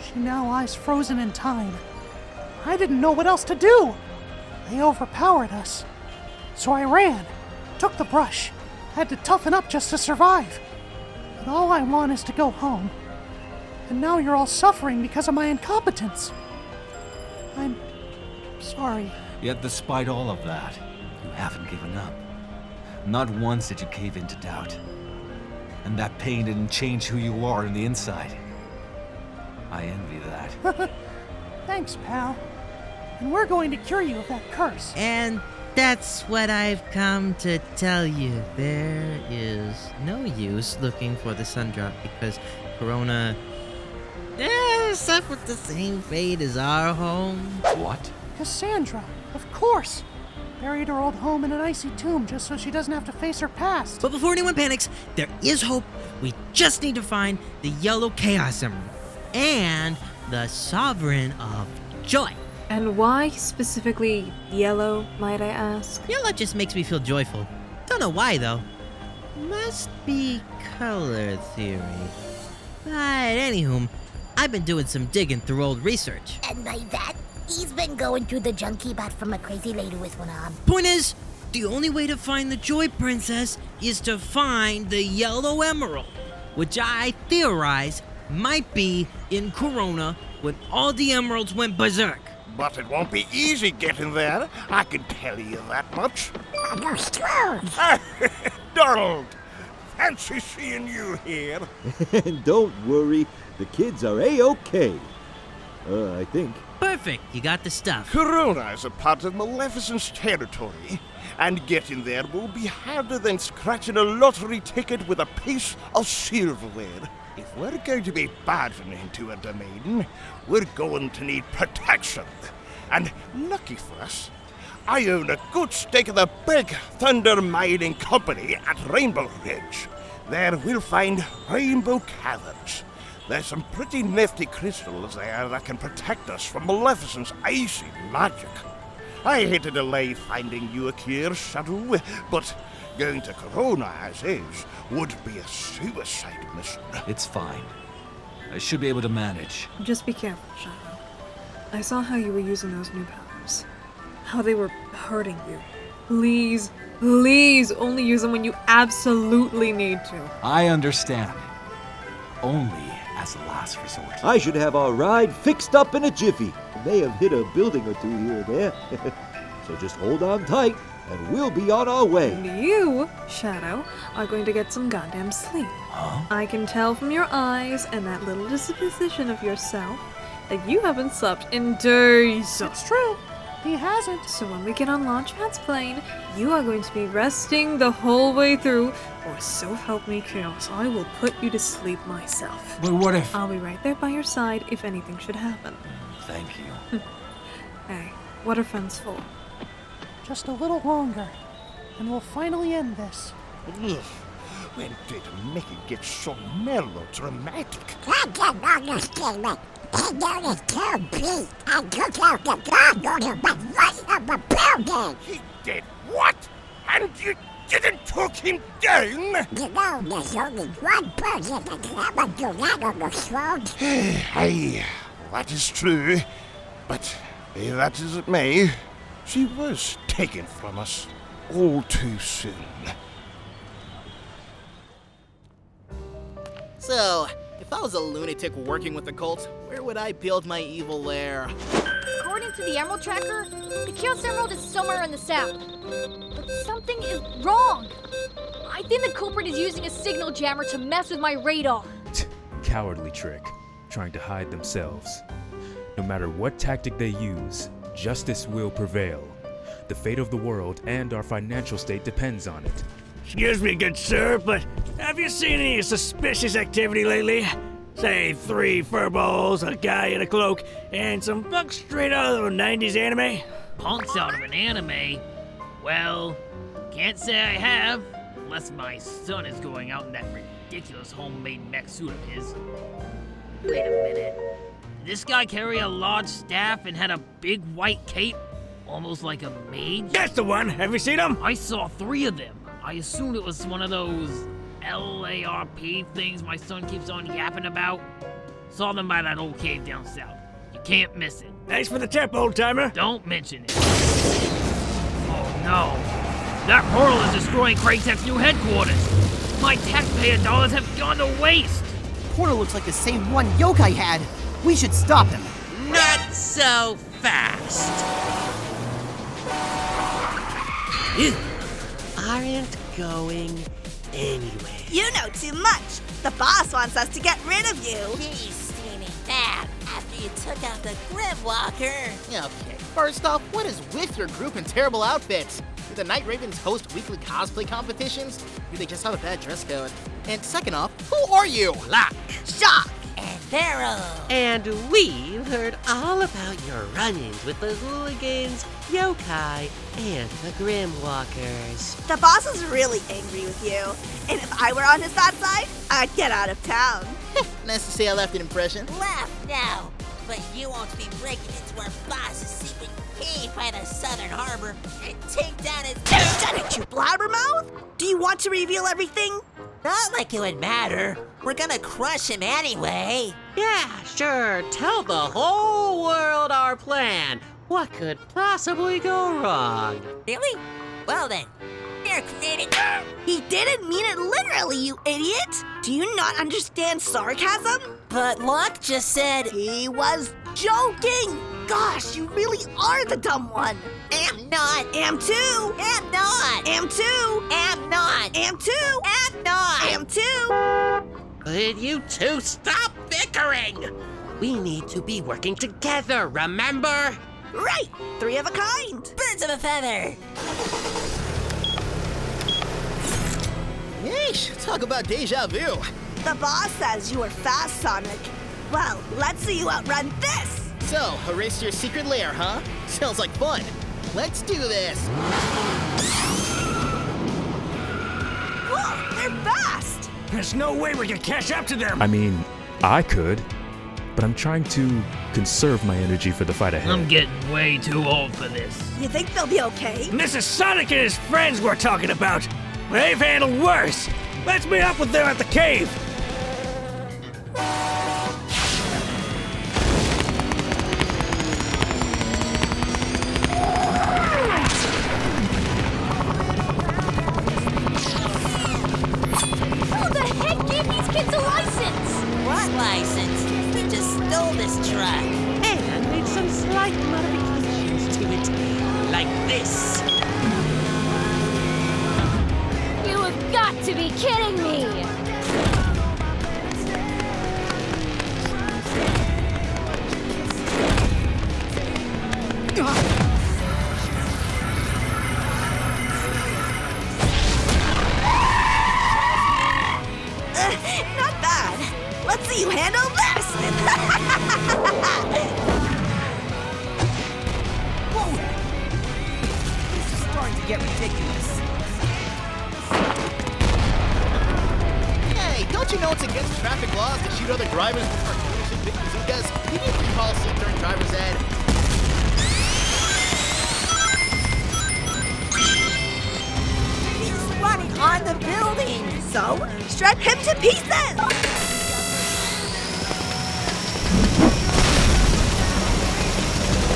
She now lies frozen in time. I didn't know what else to do. They overpowered us. So I ran, took the brush, had to toughen up just to survive. But all I want is to go home. And now you're all suffering because of my incompetence. I'm sorry. Yet despite all of that, you haven't given up. Not once did you cave into doubt. And that pain didn't change who you are on the inside. I envy that. Thanks, pal. And we're going to cure you of that curse. And that's what I've come to tell you. There is no use looking for the sun drop because Corona suffered the same fate as our home. What? Cassandra, of course. Buried her old home in an icy tomb just so she doesn't have to face her past. But before anyone panics, there is hope. We just need to find the yellow Chaos Emerald and the Sovereign of Joy. And why specifically yellow, might I ask? Yellow just makes me feel joyful. Don't know why, though. Must be color theory. But anywho, I've been doing some digging through old research. And by that, he's been going through the junk he bought from a crazy lady with one arm. Point is, the only way to find the Joy Princess is to find the Yellow Emerald, which I theorize might be in Corona when all the emeralds went berserk. But it won't be easy getting there, I can tell you that much. Those clothes! Donald, fancy seeing you here. And don't worry, the kids are A-OK. I think. Perfect, you got the stuff. Corona is a part of Maleficent's territory, and getting there will be harder than scratching a lottery ticket with a piece of silverware. If we're going to be barging into a domain, we're going to need protection. And lucky for us, I own a good stake of the big Thunder Mining Company at Rainbow Ridge. There we'll find Rainbow Caverns. There's some pretty nifty crystals there that can protect us from Maleficent's icy magic. I hate to delay finding you a cure, Shadow, but going to Corona as is would be a suicide mission. It's fine. I should be able to manage. Just be careful, Shadow. I saw how you were using those new powers. How they were hurting you. Please, please only use them when you absolutely need to. I understand. Only as a last resort. I should have our ride fixed up in a jiffy. May have hit a building or two here and there. So just hold on tight, and we'll be on our way. And you, Shadow, are going to get some goddamn sleep. Huh? I can tell from your eyes and that little disposition of yourself that you haven't slept in days. It's true. He hasn't. So when we get on Launchpad's plane, you are going to be resting the whole way through, or so help me chaos, I will put you to sleep myself. But what if... I'll be right there by your side if anything should happen. Thank you. Hey, what are friends for? Just a little longer, and we'll finally end this. Ugh. When did Mickey get so melodramatic? I don't understand it. He noticed too big and took out the goggles by running up a building. He did what? And you didn't took him down? You know, there's only one person that can ever do that on the throne. Hey, that is true. But be that as it may, she was taken from us all too soon. So, if I was a lunatic working with the cult, where would I build my evil lair? According to the Emerald Tracker, the Chaos Emerald is somewhere in the south. But something is wrong. I think the culprit is using a signal jammer to mess with my radar. Cowardly trick, trying to hide themselves. No matter what tactic they use, justice will prevail. The fate of the world and our financial state depends on it. Excuse me, good sir, but have you seen any suspicious activity lately? Say 3 furballs, a guy in a cloak, and some bucks straight out of a 90s anime? Punks out of an anime? Well, can't say I have, unless my son is going out in that ridiculous homemade mech suit of his. Wait a minute. Did this guy carry a large staff and had a big white cape? Almost like a mage? That's the one! Have you seen him? I saw 3 of them. I assumed it was one of those LARP things my son keeps on yapping about. Saw them by that old cave down south. You can't miss it. Thanks for the tip, old-timer. Don't mention it. Oh no. That portal is destroying Craytech's new headquarters. My taxpayer dollars have gone to waste. Portal looks like the same one Yokai had. We should stop him. Not so fast. Aren't going anywhere. You know too much. The boss wants us to get rid of you. He's steaming that after you took out the Grimwalker. Okay, first off, what is with your group in terrible outfits? Do the Night Ravens host weekly cosplay competitions? Do they just have a bad dress code? And second off, who are you? Lock. Shock. And Daryl. And we've heard all about your run-ins with the hooligans, yokai, and the Grimwalkers. The boss is really angry with you. And if I were on his bad side, I'd get out of town. Nice to see I left an impression. Laugh now, but you won't be breaking into our boss's secret cave by the southern harbor and take down his... Shut it, you blabbermouth! Do you want to reveal everything? Not like it would matter. We're gonna crush him anyway. Yeah, sure. Tell the whole world our plan. What could possibly go wrong? Really? Well then, you're creating... He didn't mean it literally, you idiot! Do you not understand sarcasm? But Locke just said... He was joking! gosh, you really are the dumb one. Am not. Am too. Am not. Am too. Am not. Am too. Am not. Am too. Will you two stop bickering? We need to be working together, remember? Right. 3 of a kind. Birds of a feather. Yeesh, talk about deja vu. The boss says you are fast, Sonic. Well, let's see you outrun this. So, erase to your secret lair, huh? Sounds like fun. Let's do this. Whoa, they're fast. There's no way we can catch up to them. I mean, I could, but I'm trying to conserve my energy for the fight ahead. I'm getting way too old for this. You think they'll be okay? This is Sonic and his friends we're talking about. They've handled worse. Let's meet up with them at the cave. Who the heck gave these kids a license? What license? We just stole this truck. And made some slight modifications to it, like this. You have got to be kidding me! Not bad. Let's see you handle this. Whoa! This is starting to get ridiculous. Hey, don't you know it's against traffic laws to shoot other drivers before finishing big bazookas? You need to recall sit during driver's ed. He's running on the building. So, strap him to pieces.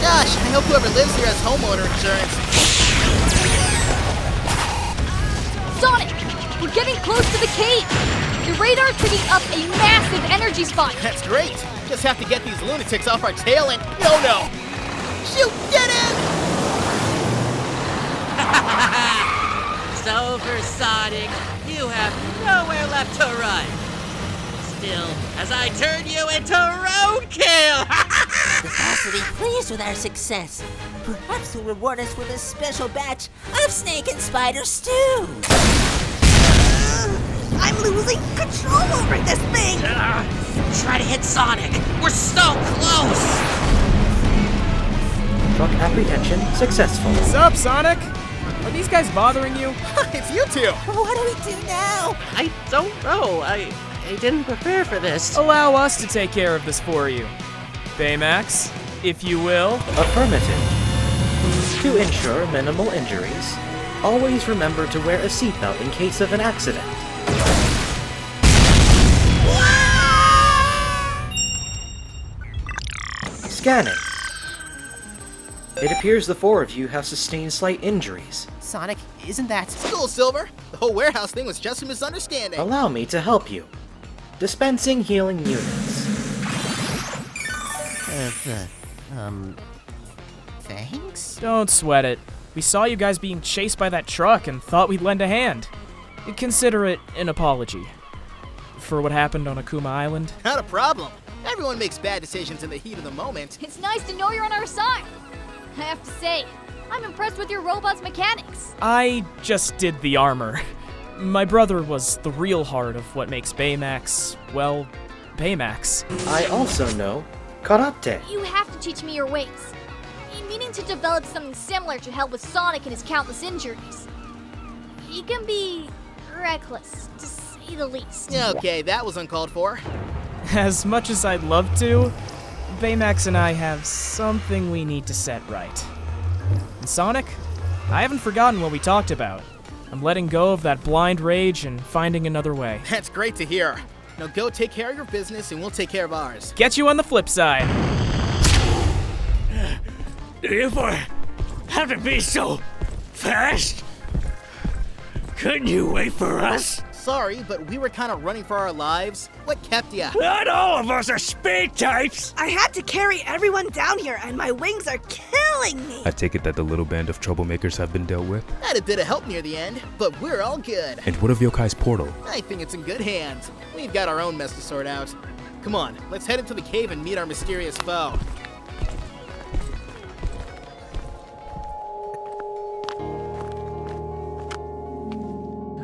Gosh, I hope whoever lives here has homeowner insurance. Sonic! We're getting close to the cave! The radar's picking up a massive energy spike! That's great. Just have to get these lunatics off our tail and... No! Shoot, get in! It's over, Sonic. You have nowhere left to run. Still, as I turn you into roadkill! The boss will be pleased with our success. Perhaps he'll reward us with a special batch of snake and spider stew. I'm losing control over this thing. Try to hit Sonic. We're so close. Truck apprehension successful. What's up, Sonic? Are these guys bothering you? It's you two. What do we do now? I don't know. I didn't prepare for this. Allow us to take care of this for you. Baymax, if you will. Affirmative. To ensure minimal injuries, always remember to wear a seatbelt in case of an accident. Scanning. It appears the 4 of you have sustained slight injuries. Sonic, isn't that... It's cool, Silver. The whole warehouse thing was just a misunderstanding. Allow me to help you. Dispensing healing units. Thanks? Don't sweat it. We saw you guys being chased by that truck and thought we'd lend a hand. Consider it an apology. For what happened on Akuma Island. Not a problem. Everyone makes bad decisions in the heat of the moment. It's nice to know you're on our side. I have to say, I'm impressed with your robot's mechanics. I just did the armor. My brother was the real heart of what makes Baymax, well, Baymax. I also know karate. You have to teach me your ways. I'm meaning to develop something similar to help with Sonic and his countless injuries. He can be reckless, to say the least. Okay, that was uncalled for. As much as I'd love to, Baymax and I have something we need to set right. And Sonic, I haven't forgotten what we talked about. I'm letting go of that blind rage and finding another way. That's great to hear. Now go take care of your business and we'll take care of ours. Get you on the flip side. Do you four have to be so fast? Couldn't you wait for us? Sorry, but we were kind of running for our lives. What kept ya? Not all of us are speed types! I had to carry everyone down here, and my wings are killing me. I take it that the little band of troublemakers have been dealt with? Had a bit of help near the end, but we're all good. And what of Yokai's portal? I think it's in good hands. We've got our own mess to sort out. Come on, let's head into the cave and meet our mysterious foe.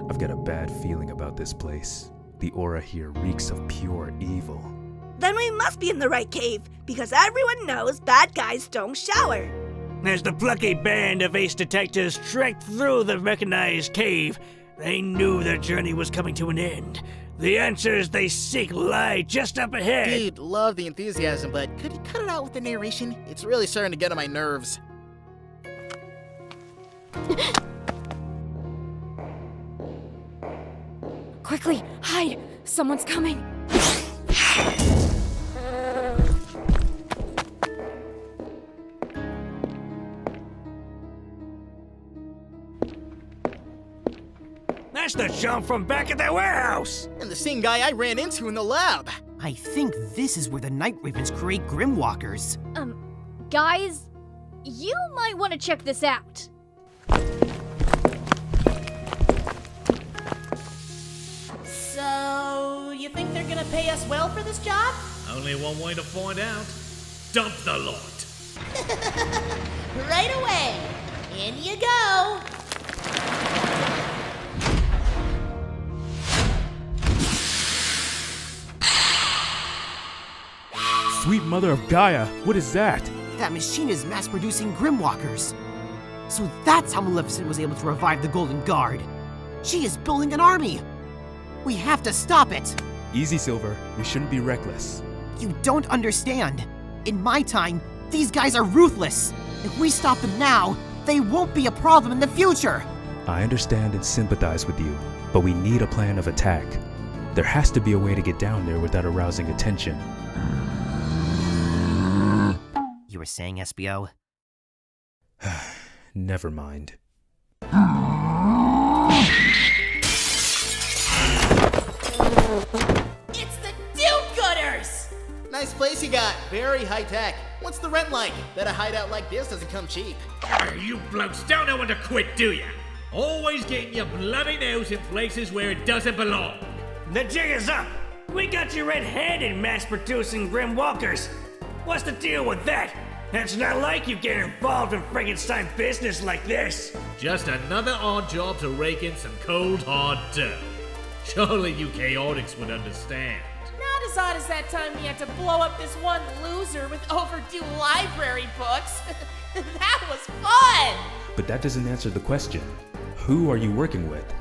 I've got a bad feeling about this place. The aura here reeks of pure evil. Then we must be in the right cave, because everyone knows bad guys don't shower. As the plucky band of ace detectives trekked through the mechanized cave, they knew their journey was coming to an end. The answers they seek lie just up ahead. Dude, love the enthusiasm, but could you cut it out with the narration? It's really starting to get on my nerves. Quickly, hide! Someone's coming! That's the jump from back at that warehouse! And the same guy I ran into in the lab! I think this is where the Night Ravens create Grimwalkers. Guys, you might want to check this out. So, you think they're gonna pay us well for this job? Only one way to find out. Dump the lot. Right away. In you go. Sweet mother of Gaia, what is that? That machine is mass-producing Grimwalkers. So that's how Maleficent was able to revive the Golden Guard. She is building an army. We have to stop it. Easy, Silver. We shouldn't be reckless. You don't understand. In my time, these guys are ruthless. If we stop them now, they won't be a problem in the future. I understand and sympathize with you, but we need a plan of attack. There has to be a way to get down there without arousing attention. You were saying, SBO? Never mind. It's the do-gooders! Nice place you got. Very high-tech. What's the rent like? Bet a hideout like this doesn't come cheap. You blokes don't know when to quit, do ya? Always getting your bloody nose in places where it doesn't belong. The jig is up! We got you red-handed, mass-producing Grimwalkers! What's the deal with that? It's not like you get involved in Frankenstein business like this! Just another odd job to rake in some cold, hard dough. Surely you Chaotix would understand. Not as odd as that time we had to blow up this one loser with overdue library books. That was fun! But that doesn't answer the question. Who are you working with?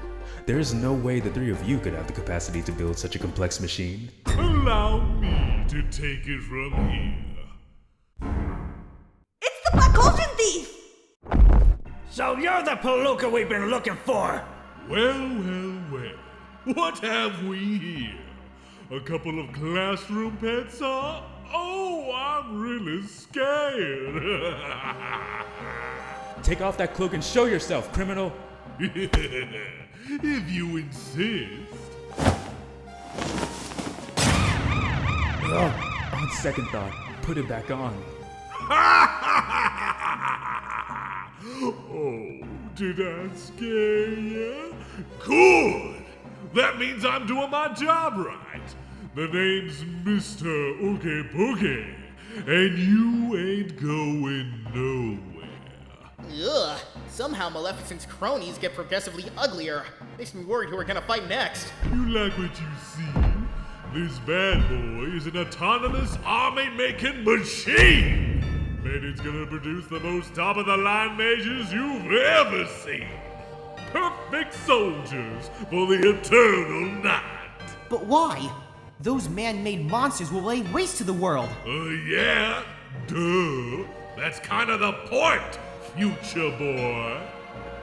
There is no way the three of you could have the capacity to build such a complex machine. Allow me to take it from here. It's the Black Cauldron Thief! So you're the palooka we've been looking for! Well. What have we here? A couple of classroom pets, huh? Oh, I'm really scared. Take off that cloak and show yourself, criminal! If you insist. On second thought, put it back on. Oh, did I scare ya? Good! That means I'm doing my job right. The name's Mr. Ookie Pookie, and you ain't going nowhere. Ugh. Somehow Maleficent's cronies get progressively uglier. Makes me worried who we're gonna fight next. You like what you see? This bad boy is an autonomous army-making machine! And it's gonna produce the most top-of-the-line mages you've ever seen! Perfect soldiers for the eternal night! But why? Those man-made monsters will lay waste to the world! Yeah, duh! That's kind of the point, future boy!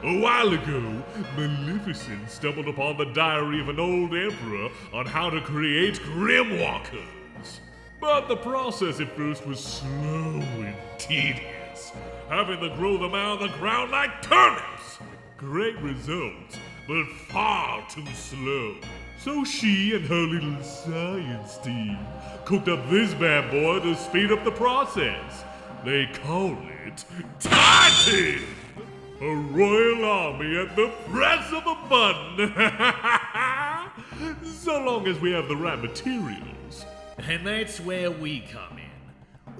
A while ago, Maleficent stumbled upon the diary of an old emperor on how to create Grimwalkers. But the process at first was slow and tedious, having to grow them out of the ground like turnips. Great results, but far too slow. So she and her little science team cooked up this bad boy to speed up the process. They call it Titan! A royal army at the press of a button! So long as we have the right materials. And that's where we come in.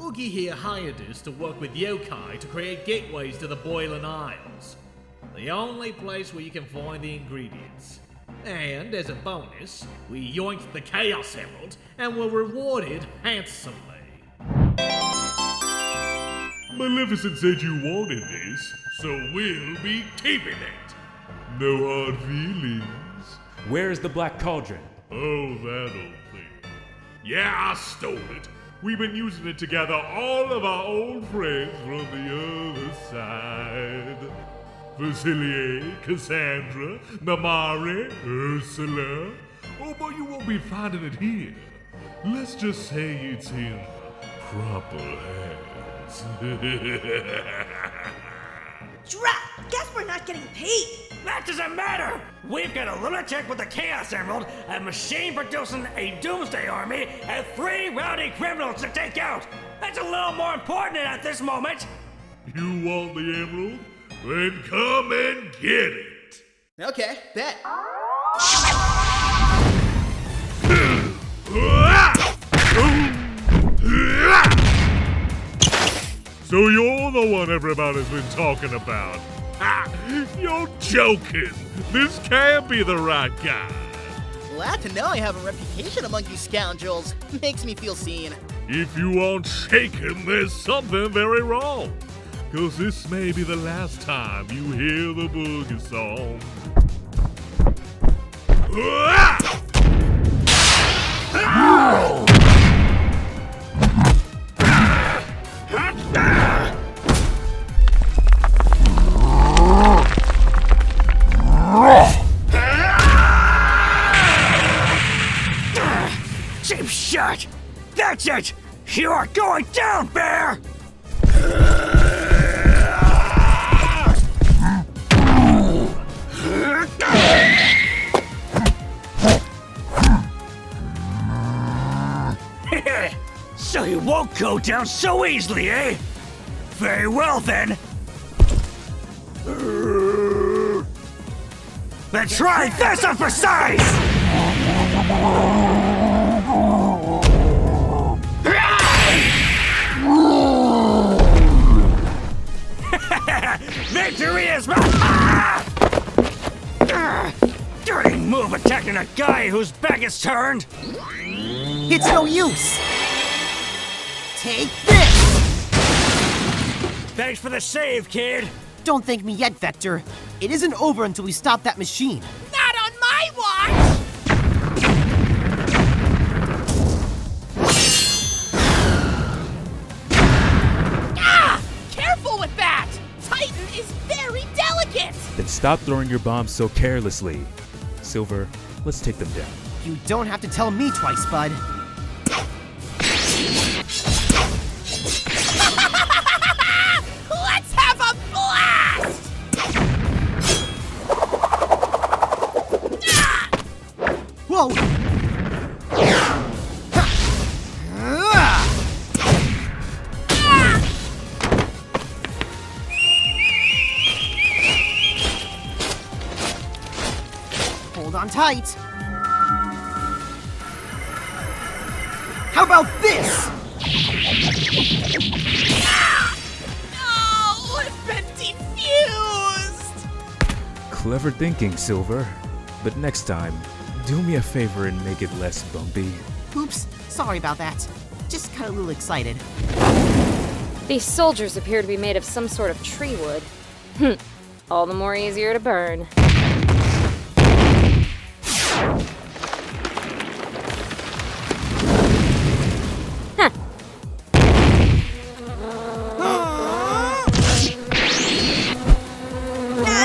Oogie here hired us to work with yokai to create gateways to the Boiling Isles. The only place where you can find the ingredients. And as a bonus, we yoinked the Chaos Emerald and were rewarded handsomely. Maleficent said you wanted this, so we'll be keeping it. No hard feelings. Where's the Black Cauldron? Oh, that old thing. Yeah, I stole it. We've been using it to gather all of our old friends from the other side. Vasilier, Cassandra, Namari, Ursula. Oh, but you won't be finding it here. Let's just say it's in proper hands. Drat! Guess we're not getting paid! That doesn't matter! We've got a lunatic with the Chaos Emerald, a machine producing a doomsday army, and 3 rowdy criminals to take out! That's a little more important at this moment! You want the emerald? Then come and get it! Okay, bet. So you're the one everybody's been talking about. Ha! You're joking. This can't be the right guy. Glad to know I have a reputation among you scoundrels. Makes me feel seen. If you aren't shaken, there's something very wrong. 'Cause this may be the last time you hear the boogie song. Cheap shot! That's it! You are going down, bear! So you won't go down so easily, eh? Very well then. Let's try this on for size! Victory is mine! Dirty move attacking a guy whose back is turned! It's no use! Take this! Thanks for the save, kid! Don't thank me yet, Vector. It isn't over until we stop that machine. Not on my watch! Ah! Careful with that! Titan is very delicate! Then stop throwing your bombs so carelessly. Silver, let's take them down. You don't have to tell me twice, bud. Let's have a blast! Whoa! Hold on tight. How about this? No! I've been defused! Clever thinking, Silver. But next time, do me a favor and make it less bumpy. Oops, sorry about that. Just got a little excited. These soldiers appear to be made of some sort of tree wood. All the more easier to burn.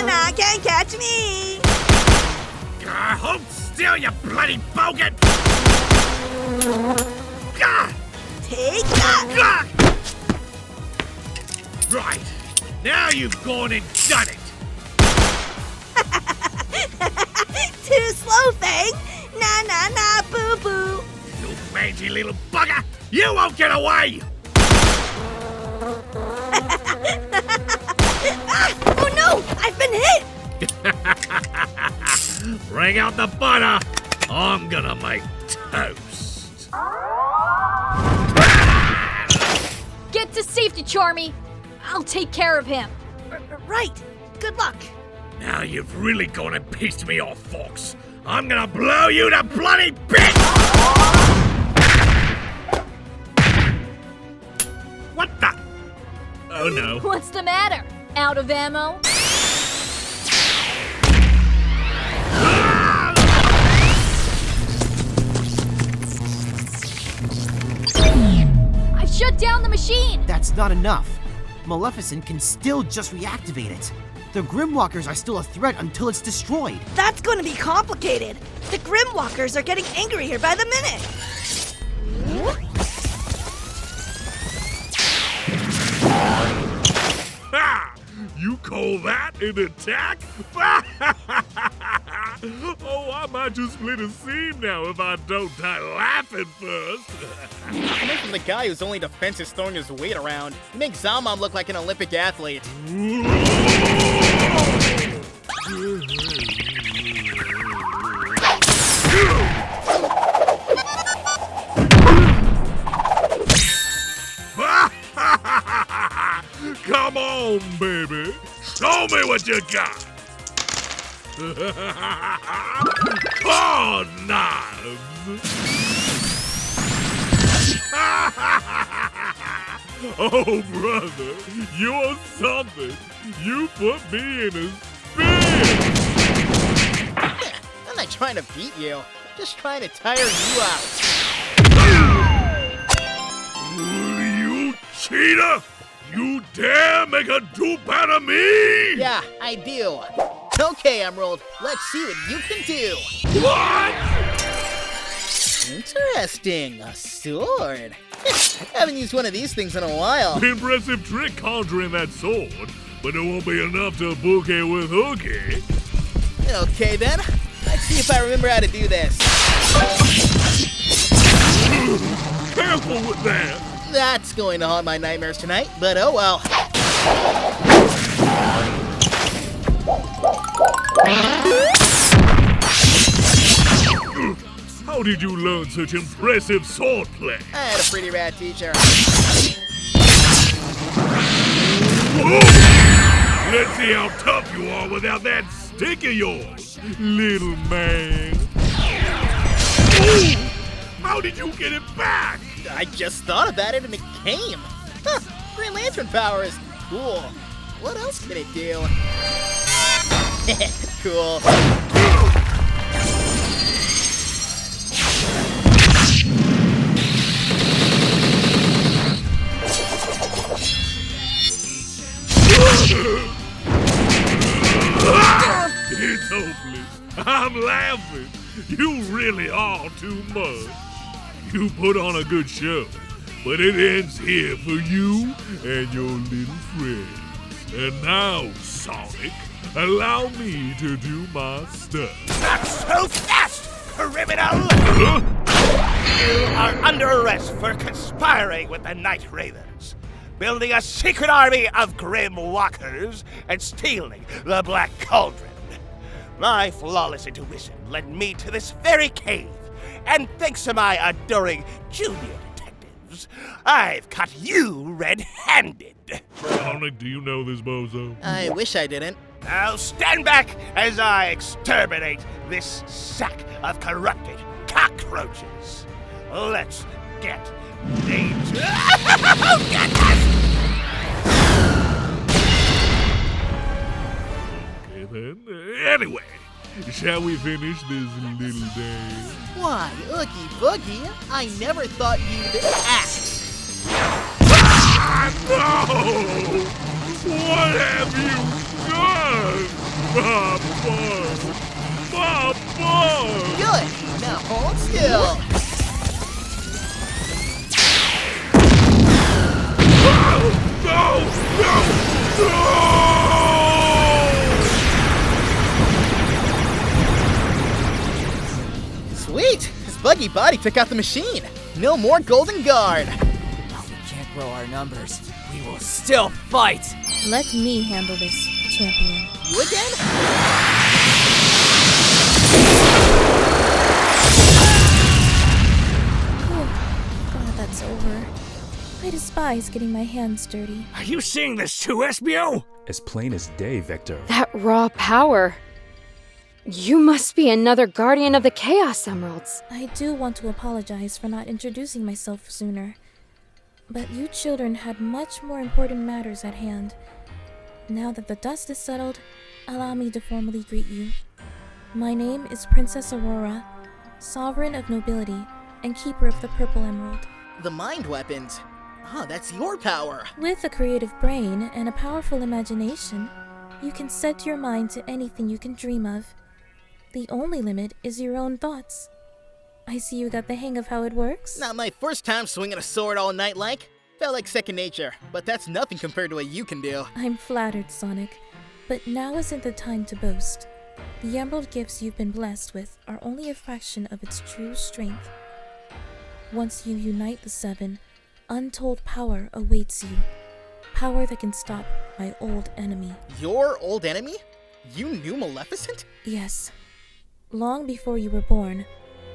Nah, can't catch me! Hold still, you bloody bogan! Take that! Right, now you've gone and done it! too slow, Fang. Na na na, boo boo. You mangy little bugger! You won't get away! Oh no! I've been hit! Bring out the butter! I'm gonna make toast. Get to safety, Charmy. I'll take care of him. Right. Good luck. Now you've really gone and pissed me off, Fox. I'm gonna blow you to bloody bits! What the? Oh no. What's the matter? Out of ammo? I've shut down the machine! That's not enough. Maleficent can still just reactivate it. The Grimwalkers are still a threat until it's destroyed. That's going to be complicated. The Grimwalkers are getting angrier by the minute. Ha! You call that an attack? Oh, I might just split a seam now if I don't die laughing first. Coming from the guy whose only defense is throwing his weight around, you make Bob-Omb look like an Olympic athlete. Come on, baby. Show me what you got. Corn knives. Oh, brother, you're something. You put me in a spin. I'm not trying to beat you. I'm just trying to tire you out. You cheater! You dare make a dupe out of me? Yeah, I do. Okay, Emerald, let's see what you can do. What? Interesting, a sword. Haven't used one of these things in a while. Impressive trick conjuring that sword, but it won't be enough to bouquet with hooky. Okay then, let's see if I remember how to do this. Careful with that. That's going to haunt my nightmares tonight, but oh well. How did you learn such impressive swordplay? I had a pretty rad teacher. Let's see how tough you are without that stick of yours, little man. Ooh, how did you get it back? I just thought about it and it came. Huh, Green Lantern power is cool. What else can it do? Cool. It's hopeless. I'm laughing. You really are too much. You put on a good show, but it ends here for you and your little friends. And now, Sonic, allow me to do my stuff. Not so fast, criminal! You are under arrest for conspiring with the Night Ravens, building a secret army of Grim Walkers, and stealing the Black Cauldron. My flawless intuition led me to this very cave, and thanks to my adoring junior detectives, I've caught you red-handed. Sonic, do you know this bozo? I wish I didn't. Now stand back as I exterminate this sack of corrupted cockroaches. Let's get dangerous. Oh, goodness! Okay then. Anyway, shall we finish this little dance? Why, Oogie Boogie, I never thought you'd ask. Ah, no! What have you done? My bug! My bug! Good! Now hold still. No! No! No! Buggy Buddy took out the machine. No more Golden Guard. While we can't grow our numbers, we will still fight. Let me handle this, champion. You again? God, that's over. I despise getting my hands dirty. Are you seeing this too, SBO? As plain as day, Vector. That raw power. You must be another guardian of the Chaos Emeralds. I do want to apologize for not introducing myself sooner. But you children had much more important matters at hand. Now that the dust is settled, allow me to formally greet you. My name is Princess Aurora, Sovereign of Nobility and Keeper of the Purple Emerald. The mind weapons. Ah, that's your power. With a creative brain and a powerful imagination, you can set your mind to anything you can dream of. The only limit is your own thoughts. I see you got the hang of how it works. Not my first time swinging a sword all night like. Felt like second nature, but that's nothing compared to what you can do. I'm flattered, Sonic, but now isn't the time to boast. The emerald gifts you've been blessed with are only a fraction of its true strength. Once you unite the seven, untold power awaits you. Power that can stop my old enemy. Your old enemy? You knew Maleficent? Yes. Long before you were born,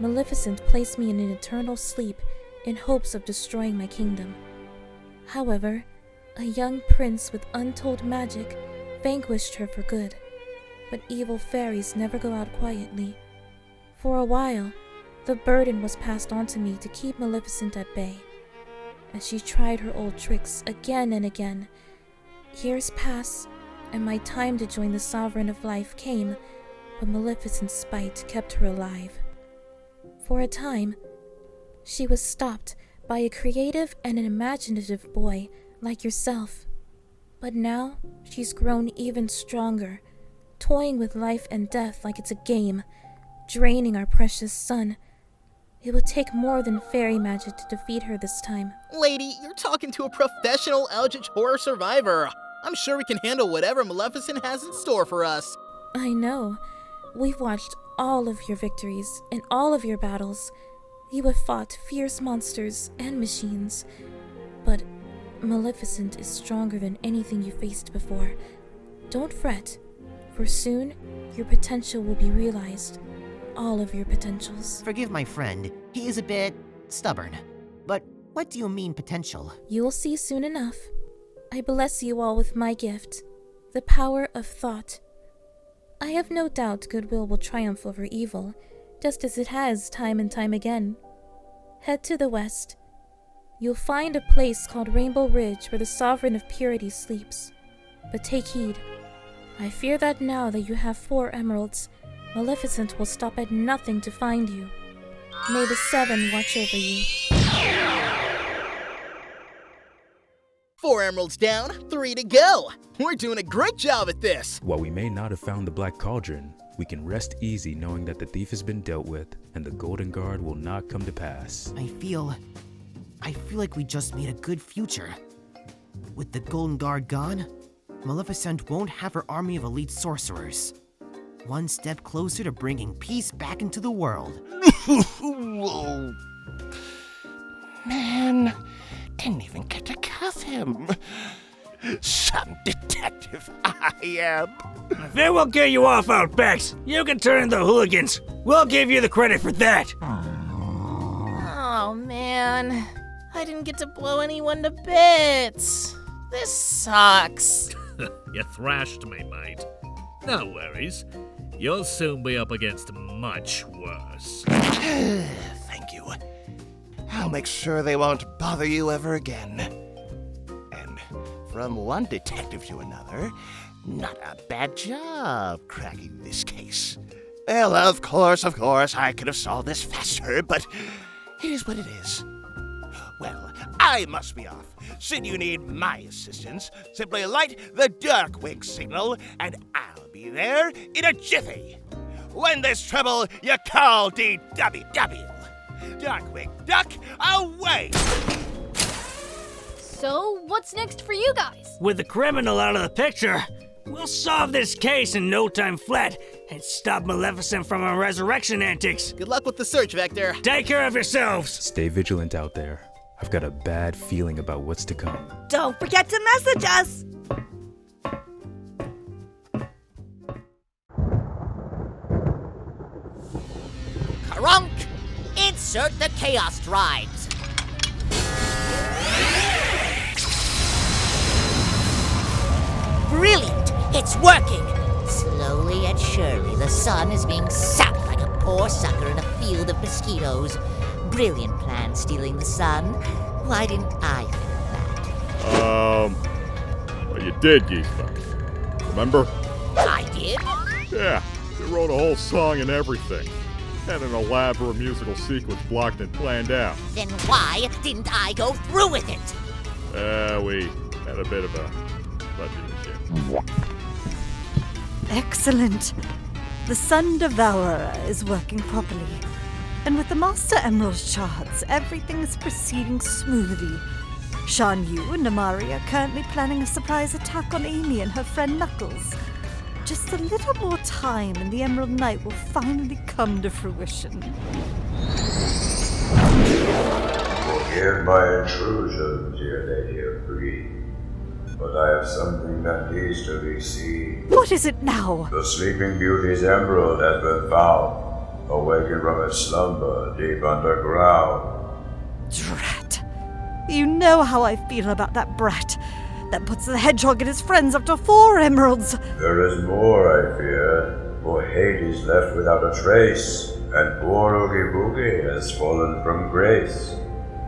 Maleficent placed me in an eternal sleep in hopes of destroying my kingdom. However, a young prince with untold magic vanquished her for good. But evil fairies never go out quietly. For a while, the burden was passed on to me to keep Maleficent at bay. As she tried her old tricks again and again, years passed, and my time to join the Sovereign of Life came, but Maleficent's spite kept her alive. For a time, she was stopped by a creative and an imaginative boy like yourself. But now, she's grown even stronger, toying with life and death like it's a game, draining our precious sun. It would take more than fairy magic to defeat her this time. Lady, you're talking to a professional Eldritch horror survivor. I'm sure we can handle whatever Maleficent has in store for us. I know. We've watched all of your victories and all of your battles. You have fought fierce monsters and machines. But Maleficent is stronger than anything you faced before. Don't fret, for soon your potential will be realized. All of your potentials. Forgive my friend, he is a bit stubborn. But what do you mean potential? You'll see soon enough. I bless you all with my gift, the power of thought. I have no doubt goodwill will triumph over evil, just as it has time and time again. Head to the west. You'll find a place called Rainbow Ridge where the Sovereign of Purity sleeps. But take heed. I fear that now that you have 4 emeralds, Maleficent will stop at nothing to find you. May the 7 watch over you. 4 emeralds down, 3 to go. We're doing a great job at this. While we may not have found the Black Cauldron, we can rest easy knowing that the thief has been dealt with and the Golden Guard will not come to pass. I feel like we just made a good future. With the Golden Guard gone, Maleficent won't have her army of elite sorcerers. One step closer to bringing peace back into the world. Man, didn't even get to cuff him. Some detective I am. If it will get you off Outbacks, you can turn in the hooligans. We'll give you the credit for that. Oh, man. I didn't get to blow anyone to bits. This sucks. You thrashed me, mate. No worries. You'll soon be up against much worse. Thank you. I'll make sure they won't bother you ever again. And from one detective to another, not a bad job cracking this case. Well, of course, I could have solved this faster, but it is what it is. Well, I must be off. Should you need my assistance, simply light the Darkwing signal, and I'll be there in a jiffy. When there's trouble, you call DWW. Darkwing Duck, away! So, what's next for you guys? With the criminal out of the picture, we'll solve this case in no time flat and stop Maleficent from her resurrection antics. Good luck with the search, Vector. Take care of yourselves. Stay vigilant out there. I've got a bad feeling about what's to come. Don't forget to message us! Crunk! Insert the chaos drives. Brilliant! It's working! Slowly and surely, the sun is being sapped like a poor sucker in a field of mosquitoes. Brilliant plan, stealing the sun. Why didn't I think that? Well, you did, Yzma. Remember? I did? Yeah, you wrote a whole song and everything. Had an elaborate musical sequence blocked and planned out. Then why didn't I go through with it? We had a bit of a budget issue. Excellent. The Sun Devourer is working properly. And with the Master Emerald shards, everything is proceeding smoothly. Shan Yu and Amari are currently planning a surprise attack on Amy and her friend Knuckles. Just a little more time and the Emerald Knight will finally come to fruition. Forgive my intrusion, dear Lady of Greed, but I have something that needs to be seen. What is it now? The Sleeping Beauty's emerald has been found, awakened from its slumber deep underground. Drat. You know how I feel about that brat. That puts the hedgehog and his friends up to 4 emeralds. There is more, I fear, for Hades left without a trace, and poor Oogie Boogie has fallen from grace.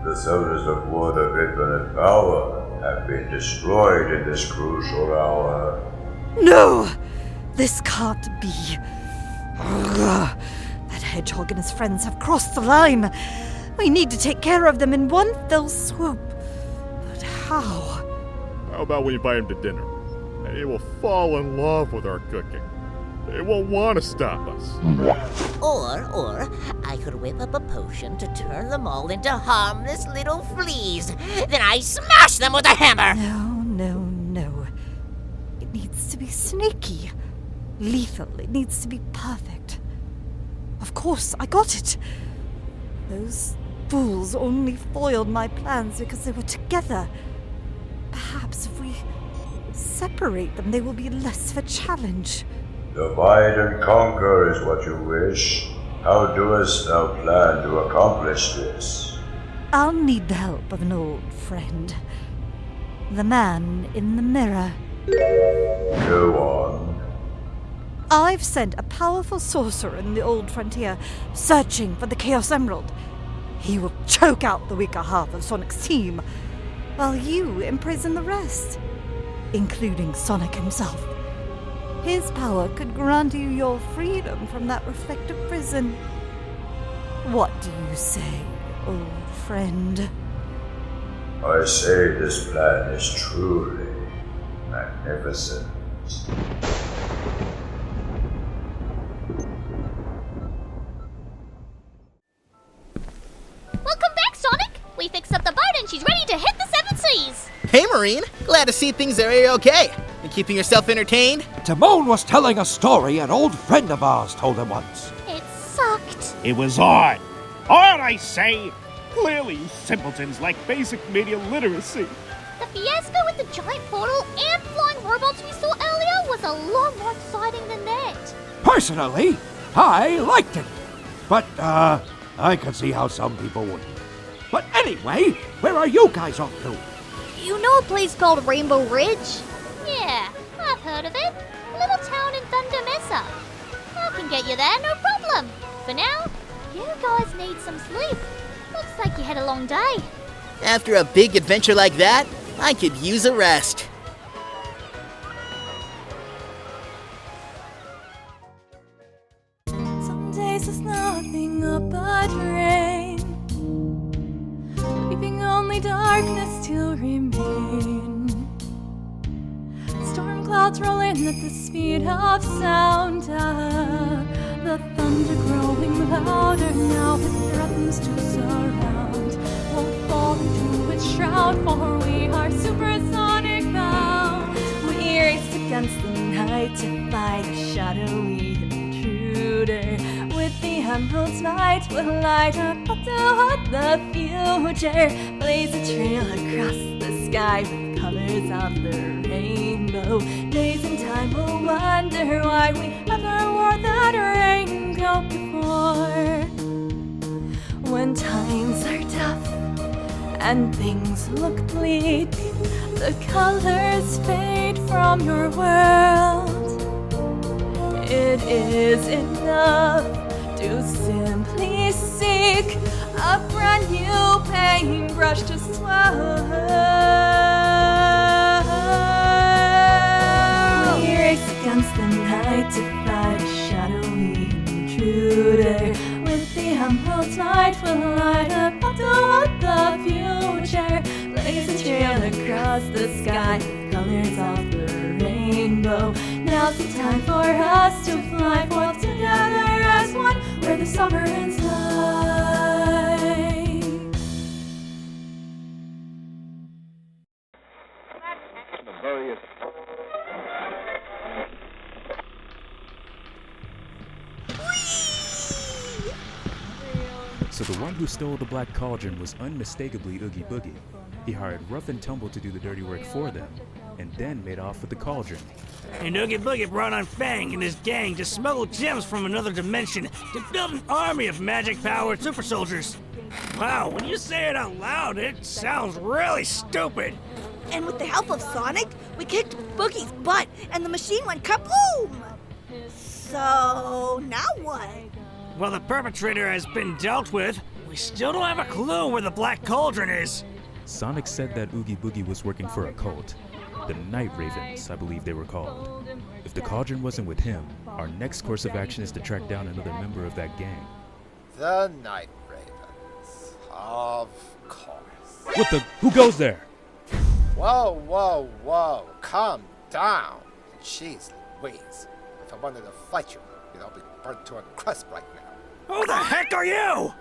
The sodas of wood of infinite power have been destroyed in this crucial hour. No! This can't be. Ugh. That hedgehog and his friends have crossed the line. We need to take care of them in one fell swoop. But how? How about we invite him to dinner? And he will fall in love with our cooking. He won't want to stop us. Or, I could whip up a potion to turn them all into harmless little fleas. Then I smash them with a hammer! No. It needs to be sneaky. Lethal. It needs to be perfect. Of course, I got it. Those fools only foiled my plans because they were together. Perhaps if we separate them, they will be less of a challenge. Divide and conquer is what you wish. How doest thou plan to accomplish this? I'll need the help of an old friend. The man in the mirror. Go on. I've sent a powerful sorcerer in the old frontier searching for the Chaos Emerald. He will choke out the weaker half of Sonic's team, while you imprison the rest, including Sonic himself. His power could grant you your freedom from that reflective prison. What do you say, old friend? I say this plan is truly magnificent. Welcome back, Sonic! We fixed up the boat and she's ready to hit the 7 seas! Hey, Marine. Glad to see things are okay. You keeping yourself entertained? Timon was telling a story an old friend of ours told him once. It sucked. It was odd. Odd, I say. Clearly, you simpletons lack basic media literacy. The fiasco with the giant portal and flying robots we saw earlier was a lot more exciting than that. Personally, I liked it. But, I could see how some people wouldn't. But anyway, where are you guys off to? You know a place called Rainbow Ridge? Yeah, I've heard of it. A little town in Thunder Mesa. I can get you there, no problem. For now, you guys need some sleep. Looks like you had a long day. After a big adventure like that, I could use a rest. Some days there's nothing but rain, leaving only darkness to remain. Storm clouds roll in at the speed of sound. The thunder growing louder now, it threatens to surround. Won't fall into its shroud, for we are supersonic bound. We race against the night to fight a shadowy intrusion. emerald light will light up toward the future. Blaze a trail across the sky with colors of the rainbow. Days in time will wonder why we never wore that raincoat before. When times are tough and things look bleak, the colors fade from your world. It is enough to simply seek a brand new paintbrush to swirl. We race against the night to fight a shadowy intruder. With the emerald light will light up toward the future. Blaze a trail across the sky with colors of the rainbow. Now's the time for us to fly forth together as one, where the sovereigns lie. So the one who stole the black cauldron was unmistakably Oogie Boogie. He hired Rough and Tumble to do the dirty work for them, and then made off with the cauldron. And Oogie Boogie brought on Fang and his gang to smuggle gems from another dimension to build an army of magic-powered super soldiers. Wow, when you say it out loud, it sounds really stupid. And with the help of Sonic, we kicked Boogie's butt and the machine went kaboom! So, now what? Well, the perpetrator has been dealt with. We still don't have a clue where the black cauldron is. Sonic said that Oogie Boogie was working for a cult. The Night Ravens, I believe they were called. If the cauldron wasn't with him, our next course of action is to track down another member of that gang. The Night Ravens. Of course. What the? Who goes there? Whoa, whoa, whoa. Calm down. Jeez Louise. If I wanted to fight you, you'd all be burnt to a crisp right now. Who the heck are you?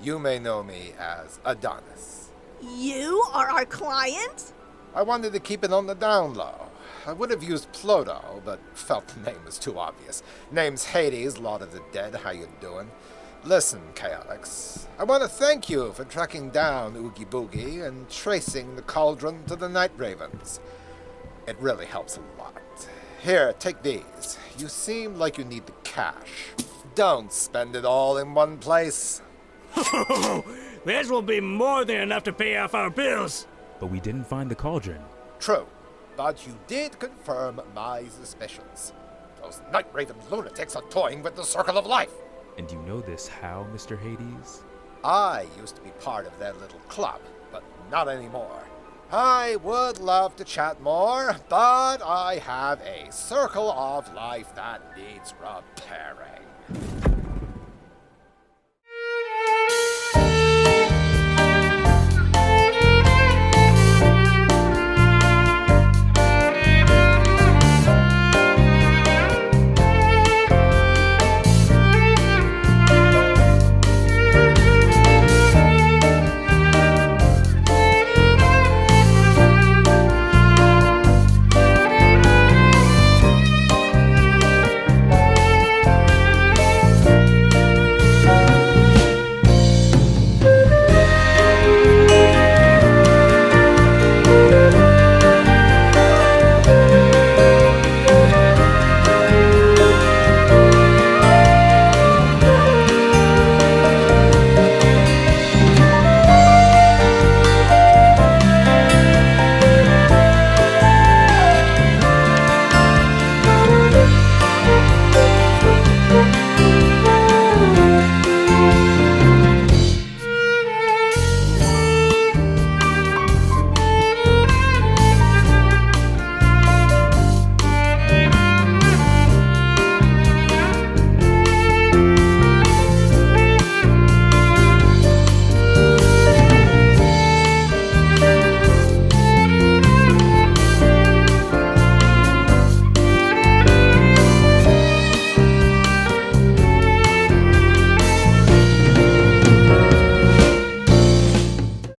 You may know me as Adonis. You are our client? I wanted to keep it on the down low. I would have used Pluto, but felt the name was too obvious. Name's Hades, Lord of the Dead. How you doing? Listen, Chaotix. I want to thank you for tracking down Oogie Boogie and tracing the cauldron to the Night Ravens. It really helps a lot. Here, take these. You seem like you need the cash. Don't spend it all in one place. This will be more than enough to pay off our bills. But we didn't find the cauldron. True, but you did confirm my suspicions. Those Night Raven lunatics are toying with the Circle of Life. And you know this how, Mr. Hades? I used to be part of their little club, but not anymore. I would love to chat more, but I have a Circle of Life that needs repairing.